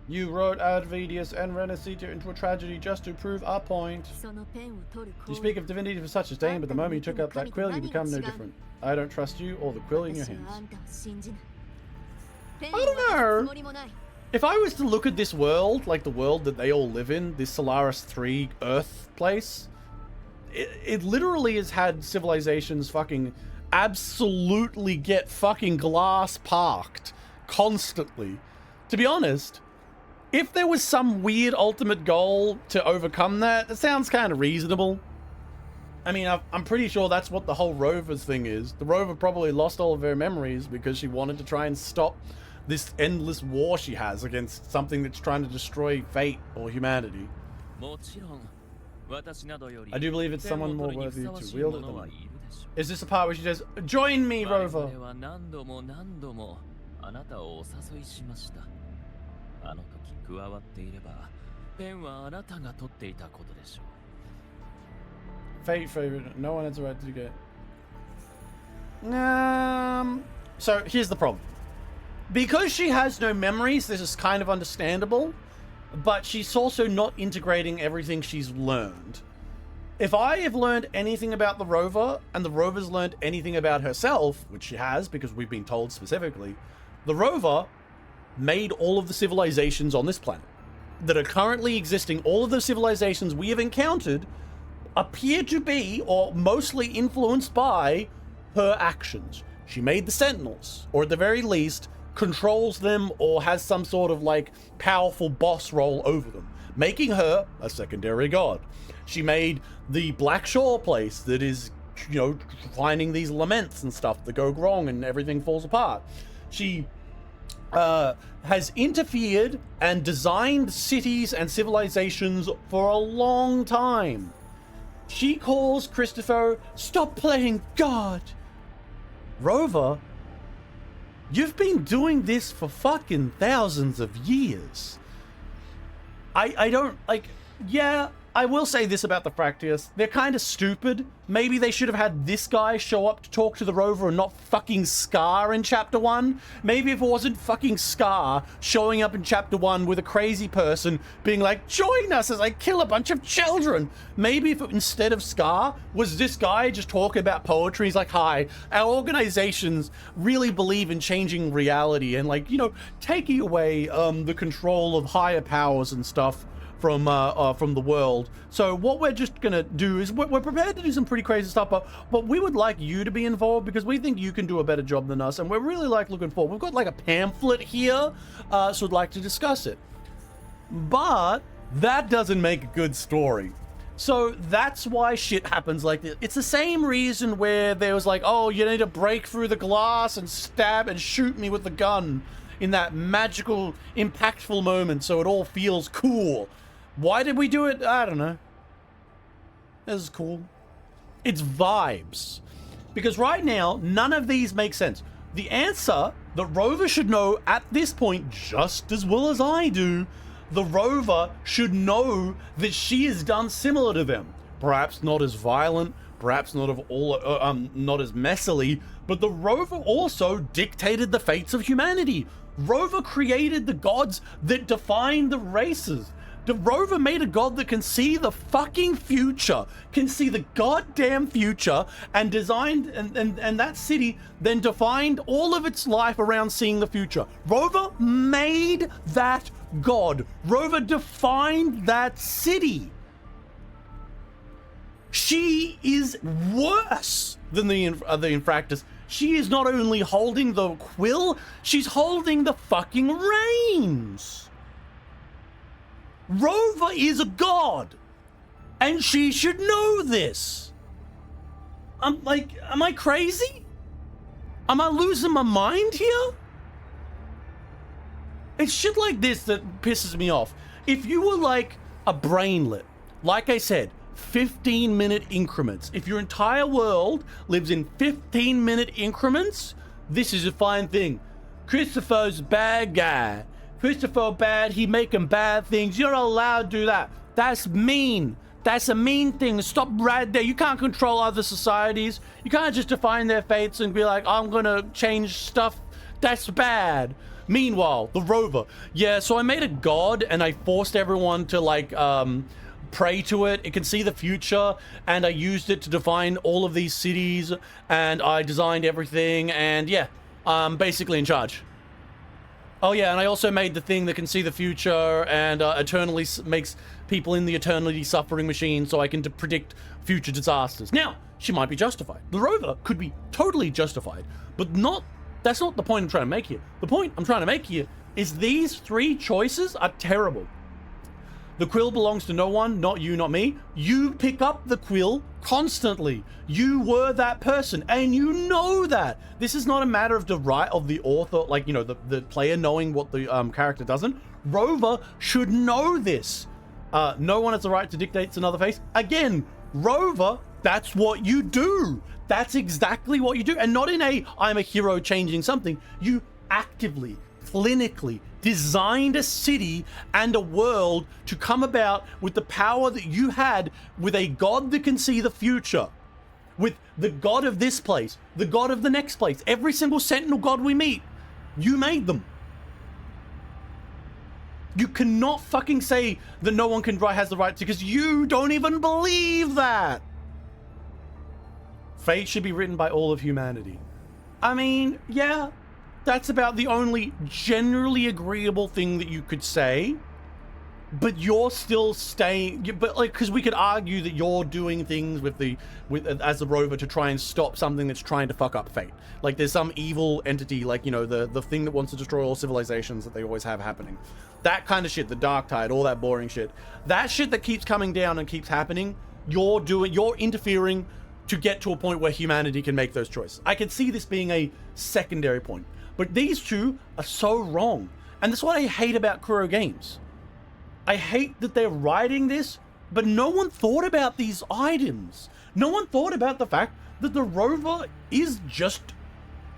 You wrote Advidius and Renacita into a tragedy just to prove our point. You speak of divinity with such disdain, but the moment you took up that quill, you become no different. I don't trust you or the quill in your hands. I don't know. If I was to look at this world, like the world that they all live in, this Solaris 3 Earth place, it literally has had civilizations fucking absolutely get fucking glass parked constantly. To be honest, if there was some weird ultimate goal to overcome that, it sounds kind of reasonable. I mean, I'm pretty sure that's what the whole Rover's thing is. The Rover probably lost all of her memories because she wanted to try and stop this endless war she has against something that's trying to destroy fate or humanity. I do believe it's someone more worthy to wield it than me. Is this the part where she says, "Join me, Rover"? Fate favorite. No one has the right to get. So here's the problem. Because she has no memories, this is kind of understandable, but she's also not integrating everything she's learned. If I have learned anything about the Rover, and the Rover's learned anything about herself, which she has because we've been told specifically, the Rover made all of the civilizations on this planet that are currently existing. All of the civilizations we have encountered appear to be, or mostly influenced by, her actions. She made the Sentinels, or at the very least, controls them or has some sort of like powerful boss role over them, making her a secondary god. She made the Black Shore place that is, you know, finding these laments and stuff that go wrong and everything falls apart. She has interfered and designed cities and civilizations for a long time. She calls Christopher, "Stop playing God." Rover, you've been doing this for fucking thousands of years. I don't, like, yeah, I will say this about the Fractius. They're kind of stupid. Maybe they should have had this guy show up to talk to the Rover and not fucking Scar in Chapter 1. Maybe if it wasn't fucking Scar showing up in Chapter 1 with a crazy person being like, "Join us as I kill a bunch of children." Maybe if it, instead of Scar, was this guy just talking about poetry. He's like, "Hi, our organizations really believe in changing reality and, like, you know, taking away the control of higher powers and stuff from the world. So what we're just gonna do is we're prepared to do some pretty crazy stuff, but we would like you to be involved because we think you can do a better job than us, and we're really like looking forward. We've got like a pamphlet here, so we'd like to discuss it. But that doesn't make a good story. So that's why shit happens like this. It's the same reason where there was like, oh, you need to break through the glass and stab and shoot me with the gun in that magical, impactful moment so it all feels cool. Why did we do it? I don't know. This is cool. It's vibes. Because right now, none of these make sense. The answer that Rover should know at this point, just as well as I do, the Rover should know that she has done similar to them. Perhaps not as violent, perhaps not not as messily, but the Rover also dictated the fates of humanity. Rover created the gods that define the races. The Rover made a god that can see the fucking future, can see the goddamn future, and designed, and that city then defined all of its life around seeing the future. Rover made that god. Rover defined that city. She is worse than the Infractus. She is not only holding the quill, she's holding the fucking reins. Rover is a god, and she should know this. I'm like, am I crazy? Am I losing my mind here? It's shit like this that pisses me off. If you were like a brainlet, like I said, 15-minute increments. If your entire world lives in 15-minute increments, this is a fine thing. Christopher's a bad guy. Christopher bad, he making bad things. You're not allowed to do that. That's mean. That's a mean thing. Stop right there. You can't control other societies. You can't just define their fates and be like, I'm gonna change stuff. That's bad. Meanwhile, the Rover. Yeah, so I made a god and I forced everyone to like pray to it. It can see the future, and I used it to define all of these cities, and I designed everything, and yeah, I'm basically in charge. Oh yeah, and I also made the thing that can see the future and eternally makes people in the eternity suffering machine so I can predict future disasters. Now, she might be justified. The Rover could be totally justified, but that's not the point I'm trying to make here. The point I'm trying to make here is these three choices are terrible. The quill belongs to no one, not you, not me. You pick up the quill constantly. You were that person, and you know that. This is not a matter of the right of the author, like, you know, the player knowing what the character doesn't. Rover should know this. No one has the right to dictate to another face. Again, Rover, that's what you do. That's exactly what you do. And not in a, I'm a hero changing something. You actively, clinically designed a city and a world to come about with the power that you had, with a god that can see the future, with the god of this place, the god of the next place, every single sentinel god we meet, you made them. You cannot fucking say that no one has the right to, because you don't even believe that. Fate should be written by all of humanity. I mean, yeah, that's about the only generally agreeable thing that you could say, but you're still staying, but like, because we could argue that you're doing things as the Rover to try and stop something that's trying to fuck up fate. Like there's some evil entity, like, you know, the thing that wants to destroy all civilizations that they always have happening. That kind of shit, the Dark Tide, all that boring shit. That shit that keeps coming down and keeps happening, you're interfering to get to a point where humanity can make those choices. I can see this being a secondary point. But these two are so wrong. And that's what I hate about Kuro games. I hate that they're writing this, but no one thought about these items. No one thought about the fact that the Rover is just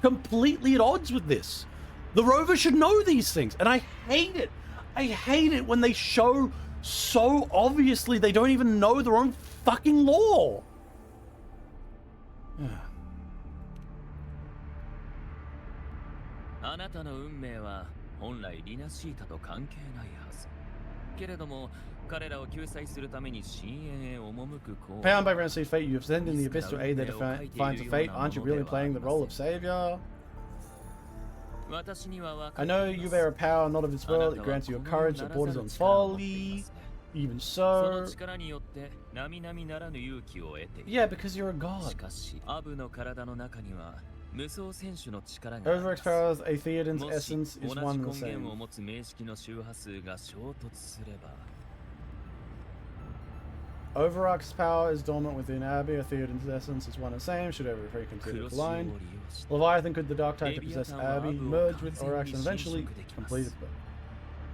completely at odds with this. The Rover should know these things, and I hate it. I hate it when they show so obviously they don't even know their own fucking lore. あなたの運命は本来リナシータと関係ないはず。けれども彼らを救済するために深淵へ赴く行為。Bound by Renasci's fate, you have sent in the abyss to aid their defiance of fate. Aren't you really playing the role of savior? I know you bear a power not of this world. It grants you a courage that borders on folly. Even その so. 力によって並々ならぬ勇気を得ている。 Yeah, because you're a し god. かし、アブの体の中には無双選手の力がありま Overrix す。 powers, a Theoden's もし essence is 同 one じ and 根 the 源を same. 持つ名式の周波数が衝突すれば、 Overrock's power is dormant within Abby, a Theoden's essence is one and the same, should ever frequency 黒潮を aligned. 利用して Leviathan could the dark tide to possess Abby, merge with Overrock and eventually 完全に侵食できます。 complete it.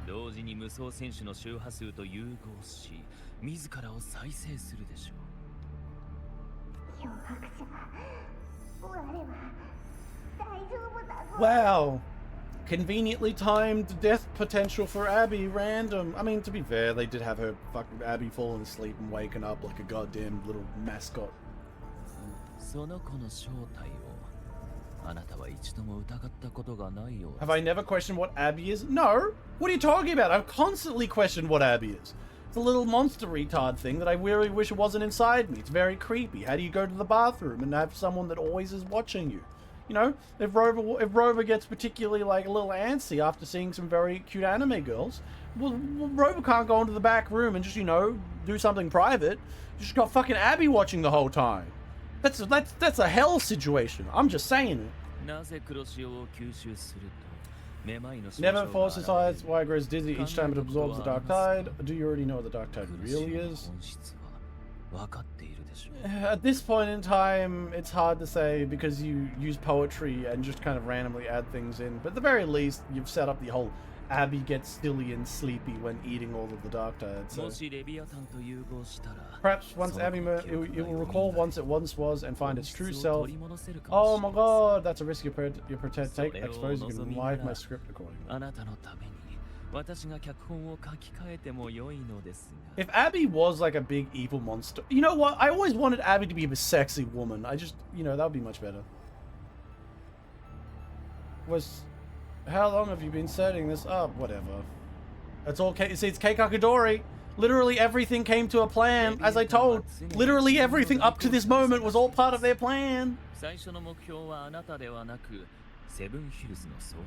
同時に無双選手の周波数と融合し、自らを再生するでしょう。 漂白者我は大丈夫だぞ Wow. Conveniently timed death potential for Abby, random. I mean, to be fair, they did have her fucking Abby falling asleep and waking up like a goddamn little mascot. その子の正体をあなたは一度も疑ったことがないようです。 Have I never questioned what Abby is? No. What are you talking about? I've constantly questioned what Abby is. It's a little monster retard thing that I really wish it wasn't inside me. It's very creepy. How do you go to the bathroom and have someone that always is watching you? You know, if Rover gets particularly like a little antsy after seeing some very cute anime girls, well, Rover can't go into the back room and just, you know, do something private. You just got fucking Abby watching the whole time. That's a hell situation. I'm just saying it. なぜ黒潮を吸収するとめまいの症状 Never が force 現 decides れる。 why it grows dizzy each time it absorbs the dark tide. Do you already know what the dark tide 黒潮 really の is? 本質は分かっているでしょう。 At this point in time, it's hard to say because you use poetry and just kind of randomly add things in. But at the very least, you've set up the whole Abby gets silly and sleepy when eating all of the dark tide. So もしレビアタンと融合したら perhaps once その Abby, 記憶 it が will 蘇 recall る once it once was and find 本 its true 質を self. 取り戻せるかも Oh し my れません。 god, that's a risk you protect. Take. I suppose you can revise my script accordingly. あなたのために私が脚本を書き換えても良いのですが。 If Abby was like a big evil monster, you know what? I always wanted Abby to be a sexy woman. I just, you know, that would be much better. How long have you been setting this up? Whatever. That's all. See, it's Keikakadori. Literally everything came to a plan, as I told. Literally everything up to this moment was all part of their plan. 最初の目標はあなたではなく、セブンヒルズの総督。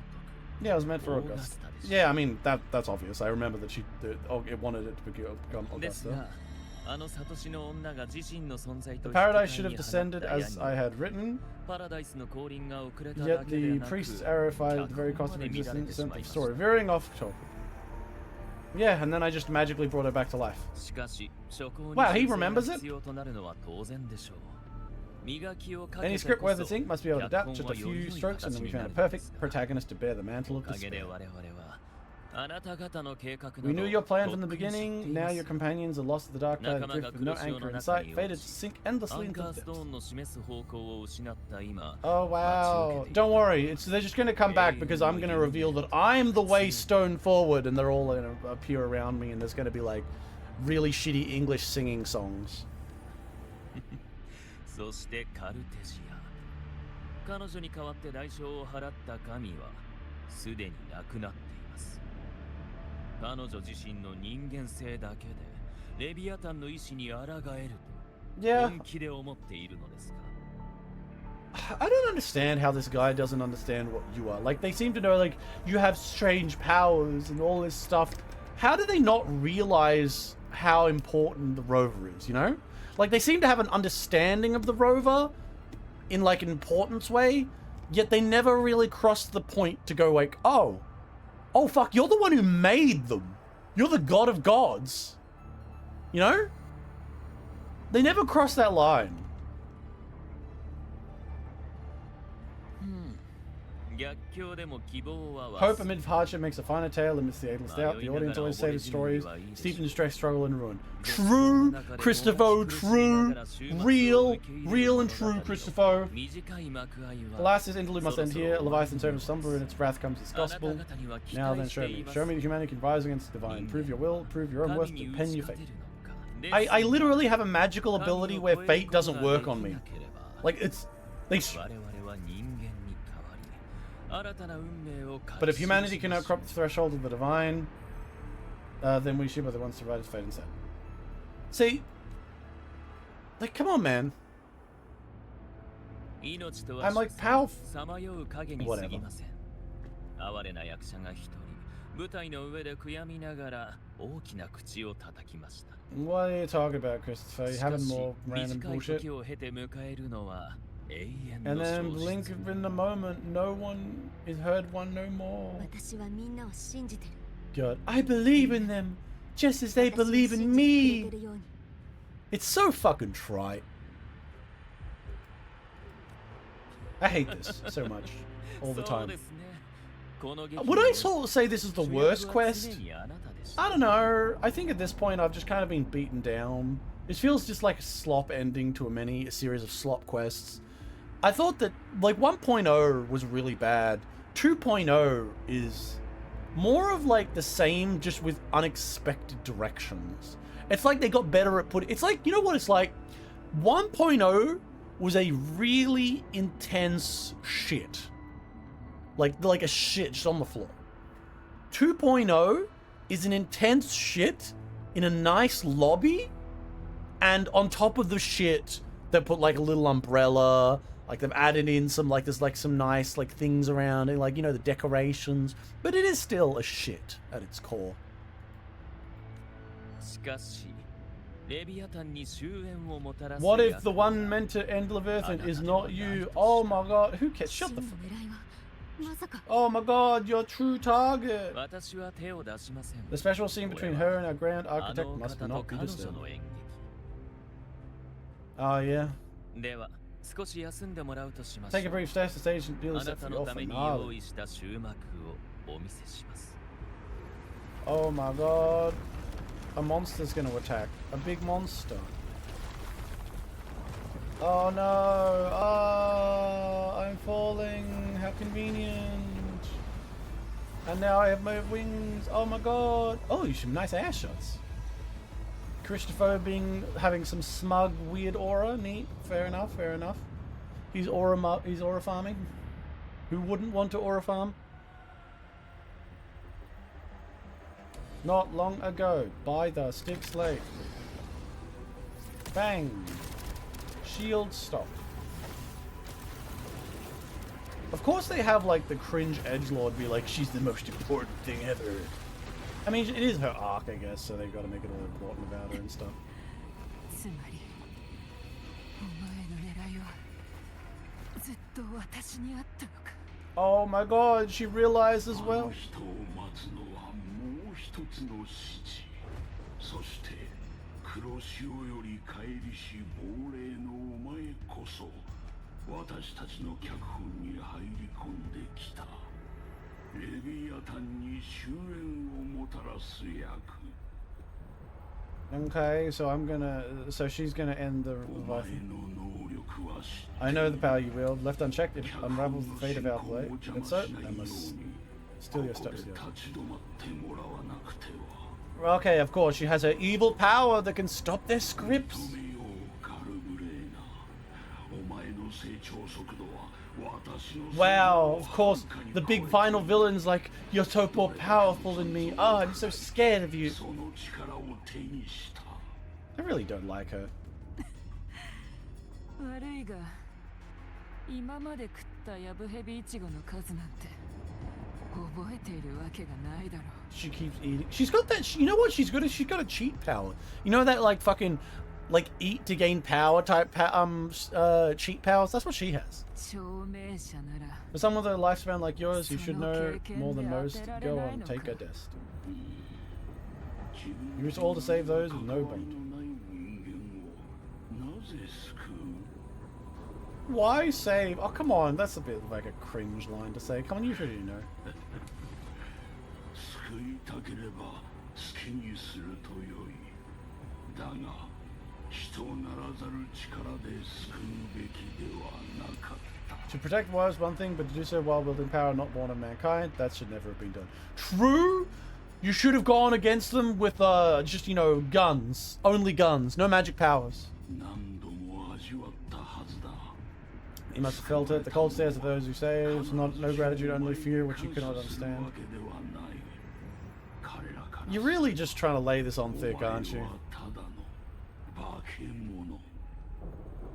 Yeah, it was meant for Augusta. Yeah, I mean that's obvious. I remember that it wanted it to become です Augusta. が、あのサトシの女が自身の存在 The と paradise 引 should き have 換えに descended 放った as 矢 I に had written. パラダイスの降臨が遅れた Yet だけで the なく、 priests arified the very 脚 cost 本 of まで乱れ existence てし and まい the ました。 story. Veering off topic. Yeah, and then I just magically brought her back to life. しかし、諸行に Wow, he 修正が remembers it? 必要となるのは当然でしょう。磨きをか Any けて script こ worth そ its ink must be able to 脚 adapt 本 just は a より few 良い strokes, and 形 then we にな found る a ので perfect すが。 protagonist to bear the お mantle of かげで despair. 我々はあなた方の計画など We knew your plan from the とっくに知ってい beginning. ま Now す your companions are lost to the dark tide 仲間 adrift が with 黒 no 潮 anchor の in 中 sight, に fated 落 to ち sink ア endlessly ン into カー the ストー depths. ンの示す方向を失った今 Oh wow! Don't worry, they're just gonna come back because I'm gonna reveal that I'm the way stone forward, and they're all gonna appear around me, and there's gonna be like really shitty English singing songs. そしてカルテシア彼女に代わって代償を払った神はすでに亡くなっています。彼女自身の人間性だけでレビアタンの意志に抗えると Yeah. 本気で思っているのですか。 I don't understand how this guy doesn't understand what you are. Like, they seem to know, like, you have strange powers and all this stuff. How do they not realize how important the rover is, you know? Like, they seem to have an understanding of the rover in, like, an importance way, yet they never really cross the point to go, like, oh, fuck, you're the one who made them. You're the god of gods. You know? They never cross that line. 逆境でも希望は Hope amid hardship makes a finer tale amidst the ageless doubt. The audience always say the stories steeped in distress, struggle, and ruin. True, Christopher, true. Real and true, Christopher. 短い幕あいは Alas, this interlude must end here. Leviathan's servant slumber, and its wrath comes its gospel. Now then, show me. Show me that humanity can rise against the divine. Prove your will, prove your own worth, and pen your fate. I literally have a magical ability where fate doesn't work on me. Like, it's... But if humanity can outcrop the threshold of the divine, then we should be the ones to write his fate instead. See? Like, come on, man. I'm like powerful. Whatever. 舞台の上で悔やみながら大きな口を叩きました。 What are you talking about, Christopher? You しか having し more random 短い bullshit? 時を経て迎えるのは永遠 And の then 消 blink 失。 in the moment, no one is heard one no more. 私はみんなを信じてる。 God, I believe in them, just as they 私を believe 信 in じてくれ me. てるように。 It's so fucking trite. I hate this so much, all the そう time. ですね。この劇 Would I sort of say this is the 主役 worst は quest? 常にあなたでした。 I don't know. I think at this point I've just kind of been beaten down. It feels just like a slop ending to a series of slop quests. I thought that like 1.0 was really bad. 2.0 is more of like the same, just with unexpected directions. It's like they got better at it's like, you know what it's like? 1.0 was a really intense shit. Like a shit just on the floor. 2.0 is an intense shit in a nice lobby, and on top of the shit, they put like a little umbrella, like they've added in some like there's like some nice like things around it, like, you know, the decorations, but it is still a shit at its core. しかしレビアタンに終焉をもたらす What や if the one meant to end Leviathan is not you? Oh my god, who cares? Shut 真 the の fuck. 狙いはまさか。 Oh my god, your true target. 私は手を出しません。 The special scene between her and our grand あ architect の must 方と not be 彼 disturbed. 女の演 Oh yeah. 劇では少し休んでもらうとしましょ Take a う。 brief step to stage and deal あ with な it た for の your ために finale. 用意した終幕をお見せします。 Oh my god. A monster's gonna attack. A big monster. Oh no. Oh, I'm falling. How convenient. And now I have my wings. Oh my god. Oh, you some nice ass shots. Christopher having some smug, weird aura. Neat. Fair enough. Fair enough. He's aura farming. Who wouldn't want to aura farm? Not long ago, by the stick slate. Bang. Shield stop. Of course they have like the cringe edgelord be like, she's the most important thing ever. I mean, it is her arc, I guess, so they've got to make it all important about her and stuff. つまりお前の狙いはずっと私にあったのか。 Oh my god, she realized as あ well. の人を待つのはもう一つの死地、そして黒潮より帰りし亡霊のお前こそ私たちの脚本に入り込んできた。レビアタンに終焉をもたらす役。 Okay, so she's gonna end the お前 revival. の能力は知っている。 I know the power you wield. Left unchecked, it 脚本 unravels の the fate of 進 our 行 play. を邪 And 魔 so, しない I よう must に steal your ここで steps 立 here. ち止まってもらわなくては。 Okay, of course, she has her evil power that can stop their scripts. 止めようカルブレーナ。お前の成長速度は私の Wow, of course, the big final villain's like, you're so more powerful than me. Oh, I'm so scared of you. その力を手にした。 I really don't like her. 悪いが今まで食ったヤブヘビイチゴの数なんて覚えているわけがないだろう。 She keeps eating. She's got that. You know what? She's good. She's got a cheat power. You know that like fucking, like eat to gain power type cheat powers. That's what she has. 証明者なら For someone with a lifespan like yours, you should know more than most. Go on, take a test. You risk all to save those with no bait. なぜ救う？ Why save? Oh, come on. That's a bit like a cringe line to say. Come on, you should know. 救いたければ好きにするとよい。だが人ならざる力で救うべきではなかった。 To protect was one thing, but to do so while wielding power not born of mankind, that should never have been done. True? You should have gone against them with, just, you know, guns. Only guns. No magic powers. 何度も味わったはずだ。 You must have felt it. The cold stares of those who saves. No gratitude, only fear, which you cannot 感謝する understand. わけではない。彼らから You're really just trying to lay this on thick, aren't you? お前はただの化け物。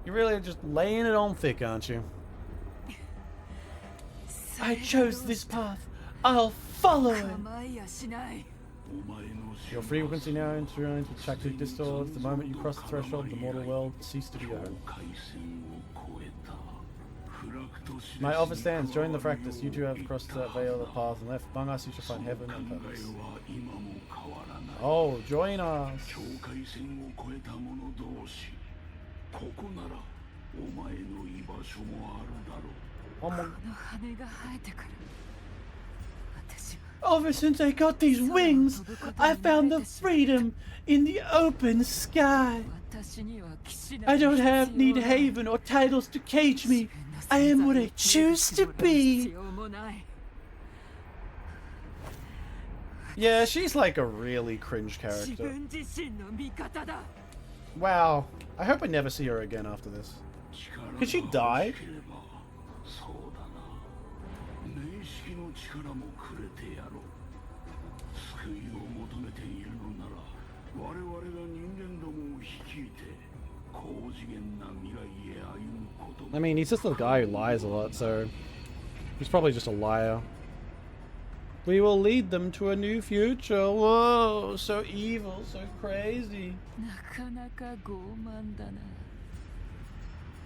You're really just laying it on thick, aren't you? I chose this path. I'll follow it. 構いやしない。 Your frequency now interlines with Chaktic distorts. The moment you cross the threshold, the mortal world cease to be your home. My offer stands. Join the practice. You two have crossed that veil of the path and left. Among us, you shall find heaven and purpose. Oh, join us. ここならお前の居場所もあるだろう。 Oh my. この羽が生えてから私は Ever since I got these wings, I found the freedom in the open sky. 私には騎士な I ど don't 必要 have need ない haven or titles to cage me. I am what I choose to 必 be. 要もない。 Yeah, she's like a really cringe 自 character. 分自身の味方だ。 Wow. I hope I never see her again after this. Could she die? そうだな。面識の力もくれてやろう。救いを求めているのなら、我々が人間どもを率いて高次元な未来へ歩むこと。 I mean, he's just a guy who lies a lot, so he's probably just a liar. We will lead them to a new future. Whoa, so evil, so crazy. なかなか傲慢だな。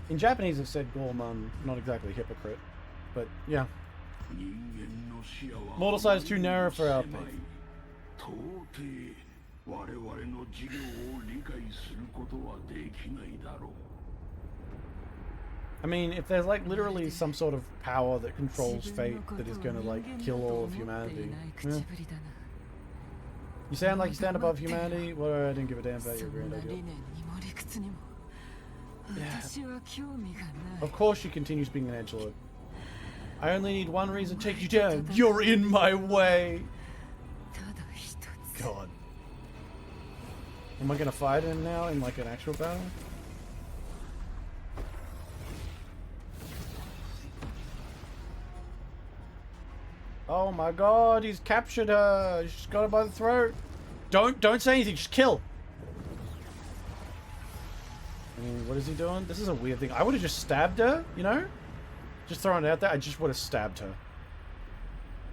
In Japanese, it said Gorman, not exactly hypocrite, but yeah. 人間の視野は Mortal side is too narrow for our 狭い faith. 到底我々の授業を理解することはできないだろう。 I mean, if there's like literally some sort of power that controls 自分 fate のこと that is を gonna like 人間 kill だと all 思 of ってい humanity. ない Yeah. 口ぶりだな。 You sound like you stand above humanity. Well, I didn't give a damn about そ your ん grand な理 idea. 念にも理屈にも Yeah. 私は興味がない。 Of course she continues being an edgelord. I only need one reason to take you down. You're in my way. ただ一つ。 God. Am I gonna fight him now in like an actual battle? Oh my god, he's captured her. She's got her by the throat. Don't say anything, just kill. I mean, what is he doing? This is a weird thing. I would have just stabbed her, you know? Just throwing it out there, I just would have stabbed her.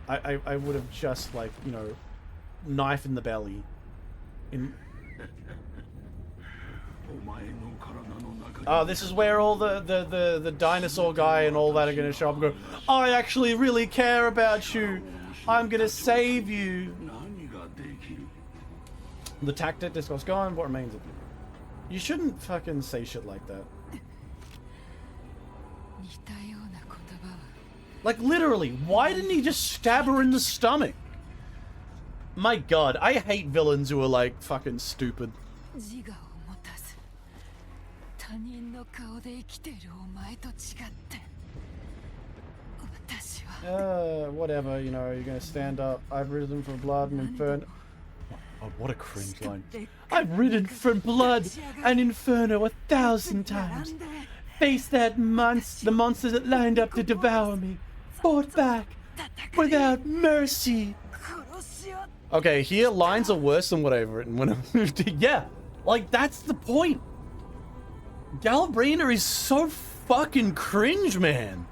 I would have just like, you know, knife in the belly. In Oh, this is where all the dinosaur guy and all that are going to show up and go, I actually really care about you. I'm going to save you. The tactic discourse gone. What remains of you? You shouldn't fucking say shit like that. 似たような言葉は Like, literally, why didn't he just stab her in the stomach? My god, I hate villains who are, like, fucking stupid. 自我を持たず他人の顔で生きているお前と違って私は Whatever, you know, you're gonna stand up. I've risen from blood and inferno. Oh, what a cringe line. I've ridden from blood and inferno 1,000 times. Faced that the monsters that lined up to devour me. Fought back without mercy. 殺し合っ Okay, here lines are worse than what I've written when I moved to. Yeah, like that's the point. Galbrina is so fucking cringe, man.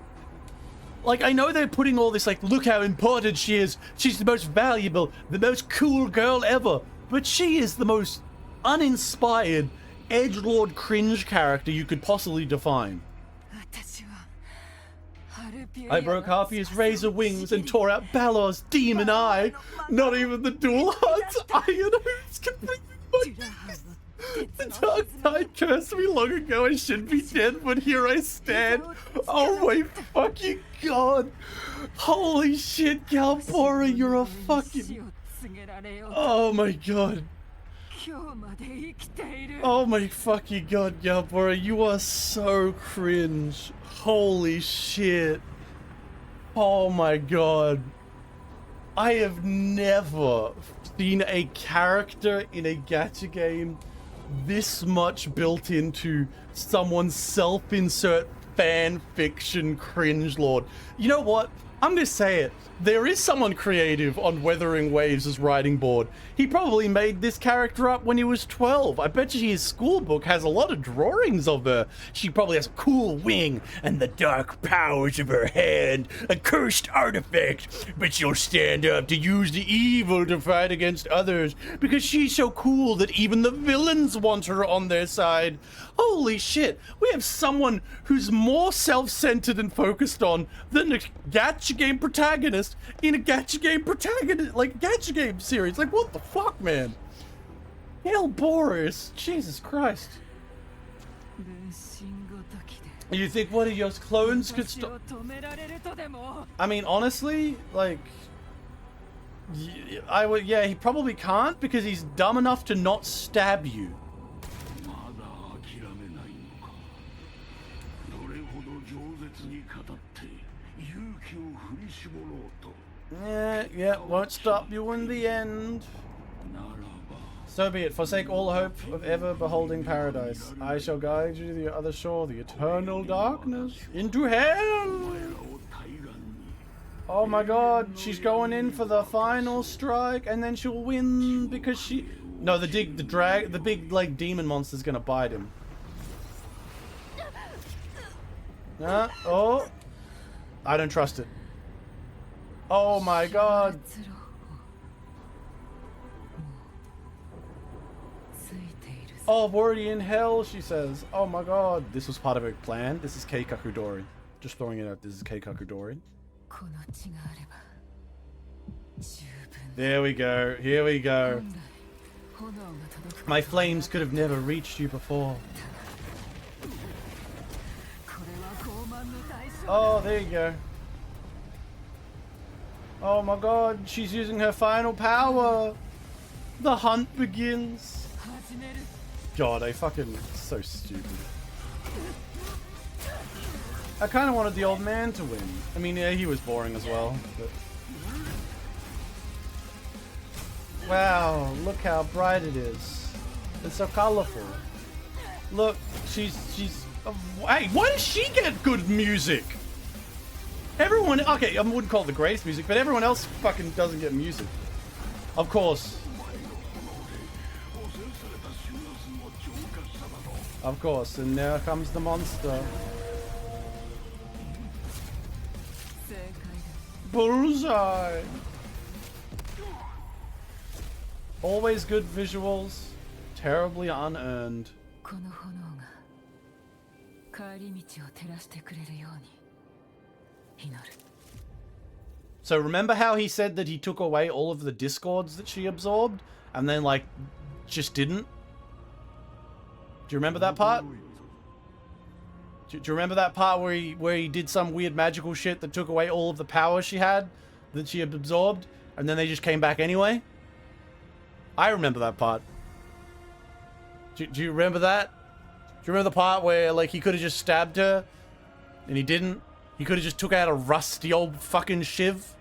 Like, I know they're putting all this, like, look how important she is. She's the most valuable, the most cool girl ever. But she is the most uninspired, edgelord cringe character you could possibly define. 私はハルピュ I broke Harpy's razor wings and tore out Balor's demon eye. Not even the dual hearts iron hoops can bring me back. The dark tide cursed me long ago. I should be dead, but here I stand. Oh my fucking god. Holy shit, Galbora, you're a fucking... Oh my god. 今日まで生きている Oh my fucking god, Galbora, you are so cringe. Holy shit. Oh my god. I have never seen a character in a gacha game this much built into someone's self-insert fan fiction cringe lord. You know what? I'm gonna say it. there is someone creative on Wuthering Waves' writing board. He probably made this character up when he was 12. I bet you his school book has a lot of drawings of her. She probably has a cool wing and the dark powers of her hand, a cursed artifact, but she'll stand up to use the evil to fight against others because she's so cool that even the villains want her on their side. Holy shit, we have someone who's more self-centered and focused on than a gacha game protagonist in a gacha game protagonist, like gacha game series. Like, what the fuck, man? Hell, Boris, Jesus Christ. You think one of your clones could stop? I mean, honestly, like, I would, yeah, he probably can't because he's dumb enough to not stab you. Yeah, won't stop you in the end. So be it. Forsake all hope of ever beholding paradise. I shall guide you to the other shore, the eternal darkness, into hell. Oh my god, she's going in for the final strike, and then she'll win because she... No, the big, like, demon monster's gonna bite him. Oh. I don't trust it. Oh my god. Oh, I'm already in hell, she says. Oh my god. This was part of her plan. This is Keikaku Dori. Just throwing it out. This is Keikaku Dori. There we go. Here we go. My flames could have never reached you before. Oh, there you go. Oh my god, she's using her final power. The hunt begins. God, I fucking... so stupid. I kind of wanted the old man to win. I mean, yeah, he was boring as well, but... Wow, look how bright it is. It's so colorful. Look, she's... Hey, why does she get good music? Everyone... Okay, I wouldn't call it the greatest music, but everyone else fucking doesn't get music. Of course. Of course, and now comes the monster. Bullseye! Always good visuals, terribly unearned. So remember how he said that he took away all of the discords that she absorbed, and then, like, just didn't? Do you remember that part? Do you remember that part where he did some weird magical shit that took away all of the power she had, that she had absorbed, and then they just came back anyway? I remember that part. Do you remember that? Do you remember the part where, like, he could have just stabbed her, and he didn't? He could have just took out a rusty old fucking shiv?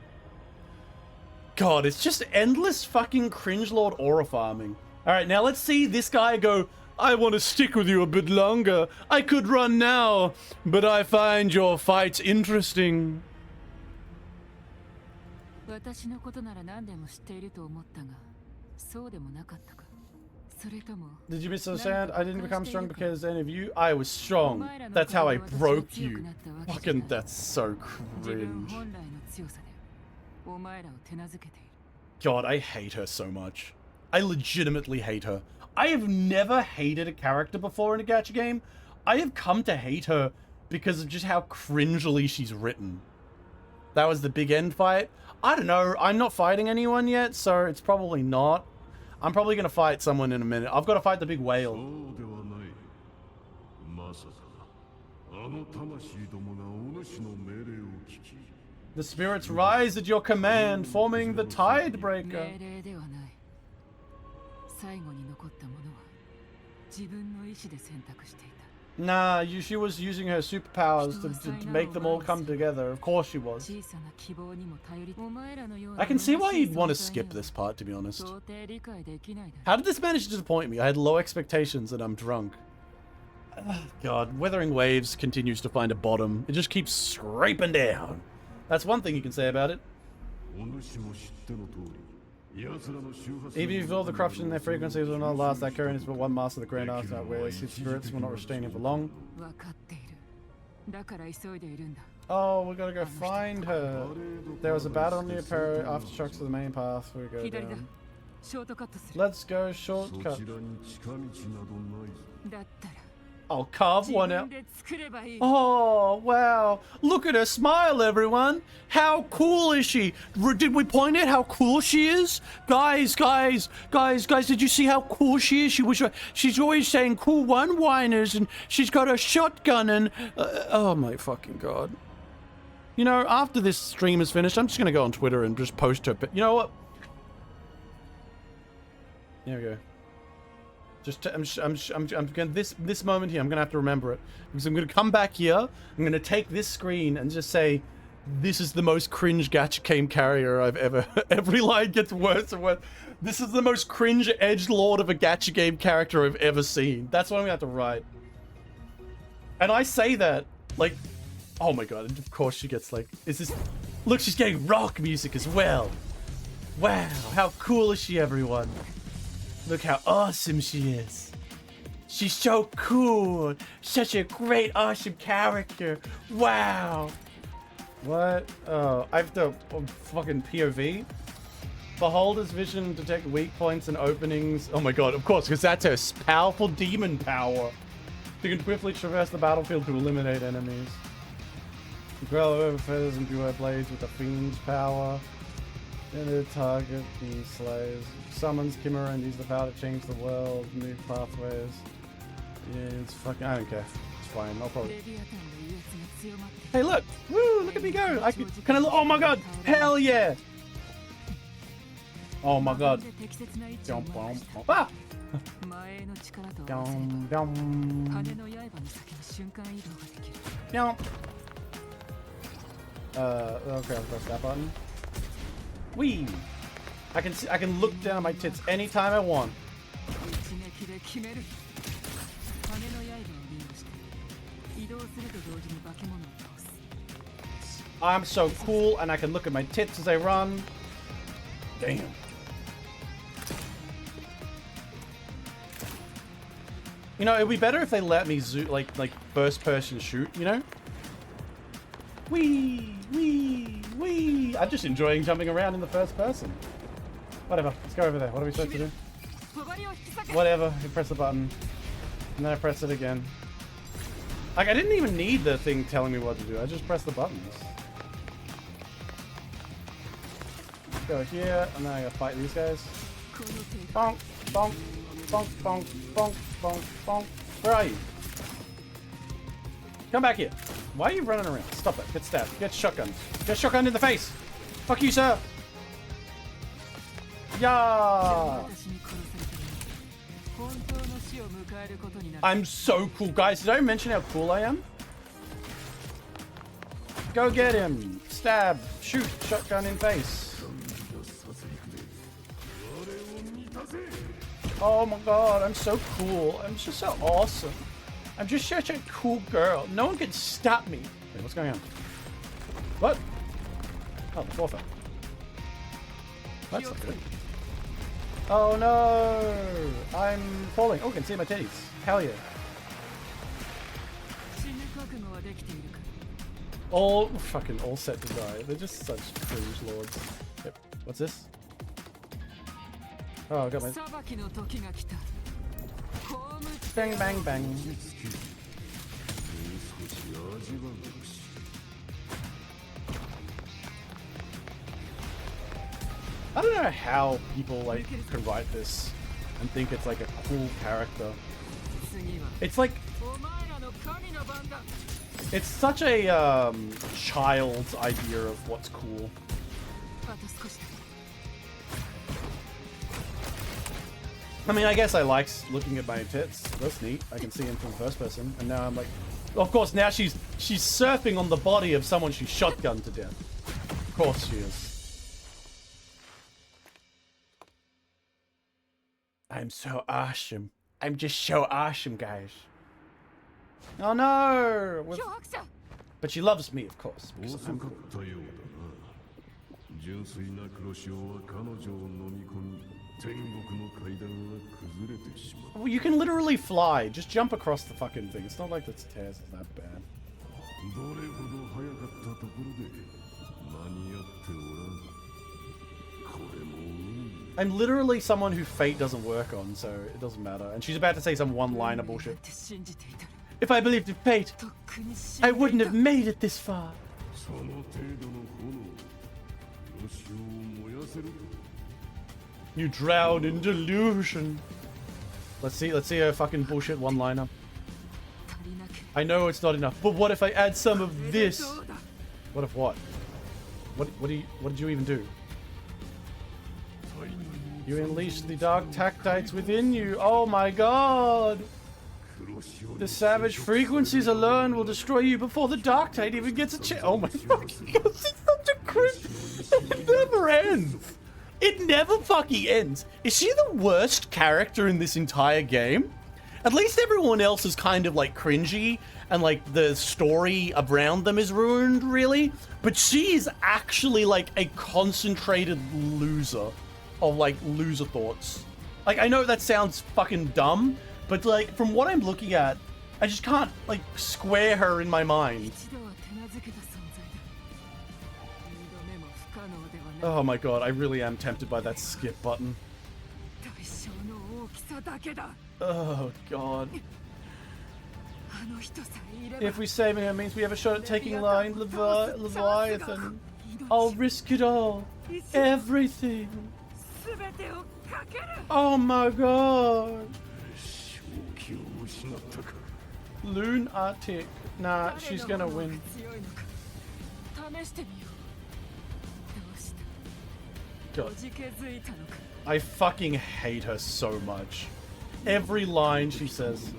God, it's just endless fucking cringe lord aura farming. Alright, now let's see this guy go, I want to stick with you a bit longer. I could run now, but I find your fights interesting. Did you misunderstand? I didn't become strong because of any of you. I was strong. That's how I broke you. Fucking, that's so cringe. God, I hate her so much. I legitimately hate her. I have never hated a character before in a gacha game. I have come to hate her because of just how cringely she's written. That was the big end fight. I don't know. I'm not fighting anyone yet, so it's probably not. I'm probably going to fight someone in a minute. I've got to fight the big whale. The spirits rise at your command, forming the Tidebreaker. Nah, she was using her superpowers to make them all come together. Of course she was. I can see why you'd want to skip this part, to be honest. How did this manage to disappoint me? I had low expectations and I'm drunk. God, Wuthering Waves continues to find a bottom. It just keeps scraping down. That's one thing you can say about it. Even if you feel the corruption in their frequencies will not last, that current is but one master of the grand arts outwears. His spirits will not restrain him for long. 分かっている。だから急いでいるんだ。 Oh, we gotta go find her. There was a battle near Perro. Aftershocks to the main path. We go 左だ。 down. ショートカットする。 Let's go shortcut. だったら I'll carve 自 one 分 out. で作ればいい。 Oh, wow. Look at her smile, everyone. How cool is she? Did we point out how cool she is? Guys, did you see how cool she is? She's always saying cool one-liners, and she's got a shotgun and... oh, my fucking God. You know, after this stream is finished, I'm just going to go on Twitter and just post her... You know what? There we go. I'm gonna, this moment here, I'm gonna have to remember it, because I'm gonna come back here, I'm gonna take this screen and just say, this is the most cringe gacha game carrier I've ever. Every line gets worse and worse. This is the most cringe edgelord of a gacha game character I've ever seen. That's what I'm gonna have to write. And I say that like, oh my God! And of course she gets like, is this? Look, she's getting rock music as well. Wow, how cool is she, everyone? Look how awesome she is. She's so cool. Such a great, awesome character. Wow. What? Oh, I have to fucking POV? Beholder's vision, detect weak points and openings. Oh my God, of course, because that's her powerful demon power. She can swiftly traverse the battlefield to eliminate enemies. Grow over feathers and duo blades with the fiend's power. Then the target he slays. Summons Chimera and use the power to change the world, new pathways. Yeah, it's fucking. I don't care. It's fine. I'll probably. Hey, look! Woo! Look at me go! I can I look? Oh my God! Hell yeah! Oh my God! Jump, jump, jump. Ah! Dum, dum. Jump. Okay, I'll press that button. Whee! I can look down at my tits anytime I want. I'm so cool, and I can look at my tits as I run. Damn. You know, it'd be better if they let me like first person shoot, you know? Wee, wee, wee. I'm just enjoying jumping around in the first person. Whatever, let's go over there. What are we supposed to do? Whatever, you press the button. And then I press it again. Like, I didn't even need the thing telling me what to do. I just pressed the buttons. Let's go here, and then I gotta fight these guys. Bonk, bonk, bonk, bonk, bonk, bonk, bonk. Where are you? Come back here. Why are you running around? Stop it. Get stabbed. Get shotgunned. Get shotgunned in the face. Fuck you, sir. Yeah. I'm so cool. Guys, did I mention how cool I am? Go get him. Stab. Shoot. Shotgun in face. Oh my God, I'm so cool. I'm just so awesome. I'm just such a cool girl. No one can stop me. Wait, what's going on? What? Oh, the fourth one. That's not good. Oh no! I'm falling. Oh, I can see my titties. Hell yeah. All set to die. They're just such cringe lords. Yep. What's this? Oh, I got my... Bang, bang, bang. I don't know how people like can write this and think it's like a cool character. It's like it's such a child's idea of what's cool. I mean, I guess I like looking at my tits. That's neat. I can see them from the first person, and now I'm like, of course, now she's surfing on the body of someone she shotgunned to death. Of course she is. I'm so awesome. I'm just so awesome, guys. Oh no! But she loves me, of course, because I'm cool. 純粋な黒潮は彼女を飲み込み、天国の階段は崩れてしまう。 Well, you can literally fly. Just jump across the fucking thing. It's not like the stairs is that bad. どれほど早かったところで間に合っておらん。これも運。 I'm literally someone who fate doesn't work on, so it doesn't matter. And she's about to say some one-liner bullshit. If I believed in fate, I wouldn't have made it this far. その程度の炎、黒潮を燃やせる。 You drown in delusion. Let's see her fucking bullshit one-liner. I know it's not enough, but what if I add some of this? What if what? What did you even do? You unleashed the dark tactites within you. Oh my god! The savage frequencies alone will destroy you before the Darktide even gets a chance. Oh my fucking god, this is such a cringe. It never ends. It never fucking ends. Is she the worst character in this entire game? At least everyone else is kind of like cringy and like the story around them is ruined, really. But she is actually like a concentrated loser of like loser thoughts. Like, I know that sounds fucking dumb, but like from what I'm looking at, I just can't like square her in my mind. Oh my god, I really am tempted by that skip button. Oh god. If we save him, it means we have a shot at taking line Leviathan. I'll risk it all. Everything. Oh my god. Lunatic. Nah, she's gonna win. God. I fucking hate her so much. Every line she says.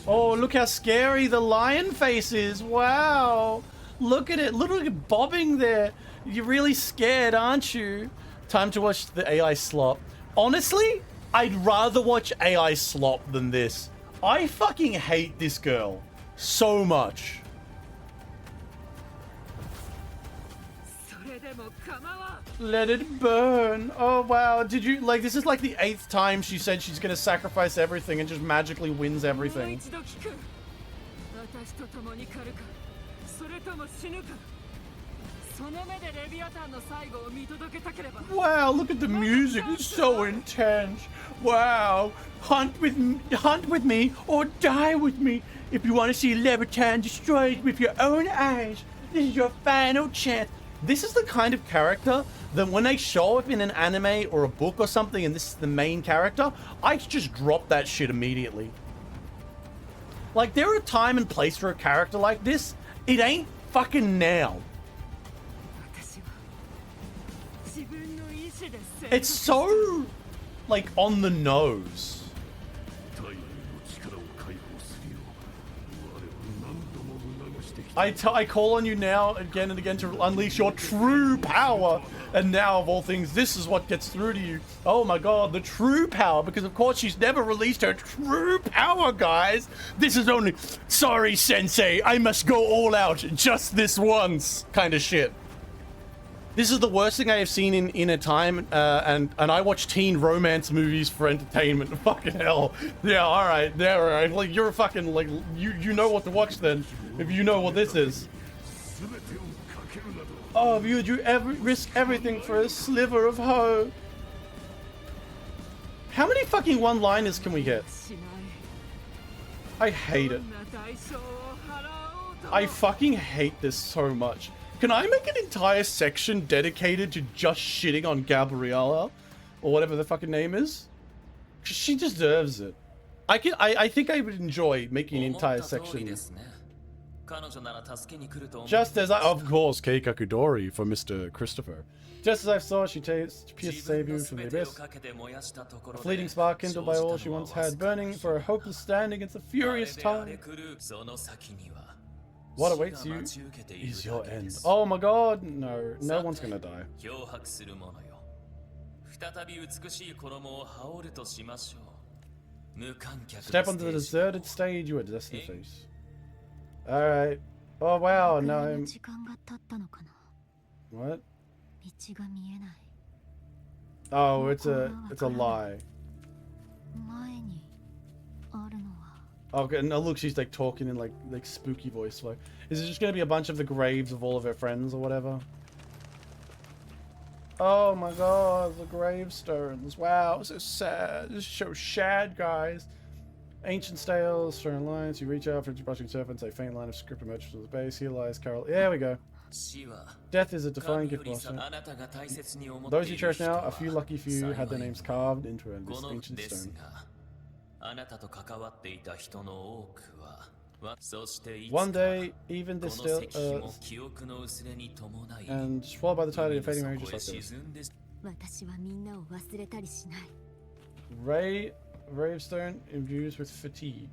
Oh, look how scary the lion face is. Wow. Look at it. Look at it bobbing there. You're really scared, aren't you? Time to watch the AI slop. Honestly, I'd rather watch AI slop than this. I fucking hate this girl so much. Let it burn. Oh wow, did you like this is like the 8th time she said she's gonna sacrifice everything and just magically wins everything. Wow, look at the music, it's so intense. Wow, hunt with me or die with me. If you want to see Leviathan destroyed with your own eyes, this is your final chance. This is the kind of character that when they show up in an anime or a book or something and this is the main character, I just drop that shit immediately. Like, there are a time and place for a character like this. It ain't fucking now. It's so, like, on the nose. I call on you now again and again to unleash your true power. And now, of all things, this is what gets through to you. Oh my god, the true power. Because, of course, she's never released her true power, guys. This is only, sorry, sensei, I must go all out just this once kind of shit. This is the worst thing I have seen in a time, and I watch teen romance movies for entertainment. Fucking hell. Yeah, alright, yeah, alright. Like, you're a fucking, like, you know what to watch then, if you know what this is. Oh, would you ever risk everything for a sliver of hope? How many fucking one-liners can we get? I hate it. I fucking hate this so much. Can I make an entire section dedicated to just shitting on Gabriella? Or whatever the fucking name is? 'Cause she deserves it. I think I would enjoy making an entire section. Just as of course, Keikaku Dori for Mr. Christopher. Just as I saw, she pierced to save you from the abyss. A fleeting spark kindled by all she once had, burning for a hopeless stand against a furious tide. What awaits you is your end. Oh my god, no. No one's gonna die. Step onto the deserted stage you are destined to face. Alright. Oh wow, now I'm... What? 道が見えない。 Oh, it's a lie. 前にあるのは。 Okay, no, look, she's like talking in like spooky voice. Like, is it just gonna be a bunch of the graves of all of her friends or whatever? Oh my god, the gravestones. Wow, so sad. This show sad, guys. Ancient stales, stone lines. You reach out for brushing serpents, a faint line of script emerges from the base. Here lies Carol. There we go. Death is a defining gift. Those you cherish now, a few lucky few had their names carved into this ancient stone. One day, even this still and swallowed by the tide of fading memory just like this. Gravestone imbues with fatigue.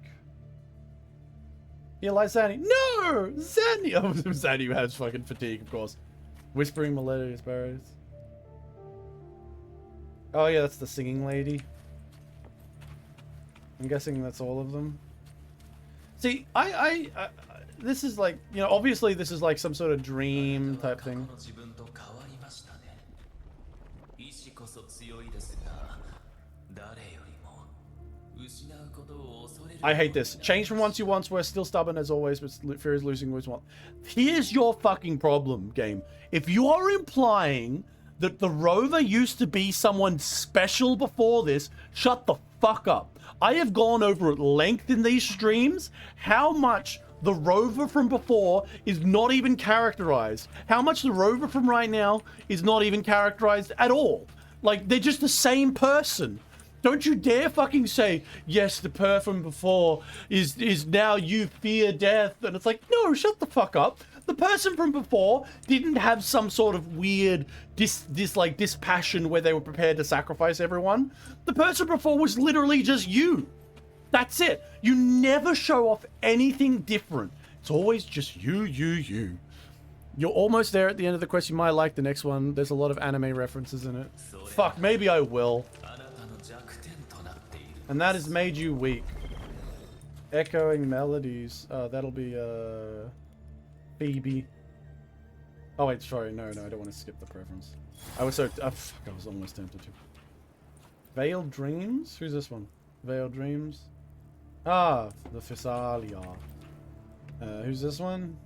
Here lies Zanny. No! Zanny! Oh, Zanny has fucking fatigue, of course. Whispering melodious berries. Oh yeah, that's the singing lady. I'm guessing that's all of them. See, I this is like, you know, obviously this is like some sort of dream type thing. I hate this. Change from once you once were, still stubborn as always, but fear is losing always want. Here's your fucking problem, game. If you are implying that the Rover used to be someone special before this, shut the fuck up. I have gone over at length in these streams how much the Rover from before is not even characterized. How much the Rover from right now is not even characterized at all. Like, they're just the same person. Don't you dare fucking say, yes, the per from before is now you fear death. And it's like, no, shut the fuck up. The person from before didn't have some sort of weird dispassion where they were prepared to sacrifice everyone. The person before was literally just you. That's it. You never show off anything different. It's always just you. You're almost there at the end of the quest. You might like the next one. There's a lot of anime references in it. Fuck, maybe I will. And that has made you weak. Echoing melodies. That'll be, Phoebe. Oh wait, sorry, no, I don't want to skip the preference. I was so, fuck, I was almost tempted to. Veiled Dreams? Who's this one? Veiled Dreams? Ah, the Physalia. Who's this one?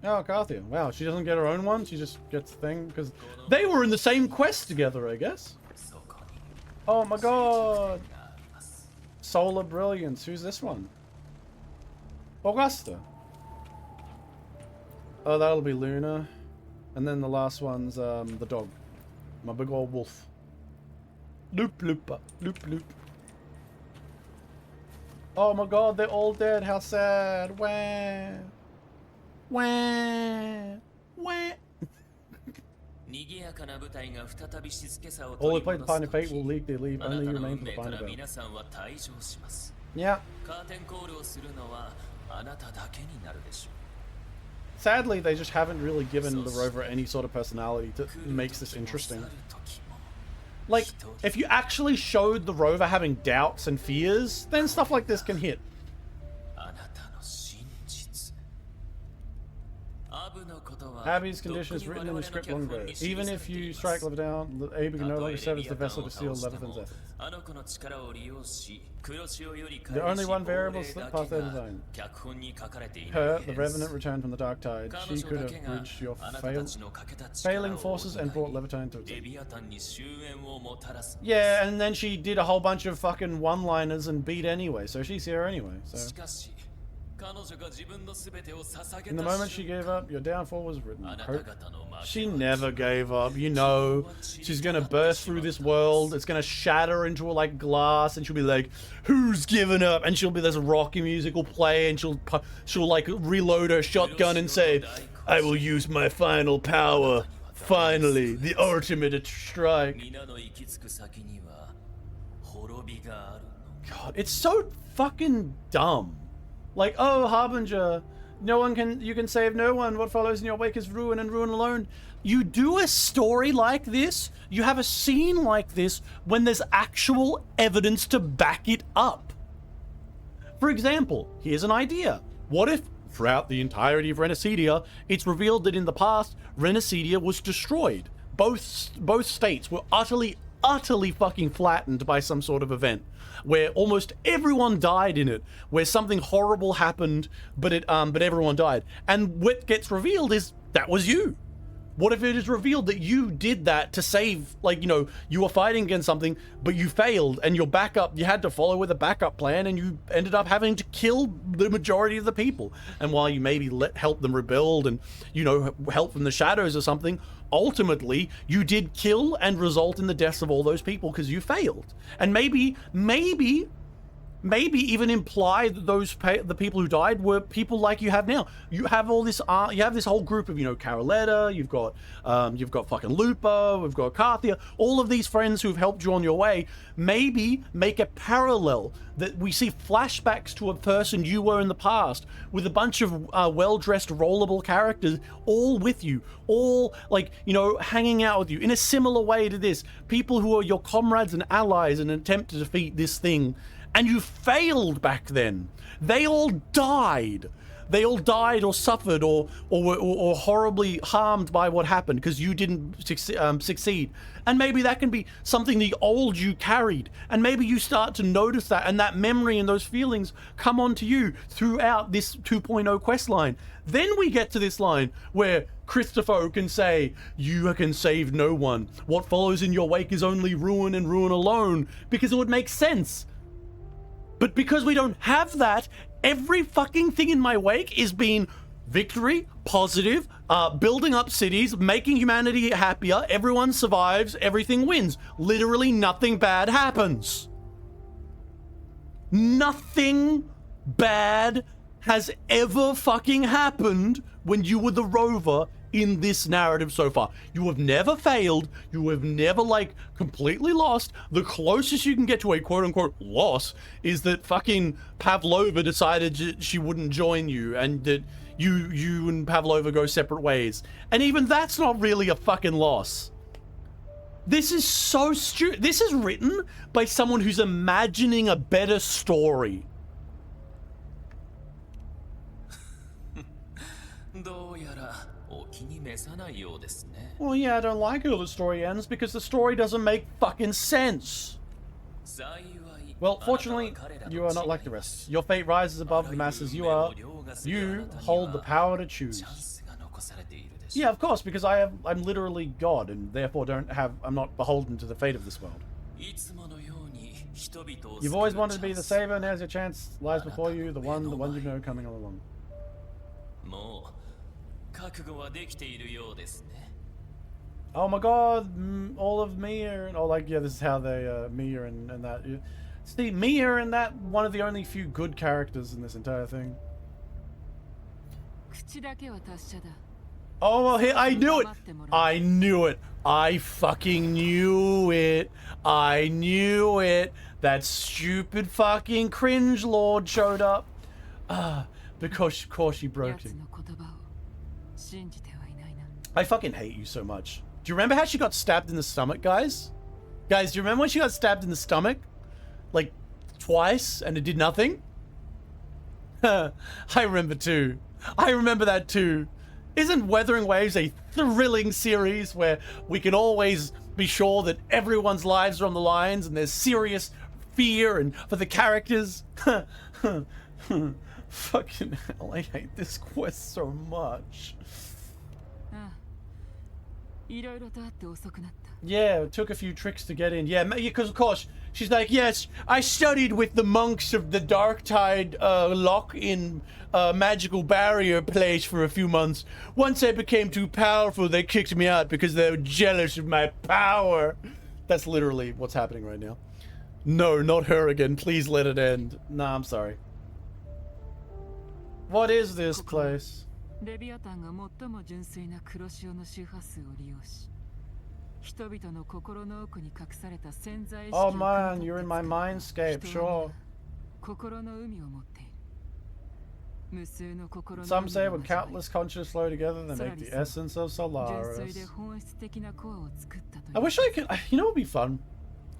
Oh, Carthia. Wow, she doesn't get her own one, she just gets the thing, because they were in the same quest together, I guess. Oh my god! Solar Brilliance, who's this one? Augusta. Oh, that'll be Luna. And then the last one's the dog. My big old wolf. Loop loopa. Loop loop. Oh my god, they're all dead. How sad. Wah. Wah. Wah. All who played the part in fate will leave their leave. Only you remain for the final battle. Yeah. Sadly, they just haven't really given the Rover any sort of personality that makes this interesting. Like, if you actually showed the Rover having doubts and fears, then stuff like this can hit. Abby's condition is written in the script long ago. Even if you strike Leviathan down, Abby can no longer serve as the vessel to seal Leviathan's efforts. The only one variable slipped past their design. Her, the Revenant, returned from the Dark Tide. She could have bridged your failing forces and brought Leviathan to its end. Yeah, and then she did a whole bunch of fucking one-liners and beat anyway, so she's here anyway, so... In the moment she gave up, your downfall was written. She never gave up, you know. She's gonna burst through this world, it's gonna shatter into like glass, and she'll be like, who's given up? And she'll be, this rocky music will play, and she'll like reload her shotgun and say, I will use my final power. Finally, the ultimate strike. God, it's so fucking dumb. Like, oh, Harbinger, you can save no one. What follows in your wake is ruin and ruin alone. You do a story like this, you have a scene like this when there's actual evidence to back it up. For example, here's an idea. What if throughout the entirety of Renacedia, it's revealed that in the past, Renacedia was destroyed. Both states were utterly fucking flattened by some sort of event where almost everyone died in it, where something horrible happened, but everyone died. And what gets revealed is that was you. What if it is revealed that you did that to save, like, you know, you were fighting against something, but you failed, and your backup, you had to follow with a backup plan, and you ended up having to kill the majority of the people. And while you maybe help them rebuild and, you know, help from the shadows or something, ultimately, you did kill and result in the deaths of all those people because you failed. And maybe even imply that the people who died were people like you have now. You have all this you have this whole group of, you know, Caroletta, you've got fucking Lupa, we've got Carthia, all of these friends who've helped you on your way. Maybe make a parallel that we see flashbacks to a person you were in the past with a bunch of well-dressed rollable characters all with you, all, like, you know, hanging out with you in a similar way to this. People who are your comrades and allies in an attempt to defeat this thing. And you failed back then. They all died. They all died or suffered or were horribly harmed by what happened because you didn't succeed. And maybe that can be something the old you carried. And maybe you start to notice that, and that memory and those feelings come onto you throughout this 2.0 quest line. Then we get to this line where Christopher can say, "You can save no one. What follows in your wake is only ruin and ruin alone," because it would make sense. But because we don't have that, every fucking thing in my wake is being victory, positive, building up cities, making humanity happier, everyone survives, everything wins. Literally nothing bad happens. Nothing bad has ever fucking happened when you were the rover in this narrative so far. You have never failed. You have never, like, completely lost. The closest you can get to a quote-unquote loss is that fucking Pavlova decided she wouldn't join you, and that you and Pavlova go separate ways. And even that's not really a fucking loss. This is so stupid. This is written by someone who's imagining a better story. Well, yeah, I don't like how the story ends because the story doesn't make fucking sense. Well, fortunately, you are not like the rest. Your fate rises above the masses. You hold the power to choose. Yeah, of course, because I'm literally God, and therefore I'm not beholden to the fate of this world. You've always wanted to be the savior. Now's your chance. Lies before you. The one you know coming all along. Oh my god, all of Mia and yeah, this is how they Mia and that. See, Mia and that, one of the only few good characters in this entire thing. Oh well, I knew it. I knew it. I fucking knew it. I knew it. That stupid fucking cringe lord showed up. Because of course she broke him. I fucking hate you so much. Do you remember how she got stabbed in the stomach, guys? Guys, do you remember when she got stabbed in the stomach? Like, twice, and it did nothing? I remember too. I remember that too. Isn't Wuthering Waves a thrilling series where we can always be sure that everyone's lives are on the lines and there's serious fear and for the characters? Fucking hell, I hate this quest so much. Yeah, it took a few tricks to get in. Yeah, because of course, she's like, yes, I studied with the monks of the Darktide lock in magical barrier place for a few months. Once I became too powerful, they kicked me out because they were jealous of my power. That's literally what's happening right now. No, not her again. Please let it end. Nah, I'm sorry. What is this place? Oh man, you're in my mindscape, sure. Some say when countless conscious flow together, they make the essence of Solaris. I wish I could, you know what would be fun?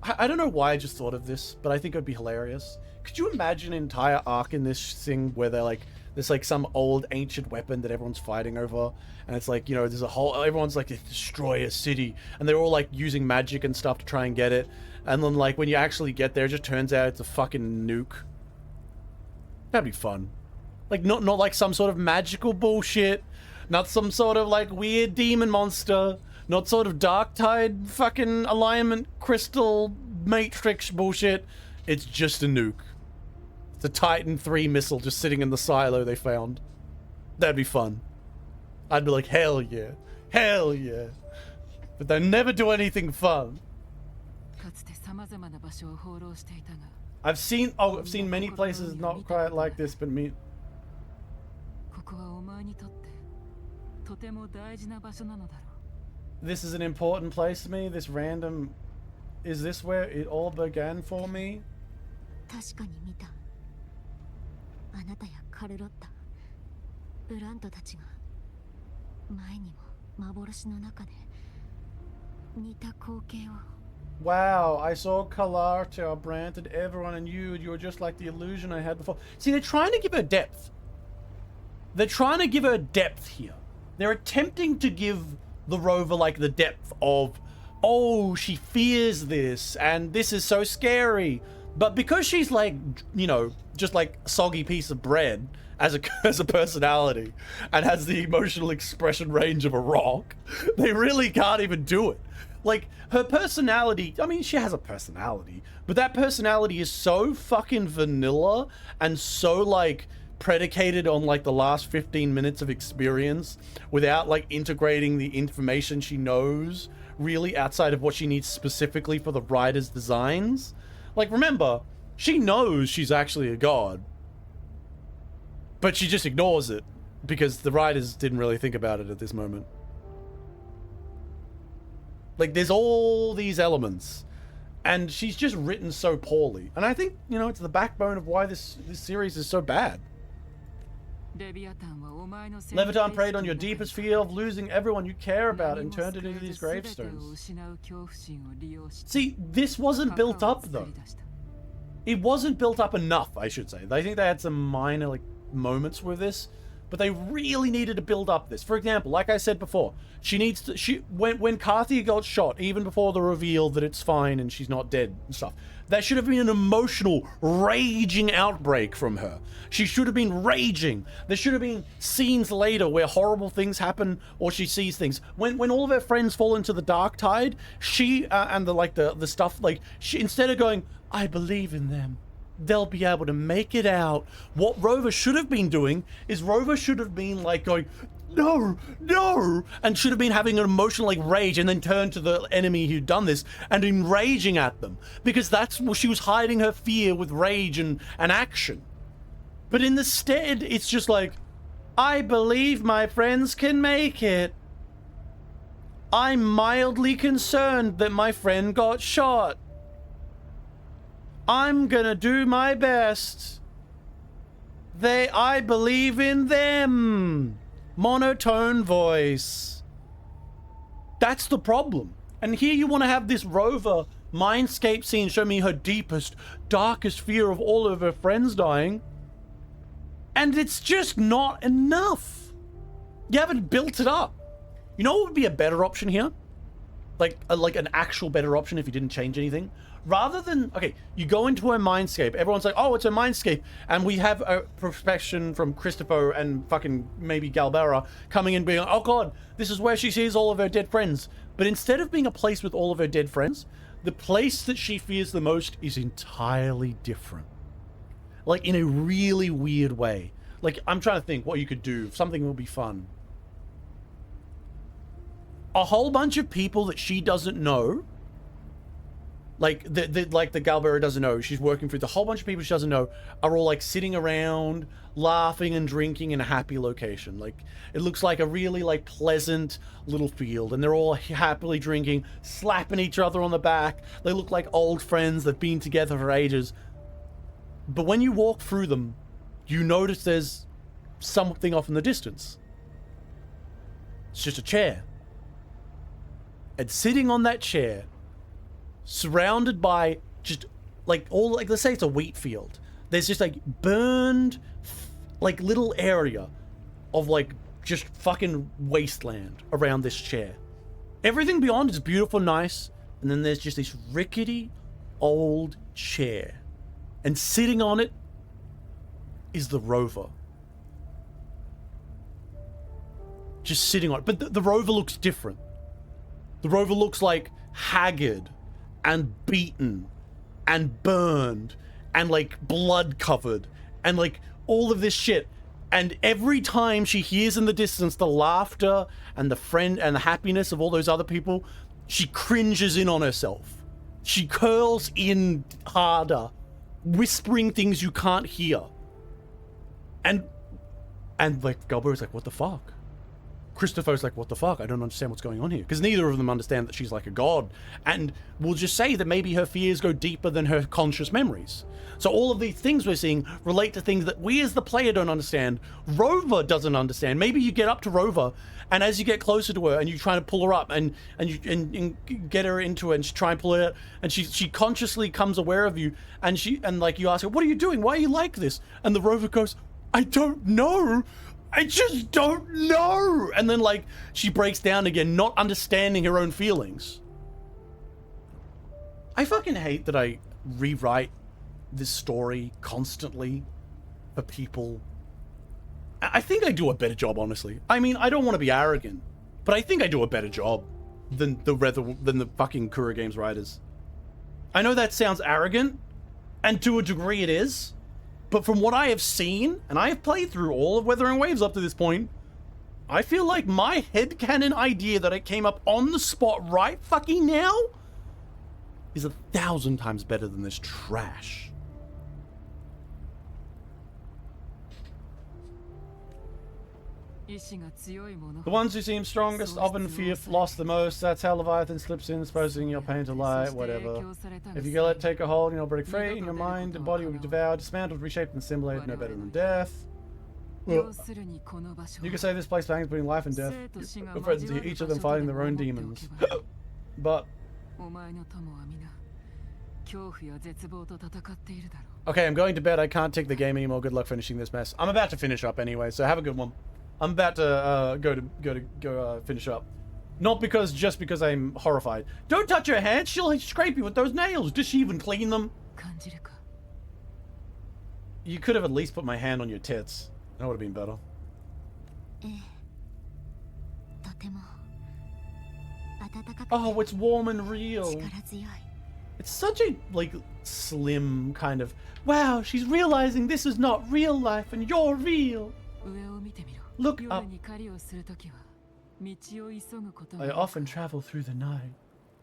I don't know why I just thought of this, but I think it would be hilarious. Could you imagine an entire arc in this thing where they're like, There's like some old ancient weapon that everyone's fighting over, and it's like, you know, there's a whole, everyone's like, destroy a city, and they're all like using magic and stuff to try and get it, and then like when you actually get there, it just turns out it's a fucking nuke. That'd be fun. Like not like some sort of magical bullshit, not some sort of like weird demon monster, not sort of dark tide fucking alignment crystal matrix bullshit. It's just a nuke. It's a Titan 3 missile just sitting in the silo they found. That'd be fun. I'd be like, hell yeah. Hell yeah. But they never do anything fun. I've seen many places not quite like this, but me... This is an important place to me, this random... Is this where it all began for me? 確かに見た。あなたやカルロッタ、ブラントたちが前にも幻の中で似た光景を。Wow, I saw Kalarta, Brant, and everyone, and you were just like the illusion I had before. See, they're trying to give her depth. They're trying to give her depth here. They're attempting to give the rover like the depth of, oh, she fears this, and this is so scary. But because she's like, you know, just like a soggy piece of bread as a personality and has the emotional expression range of a rock, they really can't even do it. Like, her personality, I mean, she has a personality, but that personality is so fucking vanilla and so, like, predicated on, like, the last 15 minutes of experience without, like, integrating the information she knows really outside of what she needs specifically for the writer's designs. Like, remember, she knows she's actually a god, but she just ignores it because the writers didn't really think about it at this moment. Like, there's all these elements, and she's just written so poorly. And I think, you know, it's the backbone of why this series is so bad. Leviathan preyed on your deepest fear of losing everyone you care about and turned it into these gravestones. See, this wasn't built up, though. It wasn't built up enough, I should say. I think they had some minor, like, moments with this, but they really needed to build up this. For example, like I said before, she needs to, when Carthia got shot, even before the reveal that it's fine and she's not dead and stuff, that should have been an emotional, raging outbreak from her. She should have been raging. There should have been scenes later where horrible things happen or she sees things. When all of her friends fall into the dark tide, she and the stuff, like, she, instead of going, I believe in them, they'll be able to make it out. What Rover should have been doing is Rover should have been like going, no, no, and should have been having an emotional like rage and then turn to the enemy who'd done this and been raging at them, because that's what she was hiding, her fear with rage and action. But instead, it's just like, I believe my friends can make it. I'm mildly concerned that my friend got shot. I'm gonna do my best. I believe in them. Monotone voice. That's the problem. And here you want to have this Rover mindscape scene show me her deepest, darkest fear of all of her friends dying. And it's just not enough. You haven't built it up. You know what would be a better option here? Like an actual better option if you didn't change anything? Rather than, okay, you go into a mindscape, everyone's like, oh, it's a mindscape, and we have a profession from Christopher and fucking maybe Galbera coming in being like, oh god, this is where she sees all of her dead friends. But instead of being a place with all of her dead friends, the place that she fears the most is entirely different. Like, in a really weird way. Like, I'm trying to think what you could do. Something will be fun. A whole bunch of people that she doesn't know, like the Galbera doesn't know, she's working through, the whole bunch of people she doesn't know are all like sitting around, laughing and drinking in a happy location. Like, it looks like a really like pleasant little field, and they're all happily drinking, slapping each other on the back. They look like old friends that've been together for ages. But when you walk through them, you notice there's something off in the distance. It's just a chair. And sitting on that chair, surrounded by just like all, like, let's say it's a wheat field. There's just like burned, like little area of like just fucking wasteland around this chair. Everything beyond is beautiful, nice, and then there's just this rickety old chair, and sitting on it is the rover. Just sitting on it. But the rover looks different. The rover looks like haggard and beaten and burned and like blood covered and like all of this shit. And every time she hears in the distance the laughter and the friend and the happiness of all those other people, she cringes in on herself. She curls in harder, whispering things you can't hear. And like Galbraith's like, what the fuck? Christopher's like, what the fuck? I don't understand what's going on here. Because neither of them understand that she's like a god. And we'll just say that maybe her fears go deeper than her conscious memories. So all of these things we're seeing relate to things that we as the player don't understand. Rover doesn't understand. Maybe you get up to Rover, and as you get closer to her and you try to pull her up and you get her into it and try and pull her out, and she consciously comes aware of you, and like you ask her, what are you doing? Why are you like this? And the Rover goes, I don't know. I just don't know. And then like she breaks down again, not understanding her own feelings. I fucking hate that I rewrite this story constantly for people. I think I do a better job, honestly. I mean, I don't want to be arrogant, but I think I do a better job than the fucking Kura Games writers. I know that sounds arrogant, and to a degree it is. But from what I have seen, and I have played through all of Wuthering Waves up to this point, I feel like my headcanon idea that I came up on the spot right fucking now is 1,000 times better than this trash. The ones who seem strongest often fear loss the most. That's how Leviathan slips in, supposing your pain to light, whatever. If you let it take a hold, you'll break free, and your mind and body will be devoured, dismantled, reshaped, and assimilated, no better than death. You can say this place hangs between life and death. You're friends to each of them fighting their own demons. But... okay, I'm going to bed. I can't take the game anymore. Good luck finishing this mess. I'm about to finish up anyway, so have a good one. I'm about to go finish up. Not just because I'm horrified. Don't touch her hands. She'll scrape you with those nails. Does she even clean them? You could have at least put my hand on your tits. That would have been better. Oh, it's warm and real. It's such a, like, slim kind of, wow, she's realizing this is not real life and you're real. Look up. I often travel through the night.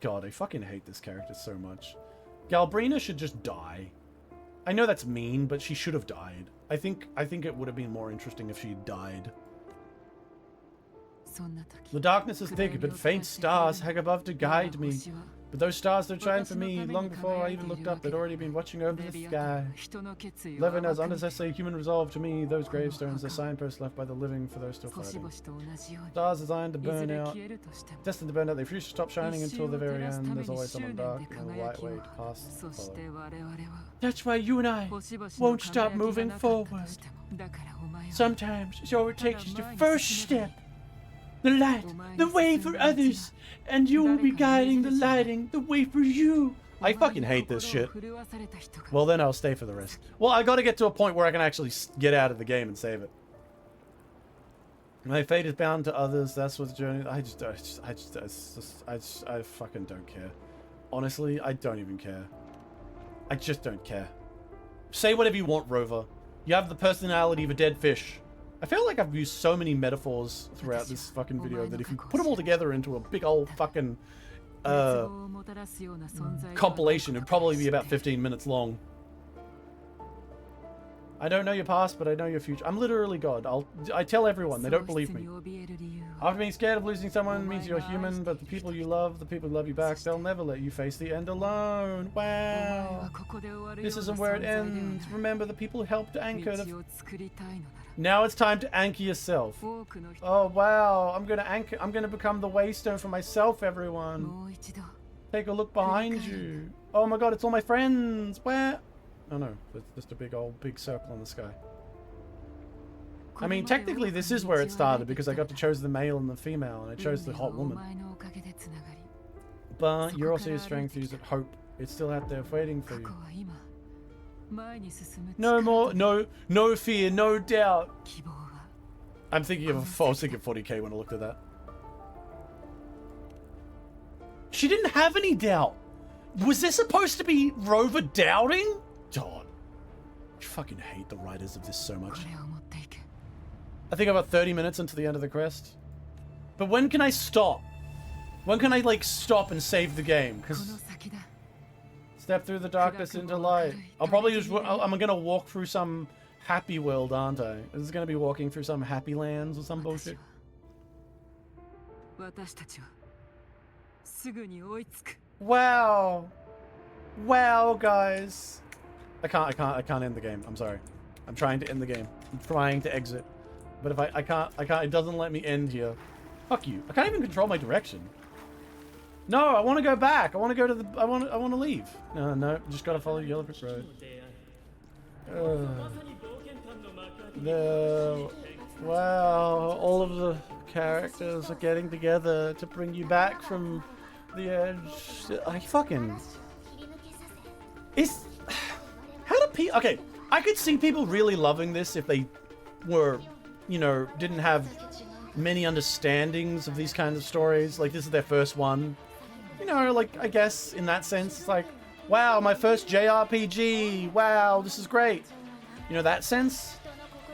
God, I fucking hate this character so much. Galbrina should just die. I know that's mean, but she should have died. I think it would have been more interesting if she died. The darkness is thick, but faint stars hang above to guide me. But those stars don't shine for me. Long before I even looked up, they'd already been watching over the sky. Levin has unnecessary human resolve to me. Those gravestones are signposts left by the living for those still fighting. Stars designed to burn out. Destined to burn out, they refuse to stop shining until the very end. There's always someone dark and a light way to pass forward. That's why you and I won't stop moving forward. Sometimes it's all it takes is the first step. The light, the way for others, and you will be guiding the lighting, the way for you. I fucking hate this shit. Well, then I'll stay for the rest. Well, I gotta get to a point where I can actually get out of the game and save it. My fate is bound to others. That's what the journey. I fucking don't care. Honestly, I don't even care. I just don't care. Say whatever you want, Rover. You have the personality of a dead fish. I feel like I've used so many metaphors throughout this fucking video that if you put them all together into a big old fucking compilation, it'd probably be about 15 minutes long. I don't know your past, but I know your future. I'm literally God. I tell everyone. They don't believe me. After being scared of losing someone means you're human, but the people you love you back, they'll never let you face the end alone. Wow. This isn't where it ends. Remember the people who helped anchor the... Now it's time to anchor yourself. Oh wow, I'm gonna become the waystone for myself, everyone. Take a look behind you. Oh my god, it's all my friends. Where? Oh no, it's just a big circle in the sky. I mean, technically this is where it started because I got to choose the male and the female, and I chose the hot woman. But you're also your strength, use it, hope. It's still out there waiting for you. No more, no fear, no doubt. I'm thinking of, I was thinking 40k when I looked at that. She didn't have any doubt. Was this supposed to be Rover doubting? God, I fucking hate the writers of this so much. I think I'm about 30 minutes into the end of the quest. But when can I stop? When can I, like, stop and save the game? Because step through the darkness into light. I'll probably just, I'm gonna walk through some happy world, aren't I? This is gonna be walking through some happy lands or some bullshit. Wow. Wow, guys. I can't end the game. I'm sorry. I'm trying to end the game. I'm trying to exit. But if I can't, it doesn't let me end here. Fuck you. I can't even control my direction. No, I want to go back. I want to go to the, I want to leave. No, just gotta follow Yellow Brick Road. No. Wow, all of the characters are getting together to bring you back from the edge. I fucking... It's... How do people... Okay, I could see people really loving this if they were, you know, didn't have many understandings of these kinds of stories. Like, this is their first one. You know, like, I guess, in that sense, it's like, wow, my first JRPG. Wow, this is great. You know, that sense.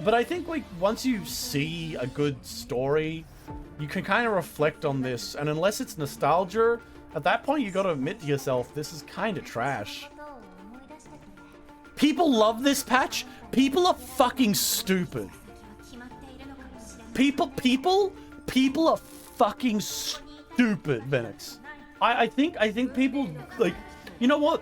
But I think, like, once you see a good story, you can kind of reflect on this. And unless it's nostalgia, at that point, you got to admit to yourself, this is kind of trash. People love this patch. People are fucking stupid. People are fucking stupid, Venix. I think people, like, you know what?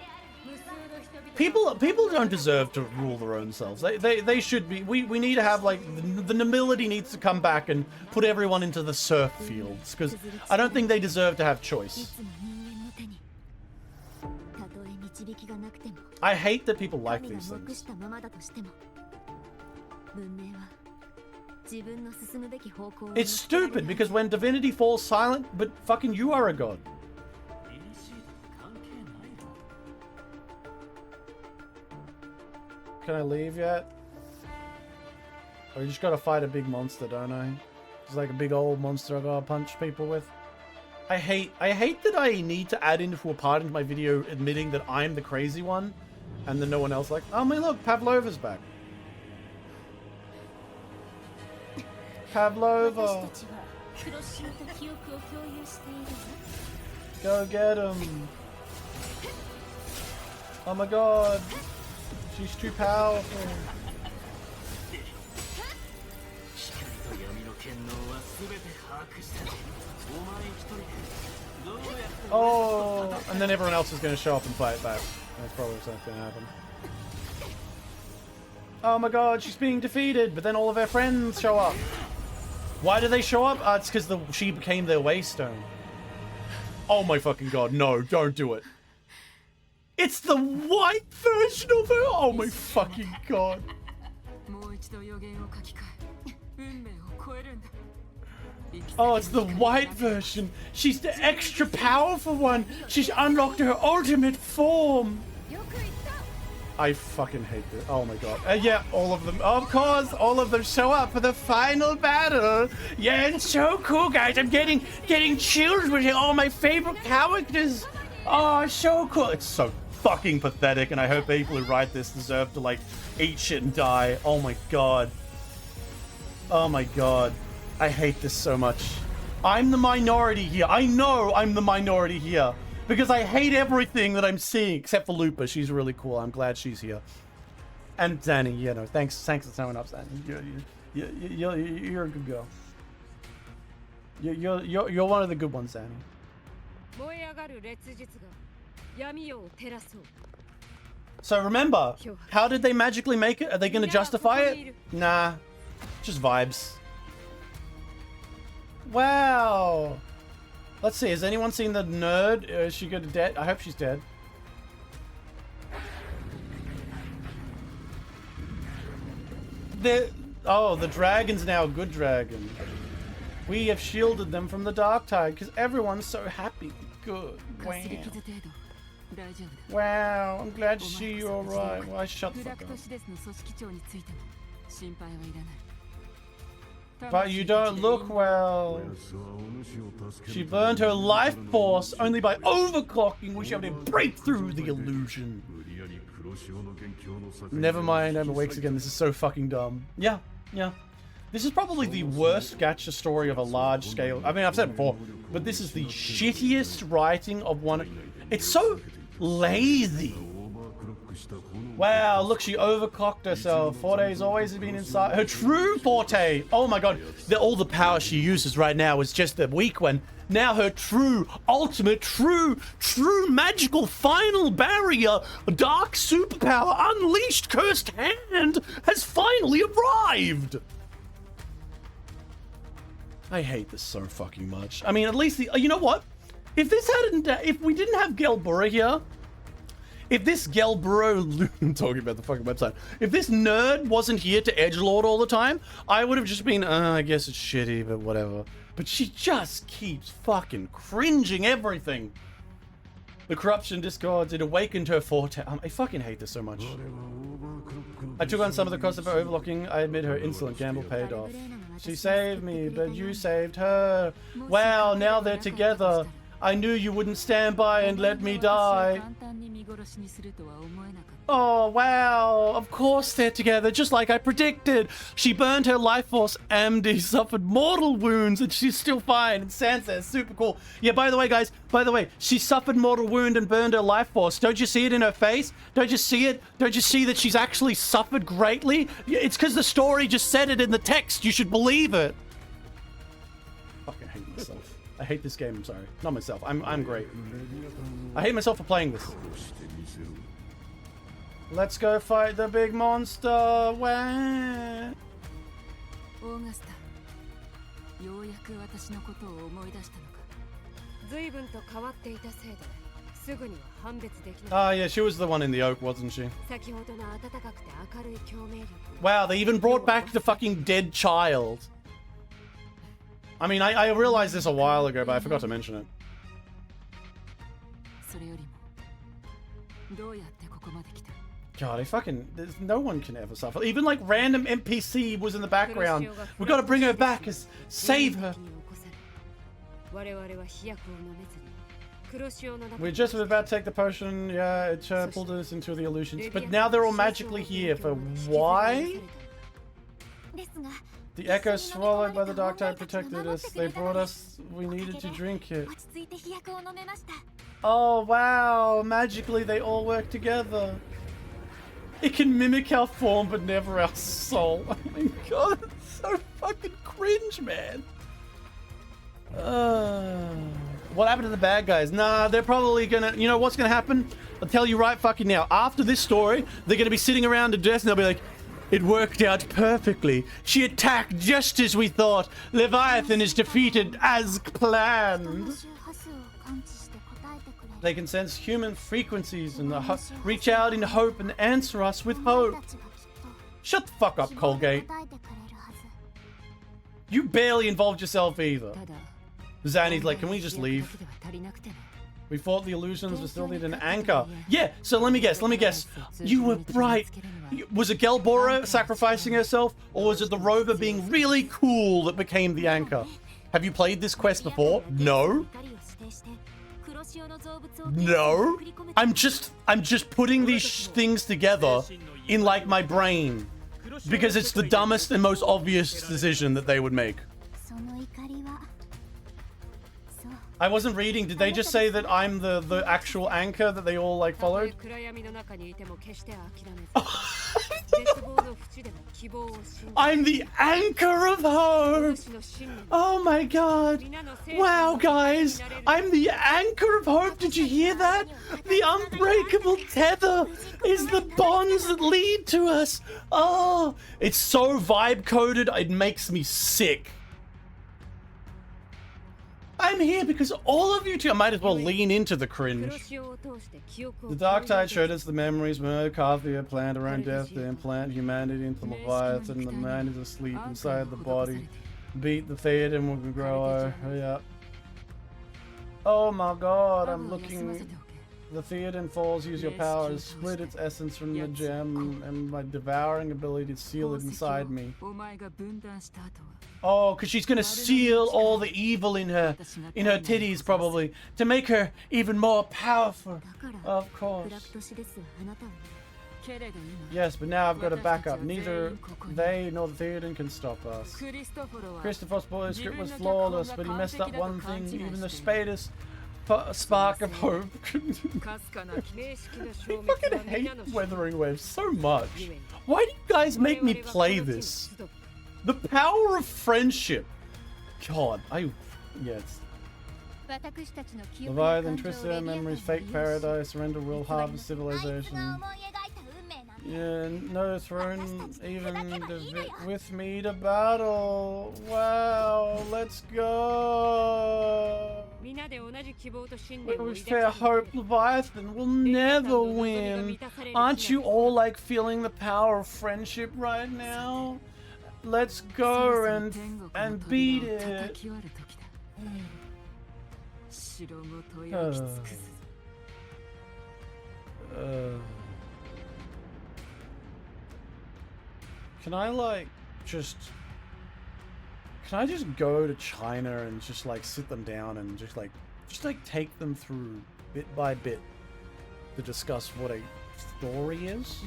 People don't deserve to rule their own selves. They should be. We need to have, like, the nobility needs to come back and put everyone into the serf fields, because I don't think they deserve to have choice. I hate that people like these things. It's stupid because when divinity falls silent, but fucking you are a god. Can I leave yet? Or you just gotta fight a big monster, don't I? It's like a big old monster I gotta punch people with. I hate that I need to add into a part into my video admitting that I'm the crazy one, and then no one else like, oh man, look, Pavlova's back. Pavlova. Go get him. Oh my god. She's too powerful. Oh, and then everyone else is going to show up and fight back. That's probably what's going to happen. Oh my god, she's being defeated, but then all of her friends show up. Why do they show up? It's because she became their waystone. Oh my fucking god, no, don't do it. It's the white version of her? Oh my fucking god. Oh, it's the white version. She's the extra powerful one. She's unlocked her ultimate form. I fucking hate this. Oh my god. Yeah, all of them. Of course, all of them show up for the final battle. Yeah, it's so cool, guys. I'm getting chills with all my favorite characters. Oh, so cool. It's so fucking pathetic, and I hope people who write this deserve to, like, eat shit and die. Oh my god. Oh my god. I hate this so much. I'm the minority here. I know I'm the minority here. Because I hate everything that I'm seeing, except for Lupa. She's really cool. I'm glad she's here. And Zanny, you know, thanks for showing up, Zanny. You're a good girl. You're one of the good ones, Zanny. So remember, how did they magically make it? Are they going to justify it? Nah, just vibes. Wow. Let's see, has anyone seen the nerd? Is she good to dead? I hope she's dead. Oh, the dragon's now a good dragon. We have shielded them from the dark tide because everyone's so happy. Good. かすり Wow. 傷程度大丈夫だ Wow, I'm glad to see you alright. Why shut the ブラ fuck クト up. シデスの組織長についても心配はいらない But you don't look well. She burned her life force only by overclocking, which able to break through the illusion. Never mind, I'm awake again. This is so fucking dumb. Yeah, yeah. This is probably the worst gacha story of a large scale. I mean, I've said it before, but this is the shittiest writing of one. It's so lazy. Wow, look, she overclocked herself. Forte's always been inside. Her true Forte. Oh my god. All the power she uses right now is just the weak one. Now her true, ultimate, true magical final barrier, dark superpower, unleashed cursed hand has finally arrived. I hate this so fucking much. I mean, at least you know what? If we didn't have Gelbura here, if this Gelburo, I'm talking about the fucking website. If this nerd wasn't here to edgelord all the time, I would have just been, I guess it's shitty, but whatever. But she just keeps fucking cringing everything. The corruption discords, it awakened her forte. I fucking hate this so much. I took on some of the cost of her overlocking. I admit her insolent gamble paid off. She saved me, but you saved her. Wow, now they're together. I knew you wouldn't stand by and let me die. Oh, wow. Of course they're together, just like I predicted. She burned her life force. Amdi suffered mortal wounds, and she's still fine. And Sansa is super cool. Yeah, by the way, guys, she suffered mortal wound and burned her life force. Don't you see it in her face? Don't you see it? Don't you see that she's actually suffered greatly? It's because the story just said it in the text. You should believe it. Fucking hate myself. I hate this game, I'm sorry. Not myself. I'm great. I hate myself for playing this. Let's go fight the big monster. Wah. オーガスタようやく私のことを思い出したのか随分と変わっていたせいですぐには判別できない Ah, yeah, she was the one in the oak, wasn't she? 先ほどの温かくて明るい共鳴力 Wow, they even brought back the fucking dead child. I mean, I realized this a while ago, but I forgot to mention it. それよりもどうやってここまで来た God, no one can ever suffer. Even like random NPC was in the background. We gotta bring her back, save her. We're just about to take the potion. Yeah, it pulled us into the illusions. But now they're all magically here. For why? The echo swallowed by the dark tide protected us. They brought us. We needed to drink it. Oh wow! Magically, they all work together. It can mimic our form, but never our soul. Oh my god, it's so fucking cringe, man. What happened to the bad guys? Nah, they're probably gonna... You know what's gonna happen? I'll tell you right fucking now. After this story, they're gonna be sitting around a desk and they'll be like, it worked out perfectly. She attacked just as we thought. Leviathan is defeated as planned. They can sense human frequencies and reach out in hope and answer us with hope. Shut the fuck up, Colgate. You barely involved yourself either. Zanny's like, can we just leave? We fought the illusions, we still need an anchor. Yeah, so let me guess. You were bright. Was it Gelbora sacrificing herself, or was it the rover being really cool that became the anchor? Have you played this quest before? No? No? I'm just putting these things together in like my brain because it's the dumbest and most obvious decision that they would make. I wasn't reading. Did they just say that I'm the actual anchor that they all like followed? I'm the anchor of hope. Oh my god. Wow, guys. I'm the anchor of hope. Did you hear that? The unbreakable tether is the bonds that lead to us. Oh, it's so vibe coded. It makes me sick. I'm here because all of you two. I might as well lean into the cringe. The Dark Tide showed us the memories when Carthia planned around death to implant humanity into Leviathan. The man is asleep inside the body. Beat the theater and we can grow. Yeah. Oh my god, I'm looking. The Theoden falls, use your powers, split its essence from the gem, and my devouring ability to seal it inside me. Oh, because she's gonna seal all the evil in her titties, probably, to make her even more powerful. Of course. Yes, but now I've got a backup. Neither they nor the Theoden can stop us. Christopher's script was flawless, but he messed up one thing, even the spadest spark of hope. I fucking hate Wuthering Waves so much. Why do you guys make me play this? The power of friendship. God, yes. Leviathan, twisted memories, fake paradise, surrender will, harvest civilization. Yeah, no throne even with me to battle. Wow, let's go. We fair hope Leviathan will never win. Aren't you all like feeling the power of friendship right now? Let's go and beat it. Can I just go to China and just like sit them down and just like take them through bit by bit to discuss what a story is?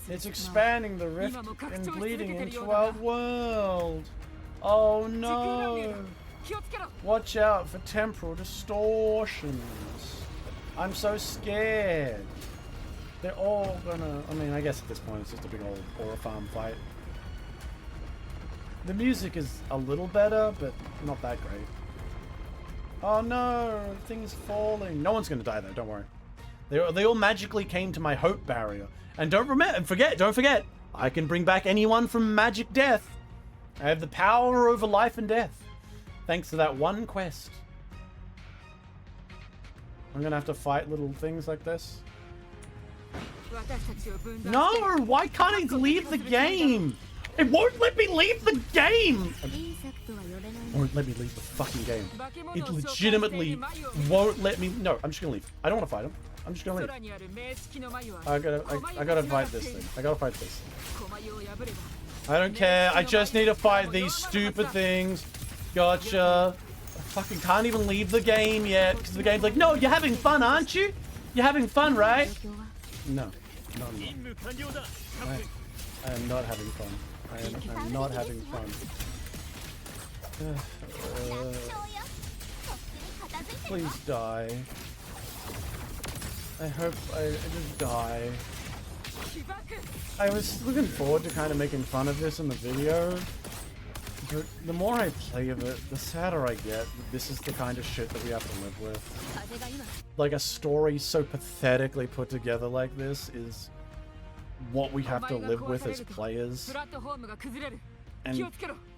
It's expanding the rift and bleeding into our world. Oh no! Watch out for temporal distortions. I'm so scared. They're all gonna... I mean, I guess at this point it's just a big old horror farm fight. The music is a little better, but not that great. Oh no, things falling. No one's gonna die though, don't worry. They all magically came to my hope barrier. And don't forget, I can bring back anyone from magic death. I have the power over life and death. Thanks to that one quest. I'm gonna have to fight little things like this. No, why can't I leave the game? It won't let me leave the game! It won't let me leave the fucking game. It legitimately won't let me... No, I'm just gonna leave. I don't want to fight him. I'm just gonna leave. I gotta fight this thing. I gotta fight this thing. I don't care. I just need to fight these stupid things. Gotcha. I fucking can't even leave the game yet because the game's like, no, you're having fun, aren't you? You're having fun, right? No. No, I'm not. I am not having fun. I'm not having fun. Please die. I hope I just die. I was looking forward to kind of making fun of this in the video, but the more I play of it, the sadder I get. This is the kind of shit that we have to live with. Like, a story so pathetically put together like this is what we have to live with as players. And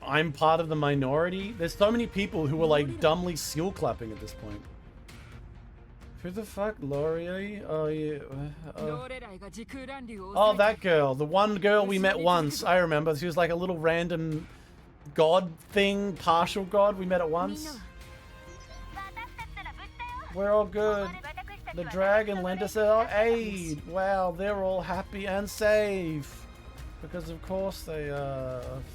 I'm part of the minority. There's so many people who are like dumbly seal clapping at this point. Who the fuck, Laurier? Oh yeah. Oh, that girl. The one girl we met once. I remember. She was like a little random god thing, partial god. We met at once. We're all good. The dragon lent us our aid. Wow, they're all happy and safe. Because of course they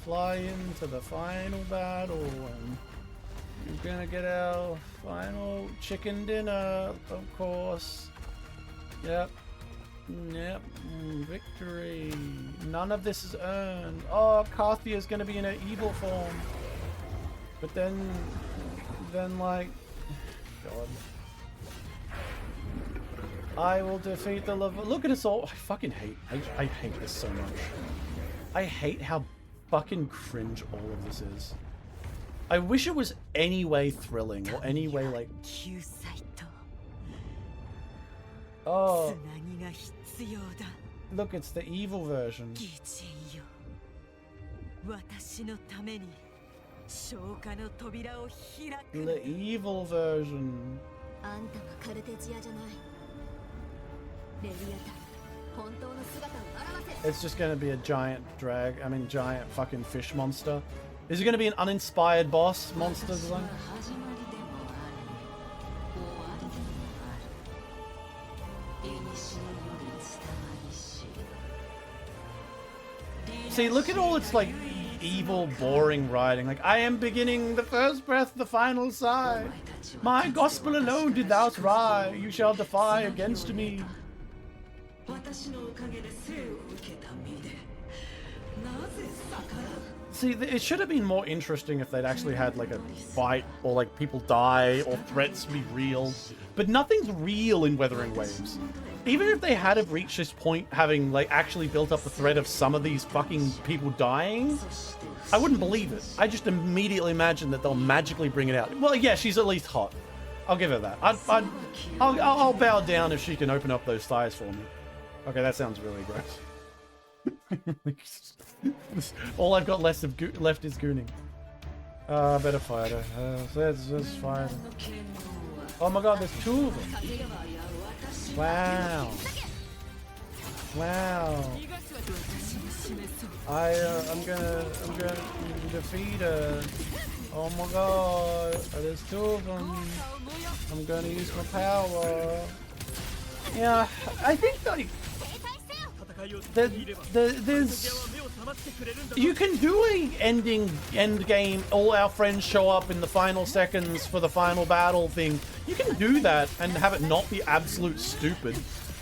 fly into the final battle and we're gonna get our final chicken dinner, of course. Yep. Yep. Victory. None of this is earned. Oh, Carthia is gonna be in her evil form. But then like, God. I will defeat the love. Look at us all. I fucking hate. I hate this so much. I hate how fucking cringe all of this is. I wish it was any way thrilling or any way like. Oh. Look, it's the evil version. The evil version. あんたはカルテジアじゃない。レリアタ、本当の姿を現せ。 It's just gonna be a giant giant fucking fish monster. Is it gonna be an uninspired boss monster design? See, look at all its like evil, boring writing. Like, I am beginning the first breath, the final sigh. My gospel alone did thou try. You shall defy against me. See, it should have been more interesting if they'd actually had like a fight, or like people die, or threats be real. But nothing's real in Wuthering Waves. Even if they had have reached this point, having like actually built up the threat of some of these fucking people dying, I wouldn't believe it. I just immediately imagine that they'll magically bring it out. Well, yeah, she's at least hot. I'll give her that. I'll bow down if she can open up those thighs for me. Okay, that sounds really gross. All I've got left is gooning. Better fight her. Let's fight her. Oh my god, there's two of them. Wow. Wow. I'm gonna defeat her. Oh my god. There's two of them. I'm gonna use my power. Yeah, I think like there's you can do a end game, all our friends show up in the final seconds for the final battle thing. You can do that and have it not be absolute stupid.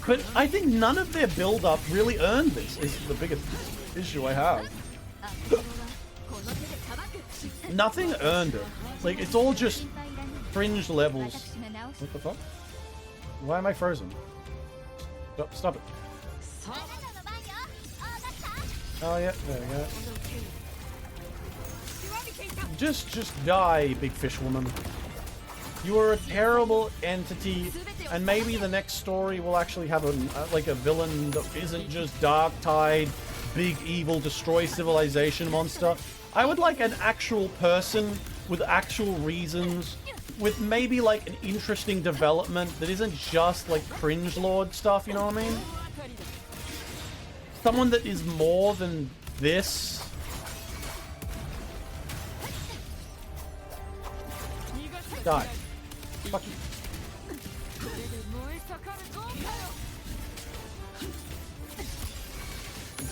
But I think none of their build-up really earned this, is the biggest issue I have. Nothing earned it. Like, it's all just fringe levels. What the fuck? Why am I frozen? Stop it. Oh yeah, there we go. Just die, big fish woman. You are a terrible entity, and maybe the next story will actually have a villain that isn't just dark tide, big evil destroy civilization monster. I would like an actual person with actual reasons, with maybe like an interesting development that isn't just like cringe lord stuff, you know what I mean? Someone that is more than this. Die. Fuck you.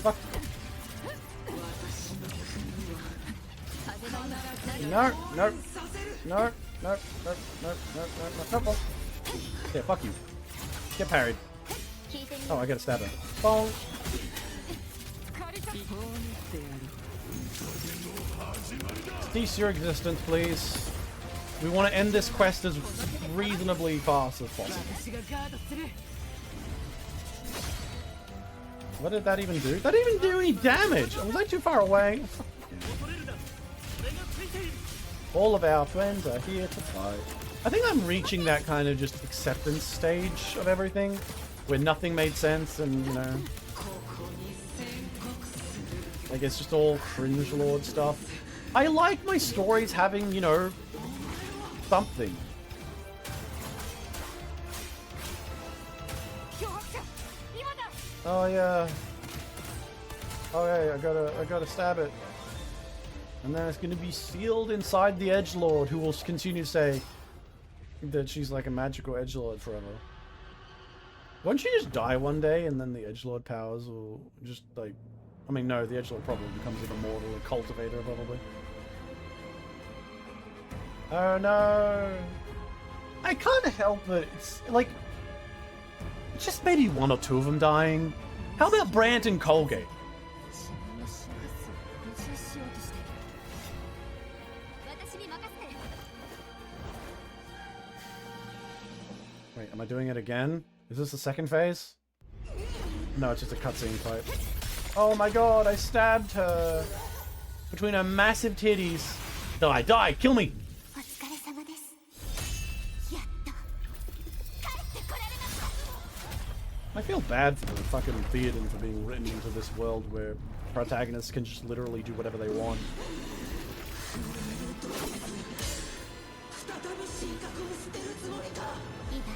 Fuck. No. Yeah, fuck you. Get parried. Oh, I gotta stab him. Bong. Cease your existence, please. We want to end this quest as reasonably fast as possible. What did that even do? That didn't even do any damage! Was I too far away? All of our friends are here to fight. I think I'm reaching that kind of just acceptance stage of everything, where nothing made sense and, you know, like it's just all cringe lord stuff. I like my stories having, you know, something. Oh yeah. Okay, I gotta stab it. And then it's gonna be sealed inside the edgelord, who will continue to say that she's like a magical edgelord forever. Won't she just die one day and then the edgelord powers will just like, I mean, no, the edgelord probably becomes like immortal, a cultivator probably. Oh no! I can't help it. It's like, just maybe one or two of them dying. How about Brant and Colgate? Wait, am I doing it again? Is this the second phase? No, it's just a cutscene fight. Oh my god, I stabbed her! Between her massive titties. Die, die, kill me! My feel bad for fucking Theoden for being written into this world where protagonists can just literally do whatever they want. いいだ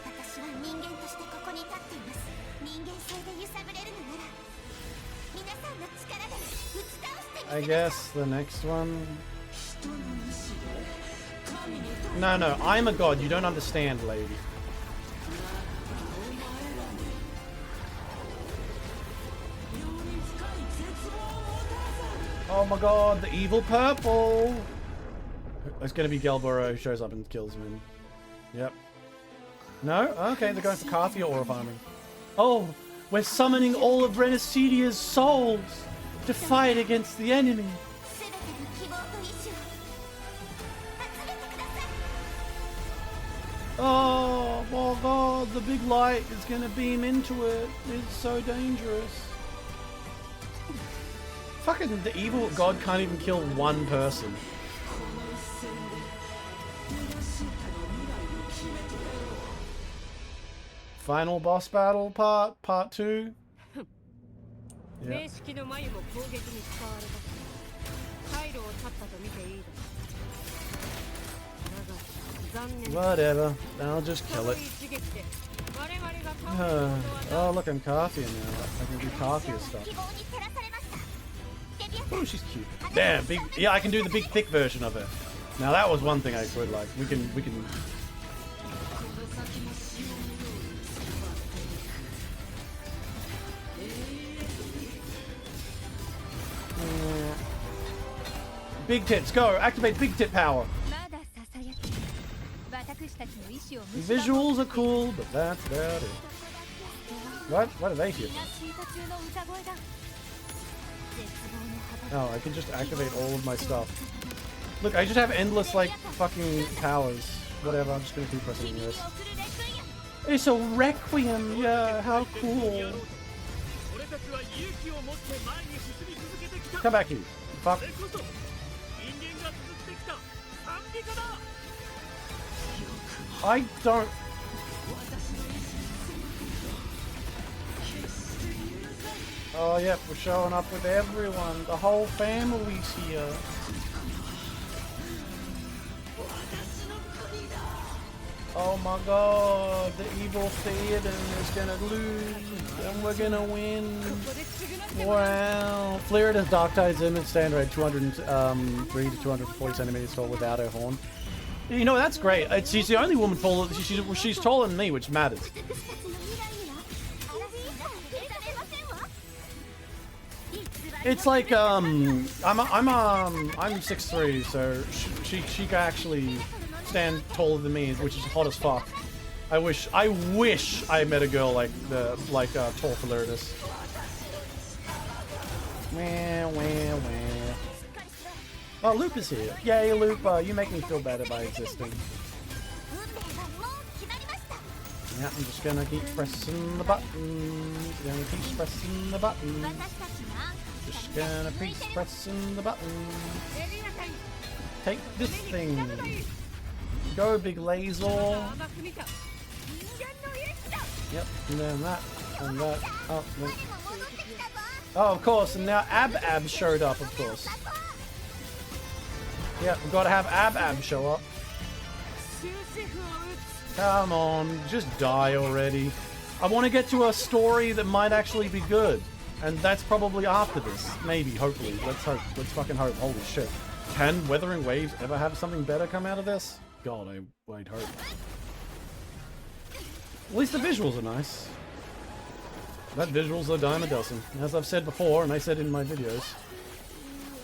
私は人間としてここに立っています人間性で揺さぶれるのなら皆さんの力で打ち倒してみてください I guess the next one. No, no, I'm a god. You don't understand, lady. Oh my god, the evil purple! It's gonna be Gelboro who shows up and kills him. Yep. No? Okay, they're going for Carthia aura farming. Oh, we're summoning all of Renacedia's souls to fight against the enemy. 全ての希望と意志を集めてください Oh my god, the big light is gonna beam into it. It's so dangerous. Fucking the evil god can't even kill one person. Final boss battle part 2. Yeah. 名式の眉も攻撃に使われた退路を断ったと見ていいだろうだが残念 Whatever. I'll just kill こ it. の一撃で我々が倒すことは Oh, look, I'm Carthia now. I can do Carthia stuff. 希望に照らされましたデビュー Oh, she's cute. Damn, big. Yeah, I can do the big thick version of her. Now that was one thing I could like. We can. Big tits, go! Activate big tit power. まだささやき私たちの意志を The visuals are cool, but that's about it. What? What are they here? 進化中の歌声だ絶望の Oh, I can just activate all of my stuff. Look, I just have endless, like, fucking powers. Whatever, I'm just gonna keep pressing this. It's a requiem, yeah, how cool. Come back here. Fuck. I don't... Oh, yep, we're showing up with everyone. The whole family's here. Oh my god, the evil Theoden is gonna lose, and we're gonna win. Wow. Flaretta's Dark-Tide's image stand rate 203 to 240 centimeters tall without her horn. You know, that's great. She's the only woman taller. She's taller than me, which matters. It's like I'm 6'3", so she can actually stand taller than me, which is hot as fuck. I wish I met a girl like tall Flirtus. Oh, Loop is here. Yay, Loop! You make me feel better by existing. Yeah, I'm just gonna keep pressing the buttons. Gonna keep pressing the buttons. Just gonna keep pressing the buttons. Take this thing. Go, big laser. Yep, and then that, and that. Oh, then. Oh, of course, and now Ab showed up, of course. Yeah, we've got to have Ab show up. Come on, just die already. I want to get to a story that might actually be good. And that's probably after this. Maybe, hopefully. Let's hope. Let's fucking hope. Holy shit. Can Wuthering Waves ever have something better come out of this? God, I'd hope. At least the visuals are nice. That visuals are dime a dozen. As I've said before, and I said in my videos.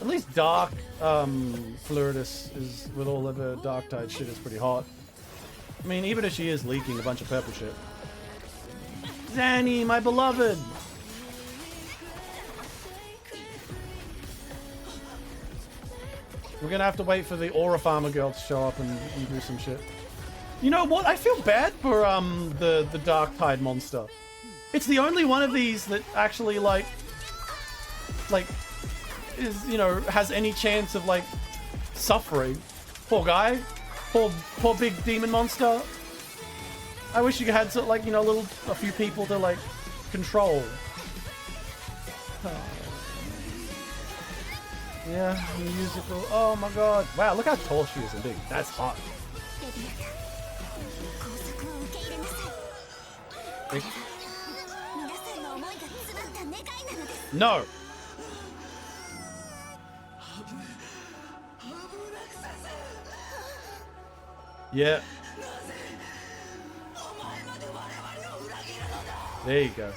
At least Dark Flirtus is, with all of her Dark-Tide shit, is pretty hot. I mean, even if she is leaking a bunch of purple shit. Zanny, my beloved! We're gonna have to wait for the Aura Farmer girl to show up and do some shit. You know what? I feel bad for the Dark-Tide monster. It's the only one of these that actually like is, you know, has any chance of like suffering. Poor guy. Poor big demon monster. I wish you had, like, you know, a few people to, like, control. Oh. Yeah, musical. Oh my god. Wow, look how tall she is indeed. That's hot. No! Yeah. There you go.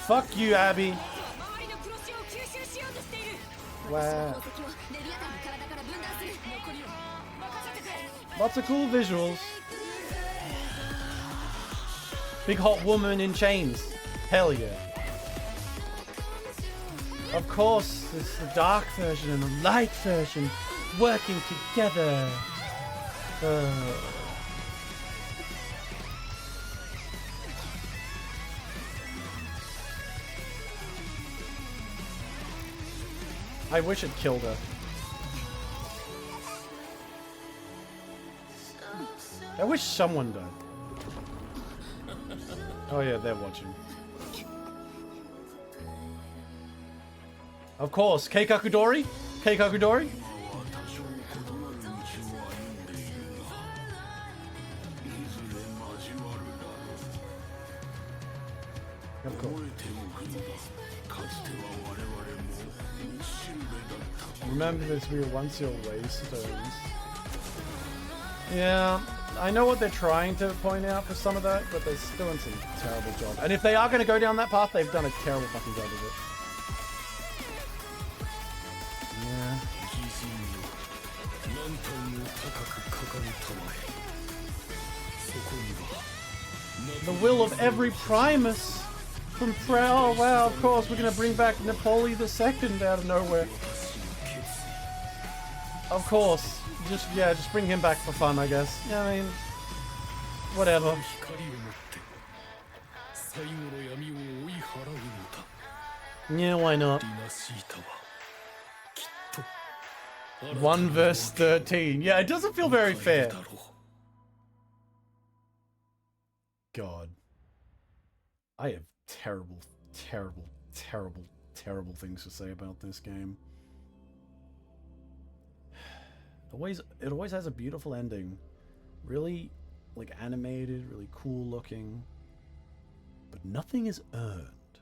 Fuck you, Abby. Wow. Lots of cool visuals. Big hot woman in chains. Hell yeah. Of course, it's the dark version and the light version working together. I wish it killed her. I wish someone died. Oh yeah, they're watching. Of course, Keikakudori? Keikakudori? Of course. Remember this, we were once your waystones. Yeah, I know what they're trying to point out for some of that, but they're doing some terrible job. And if they are going to go down that path, they've done a terrible fucking job of it. Yeah. The will of every Primus from Oh wow, of course, we're going to bring back Napoli II out of nowhere. Of course. Just bring him back for fun, I guess. Yeah, I mean, whatever. Yeah, why not? 1 verse 13. Yeah, it doesn't feel very fair. God. I have terrible, terrible, terrible, terrible things to say about this game. It always has a beautiful ending. Really, like, animated, really cool looking. But nothing is earned.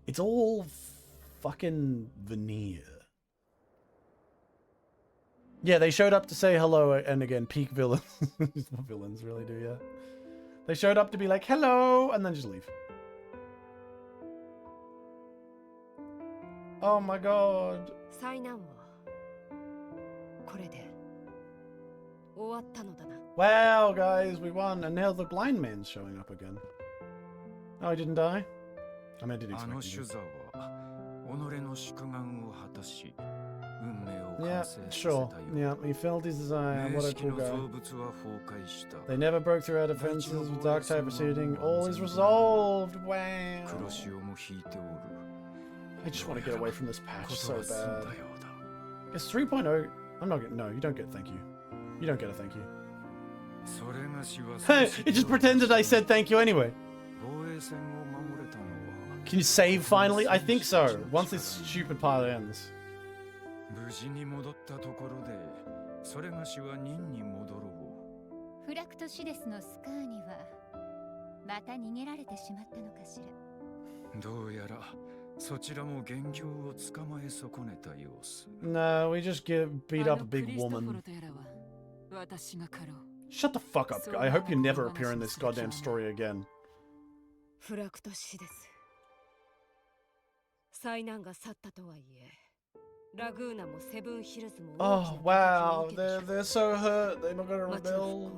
It's all fucking veneer. Yeah, they showed up to say hello, and again, peak villains. Villains really do, yeah. They showed up to be like, hello, and then just leave. Oh my god. Wow, guys, we won, and now the blind man's showing up again. Oh, he didn't die? I mean, I didn't expect him to. Yeah, sure. Yeah, he filled his desire. What a cool guy. They never broke through our defenses with dark type proceeding. All is resolved. Wow. I just want to get away from this patch so bad. It's 3.0. I'm not getting. No, you don't get thank you. You don't get a thank you. Hey, it just pretended I said thank you anyway. Can you save finally? I think so. Once this stupid part ends. No, we just beat up a big woman. Shut the fuck up. I hope you never appear in this goddamn story again. Oh wow, they're so hurt. They're not gonna rebel.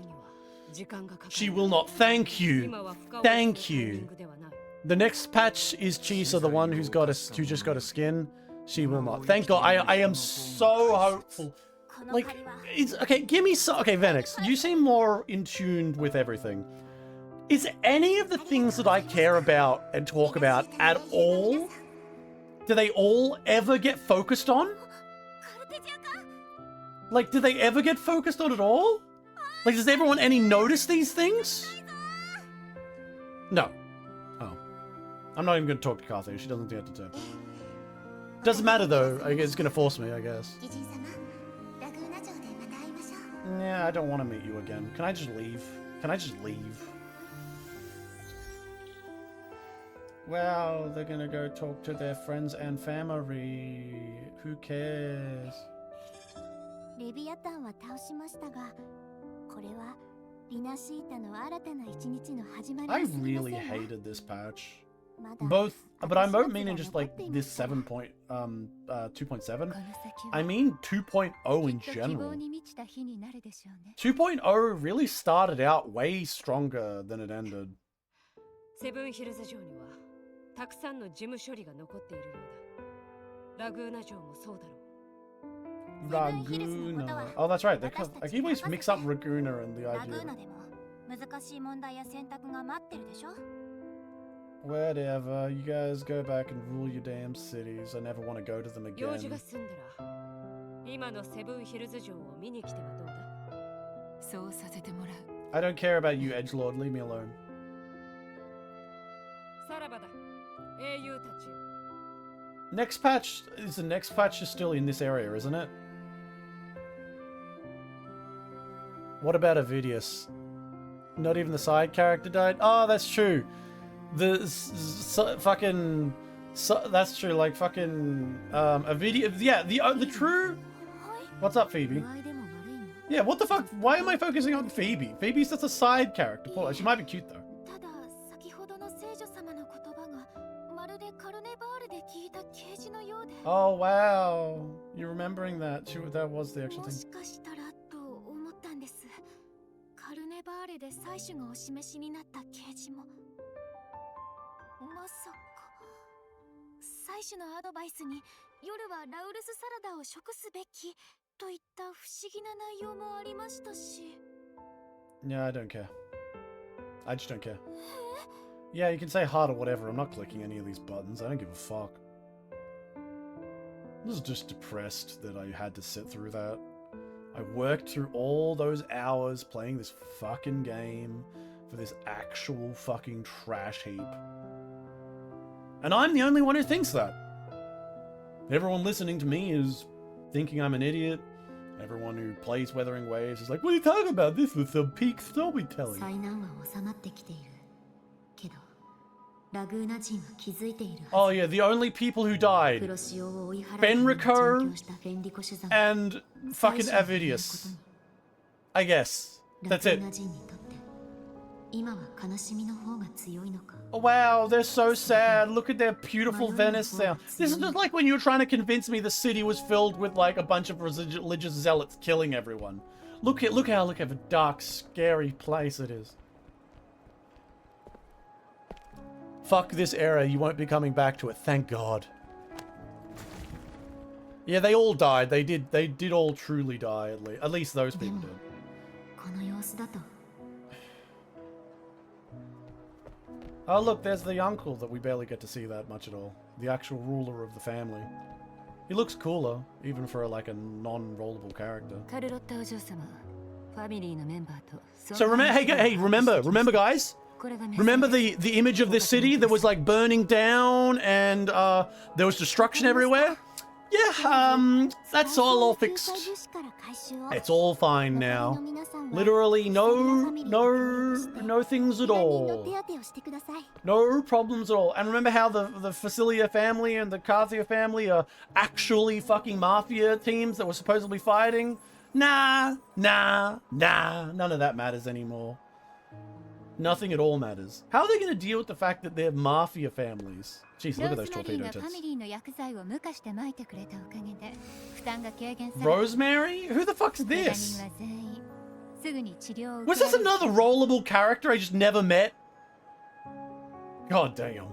She will not. Thank you. Thank you. The next patch is Chisa, the one who just got a skin. She will not. Thank God. I am so hopeful. Like, it's okay. Give me some. Okay, Venix, you seem more in tune with everything. Is any of the things that I care about and talk about at all? Do they all ever get focused on? Like, do they ever get focused on at all? Like, does everyone any notice these things? No. Oh. I'm not even going to talk to Carthay. She doesn't get to talk. Doesn't matter, though. I guess it's going to force me, I guess. Yeah, I don't want to meet you again. Can I just leave? Can I just leave? Well, they're going to go talk to their friends and family. Who cares? レビアタンは倒しましたが、これはリナシータの新たな一日の始まり I ですみま really せんわ。 hated this patch. まだ Both, but I 私 don't たち mean が in just 残っ like ていま this した 2.7. この先は I mean 2.0 in きっと希望 general. に満ちた日になるでしょうね。 2.0 really started out way stronger than it ended. セブンヒルズ城にはたくさんの事務処理が残っているようだ。ラグーナ城もそうだろう。 Raguna. Oh, that's right. I keep always mix up Raguna and the ラグー idea. ナでも難しい問題や選択が待ってるでしょ。 Whatever. You guys go back and rule your damn cities. I never want to go to them 用事 again. が済んだら今のセブンヒルズ城を見に来てはどうだ。そうさせてもらう。 I don't care about you, Edgelord. Leave me alone. さらばだ、英雄たちよ。 Next patch is the next patch is still in this area, isn't it? What about Avidius? Not even the side character died? Oh, that's true. The fucking that's true. Like fucking Avidius. Yeah, the true. What's up, Phoebe? 具合でも悪いの。 Yeah, what the fuck? Why am I focusing on Phoebe? Phoebe's just a side character. Poor, she might be cute though. ただ先ほどの聖女様の言葉がまるでカルネバールで聞いた啓示のようで。 Oh wow, you're remembering that? That was the actual も thing. しかしたらと思ったんです。カルネバーレで採取がお示しになった啓示も。まさか採取のアドバイスに夜はラウルスサラダを食すべきといった不思議な内容もありましたし。 Yeah, I don't care. I just don't care. Yeah, you can say hard or whatever. I'm not clicking any of these buttons. I don't give a fuck. I was just depressed that I had to sit through that. I worked through all those hours playing this fucking game for this actual fucking trash heap. And I'm the only one who thinks that. Everyone listening to me is thinking I'm an idiot. Everyone who plays Wuthering Waves is like, what are you talking about? This was some peak storytelling. 災難は収まってきている。けど、ラグーナ人は気づいている Oh はず。 yeah, the only people who died. 黒潮を追い払う Fenrico 準拠したフェンリコシュザム And fucking Avidius. I guess. ラ That's グー it. ナ人にとって今は悲しみの方が強いのか。 Oh, wow, they're so sad. Look at their beautiful Venice now. This is just like when you were trying to convince me the city was filled with like a bunch of religious zealots killing everyone. Look how a dark, scary place it is. Fuck this era. You won't be coming back to it. Thank God. Yeah, they all died. They did all truly die. At least those で people も did. この様子だと Oh, look, there's the uncle that we barely get to see that much at all. The actual ruler of the family. He looks cooler, even for like a non-rollable character. カルロッタお嬢様、ファミリーのメンバーと。 So remember, guys. これがメッセージ Remember the image of this city that was like burning down and there was destruction everywhere? Yeah, that's all fixed. It's all fine now. Literally no things at all. No problems at all. And remember how the Facilia family and the Carthia family are actually fucking mafia teams that were supposedly fighting? Nah. None of that matters anymore. Nothing at all matters. How are they going to deal with the fact that they're mafia families? Jeez, look at those torpedo ローズマリーがファ tits. ミリーの薬剤を無化して撒いてくれたおかげで負担が軽減され Rosemary? Who the fuck's 怪我 this? 人は全員すぐに治療を Was 受け this られる another rollable character I just never met? God damn.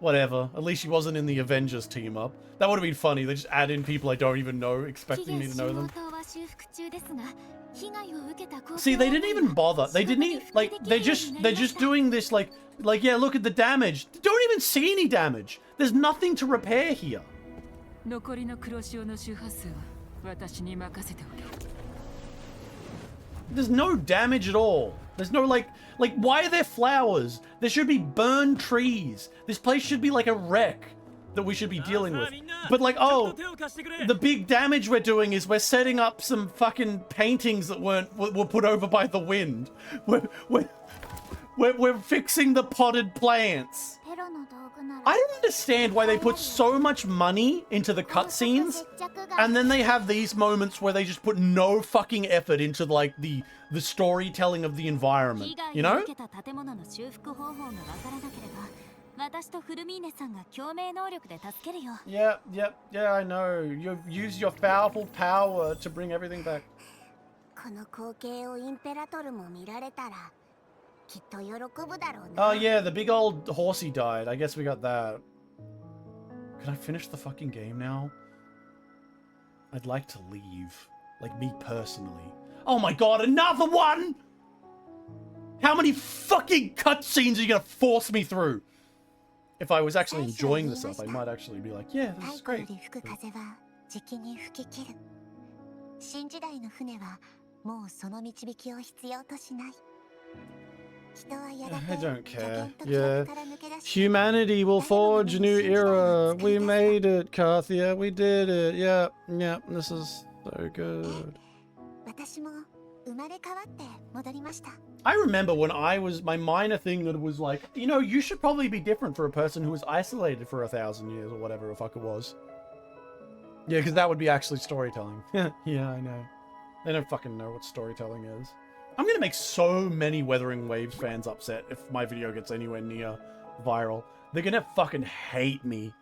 Whatever. At least she wasn't in the Avengers team up. That would have been funny. They just add in people I don't even know, 期 expecting 限 me to 終 know 了 them. 島は修復中ですが被害を受けた高 See, they didn't even bother. They didn't even, like, they're just doing this like, yeah, look at the damage. They don't even see any damage. There's nothing to repair here. 残りの黒潮の周波数は私に任せておけ There's no damage at all. There's no like why are there flowers? There should be burned trees. This place should be like a wreck that we should be dealing with. But like, oh, the big damage we're doing is we're setting up some fucking paintings that were put over by the wind. We're fixing the potted plants. I don't understand why they put so much money into the cutscenes, and then they have these moments where they just put no fucking effort into like the storytelling of the environment, you know? Yeah, I know. You use your powerful power to bring everything back. Oh yeah, the big old horsey died. I guess we got that. Can I finish the fucking game now? I'd like to leave. Like, me personally. Oh my god, another one! How many fucking cutscenes are you gonna force me through? If I was actually enjoying this stuff, I might actually be like, yeah, this is great. I don't care. Yeah. Humanity will forge a new era. We made it, Carthia. We did it. Yeah, this is so good. I remember when my minor thing that was like, you know, you should probably be different for a person who was isolated for 1,000 years or whatever the fuck it was. Yeah, because that would be actually storytelling. Yeah, I know. They don't fucking know what storytelling is. I'm gonna make so many Wuthering Waves fans upset if my video gets anywhere near viral. They're gonna fucking hate me.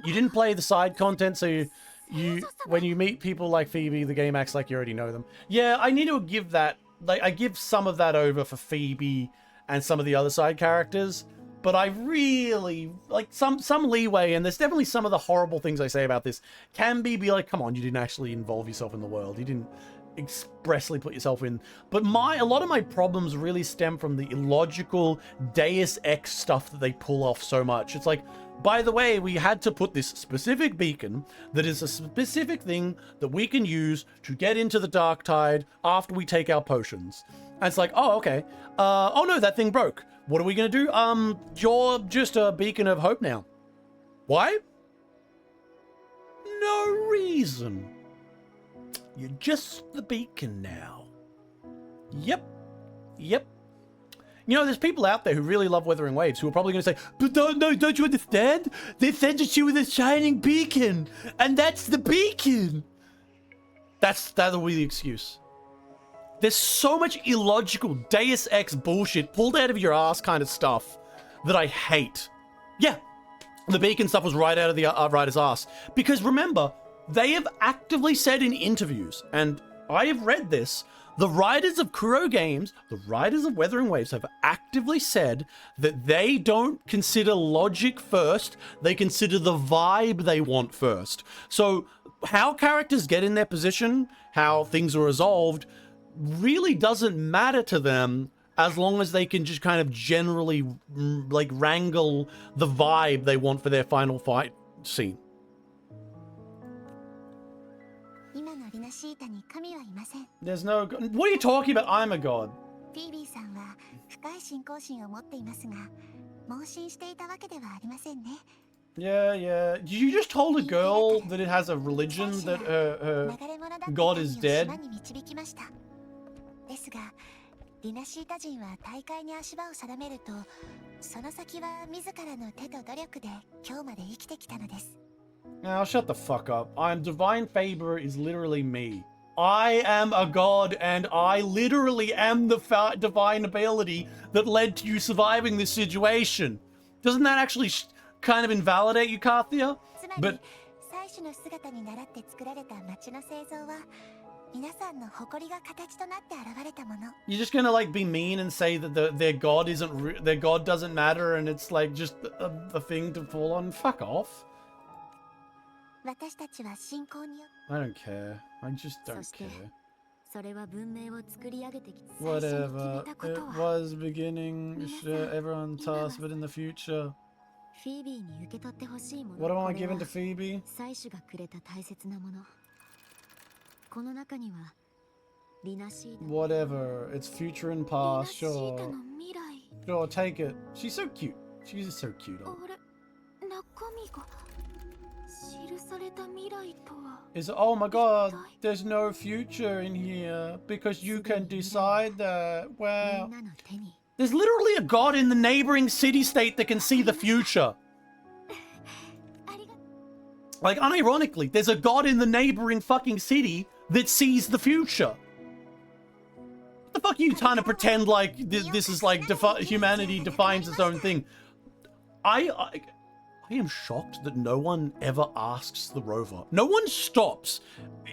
You didn't play the side content, so you when you meet people like Phoebe, the game acts like you already know them. Yeah, I need to give that, like, I give some of that over for Phoebe and some of the other side characters, but I really, like, some leeway, and there's definitely some of the horrible things I say about this can be like, come on, you didn't actually involve yourself in the world. You didn't expressly put yourself in. But a lot of my problems really stem from the illogical Deus Ex stuff that they pull off so much. It's like, by the way, we had to put this specific beacon that is a specific thing that we can use to get into the Dark Tide after we take our potions. And it's like, oh, okay. Oh no, that thing broke. What are we gonna do? You're just a beacon of hope now. Why? No reason. You're just the beacon now. Yep. You know, there's people out there who really love Wuthering Waves who are probably going to say, but don't you understand? They sent you with a shining beacon, and that's the beacon. That'll be the excuse. There's so much illogical Deus Ex bullshit pulled out of your ass kind of stuff that I hate. Yeah, the beacon stuff was right out of the writer's ass. Because remember, they have actively said in interviews, and I have read this, the writers of Kuro Games, the writers of Wuthering Waves have actively said that they don't consider logic first, they consider the vibe they want first. So how characters get in their position, how things are resolved, really doesn't matter to them as long as they can just kind of generally like wrangle the vibe they want for their final fight scene. There's no god. What are you talking about? I'm a god. Yeah. You just told a girl that it has a religion, that her god is dead. Now shut the fuck up. Divine Faber is literally me. I am a god, and I literally am the divine ability that led to you surviving this situation. Doesn't that actually kind of invalidate you, Carthia? But you're just gonna like be mean and say that their god their god doesn't matter, and it's like just a thing to fall on. Fuck off. I don't care. I just don't care. Whatever. It was beginning. Everyone tasked, but in the future. What am I giving to Phoebe? Whatever. It's future and past. Sure. Sure, take it. She's so cute. She's so cute. Is oh my god, there's no future in here because you can decide that. Wow. There's literally a god in the neighboring city-state that can see the future. Like, unironically, there's a god in the neighboring fucking city that sees the future. What the fuck are you trying to pretend like this is like humanity defines its own thing? I am shocked that no one ever asks the rover. No one stops.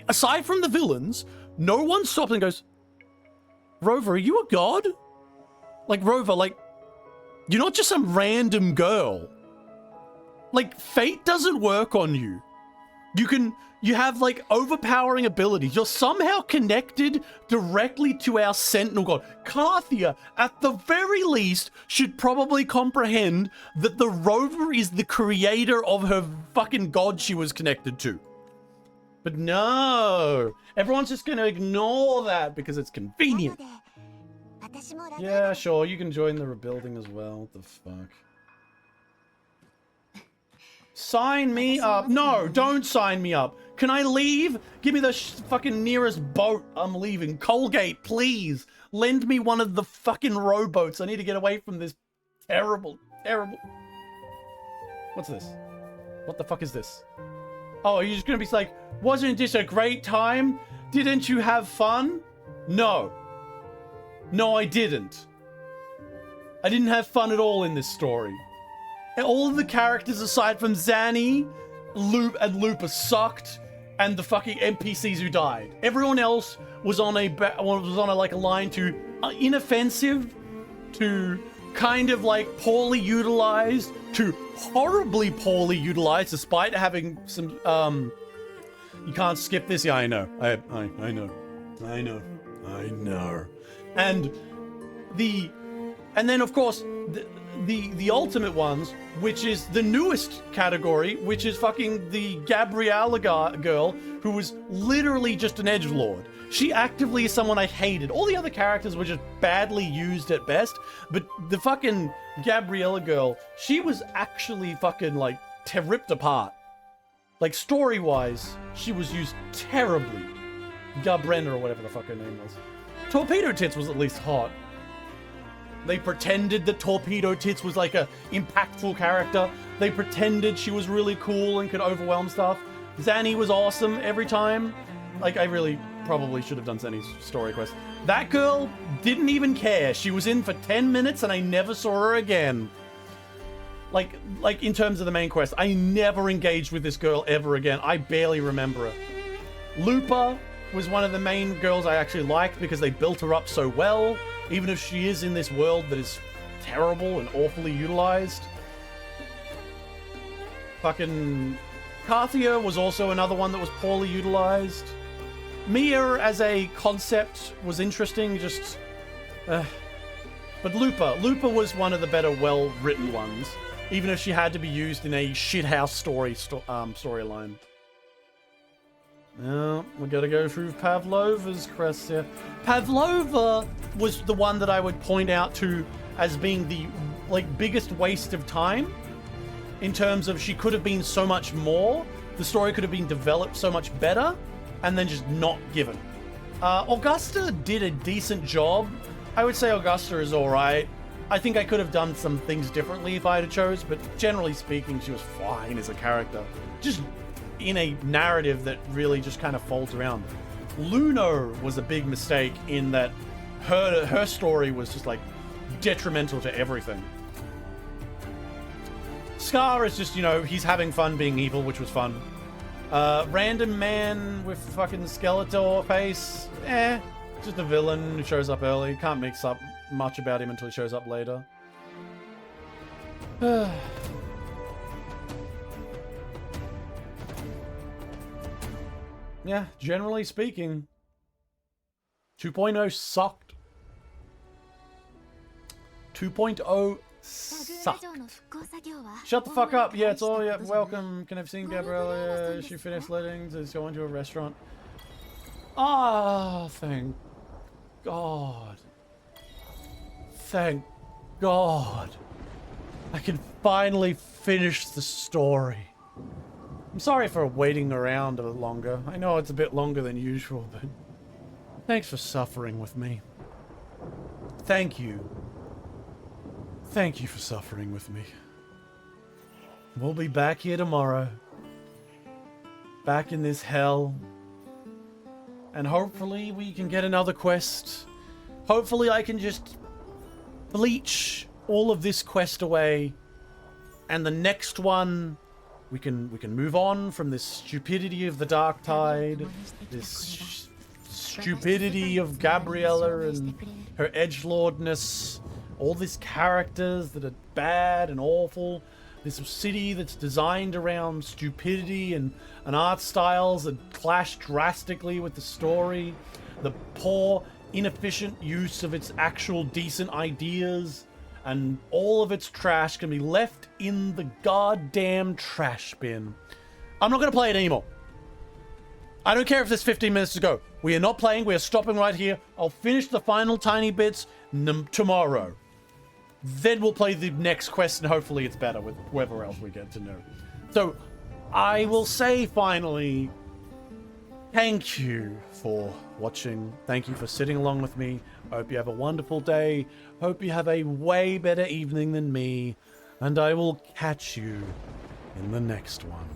Aside from the villains, no one stops and goes, Rover, are you a god? Like, Rover, like, you're not just some random girl. Like, fate doesn't work on you. You have, like, overpowering abilities. You're somehow connected directly to our Sentinel God. Carthia, at the very least, should probably comprehend that the rover is the creator of her fucking god she was connected to. But no! Everyone's just gonna ignore that because it's convenient. Yeah, sure, you can join the rebuilding as well. What the fuck? Sign me up. No, don't sign me up. Can I leave? Give me the fucking nearest boat. I'm leaving. Colgate, please. Lend me one of the fucking rowboats. I need to get away from this terrible, terrible... What's this? What the fuck is this? Oh, are you just gonna be like, wasn't this a great time? Didn't you have fun? No. No, I didn't. I didn't have fun at all in this story. And all of the characters aside from Zanny, Lupa sucked, and the fucking NPCs who died. Everyone else was on a like a line to inoffensive, to kind of like poorly utilized, to horribly poorly utilized, despite having some you can't skip this. Yeah, I know. I know. And then of course the ultimate ones, which is the newest category, which is fucking the Gabriella girl, who was literally just an edgelord. She actively is someone I hated. All the other characters were just badly used at best, but the fucking Gabriella girl, she was actually fucking like ripped apart. Like story-wise, she was used terribly. Gabrena or whatever the fuck her name was. Torpedo Tits was at least hot. They pretended that Torpedo Tits was like a impactful character. They pretended she was really cool and could overwhelm stuff. Zanny was awesome every time. Like, I really probably should have done Zanny's story quest. That girl didn't even care. She was in for 10 minutes and I never saw her again. Like in terms of the main quest, I never engaged with this girl ever again. I barely remember her. Lupa was one of the main girls I actually liked because they built her up so well. Even if she is in this world that is terrible and awfully utilized. Fucking Carthia was also another one that was poorly utilized. Mia as a concept was interesting, just... But Lupa was one of the better well-written ones. Even if she had to be used in a shithouse storyline. Yeah, we gotta go through Pavlova's quest here. Pavlova was the one that I would point out to as being the biggest waste of time. In terms of she could have been so much more. The story could have been developed so much better. And then just not given. Augusta did a decent job. I would say Augusta is alright. I think I could have done some things differently if I had chose. But generally speaking, she was fine as a character. Just in a narrative that really just kind of folds around. Luno was a big mistake in that her story was just like detrimental to everything. Scar is just, he's having fun being evil, which was fun. Random man with fucking Skeletor face, just a villain who shows up early. Can't mix up much about him until he shows up later. Yeah, generally speaking, 2.0 sucked. 2.0 sucked. Shut the fuck up. Yeah, it's all, yeah, welcome. Can I have seen Gabriella? She finished letting to go into a restaurant. Ah, thank God. Thank God. I can finally finish the story. I'm sorry for waiting around a bit longer. I know it's a bit longer than usual, but thanks for suffering with me. Thank you. Thank you for suffering with me. We'll be back here tomorrow. Back in this hell. And hopefully we can get another quest. Hopefully I can just bleach all of this quest away. And the next one, we can move on from this stupidity of the Dark Tide. This stupidity of Gabriella and her edgelordness. All these characters that are bad and awful. This city that's designed around stupidity and art styles that clash drastically with the story. The poor, inefficient use of its actual decent ideas. And all of its trash can be left in the goddamn trash bin. I'm not going to play it anymore. I don't care if there's 15 minutes to go. We are not playing. We are stopping right here. I'll finish the final tiny bits tomorrow. Then we'll play the next quest, and hopefully it's better with whoever else we get to know. So, I will say finally, thank you for watching. Thank you for sitting along with me. I hope you have a wonderful day. Hope you have a way better evening than me. And I will catch you in the next one.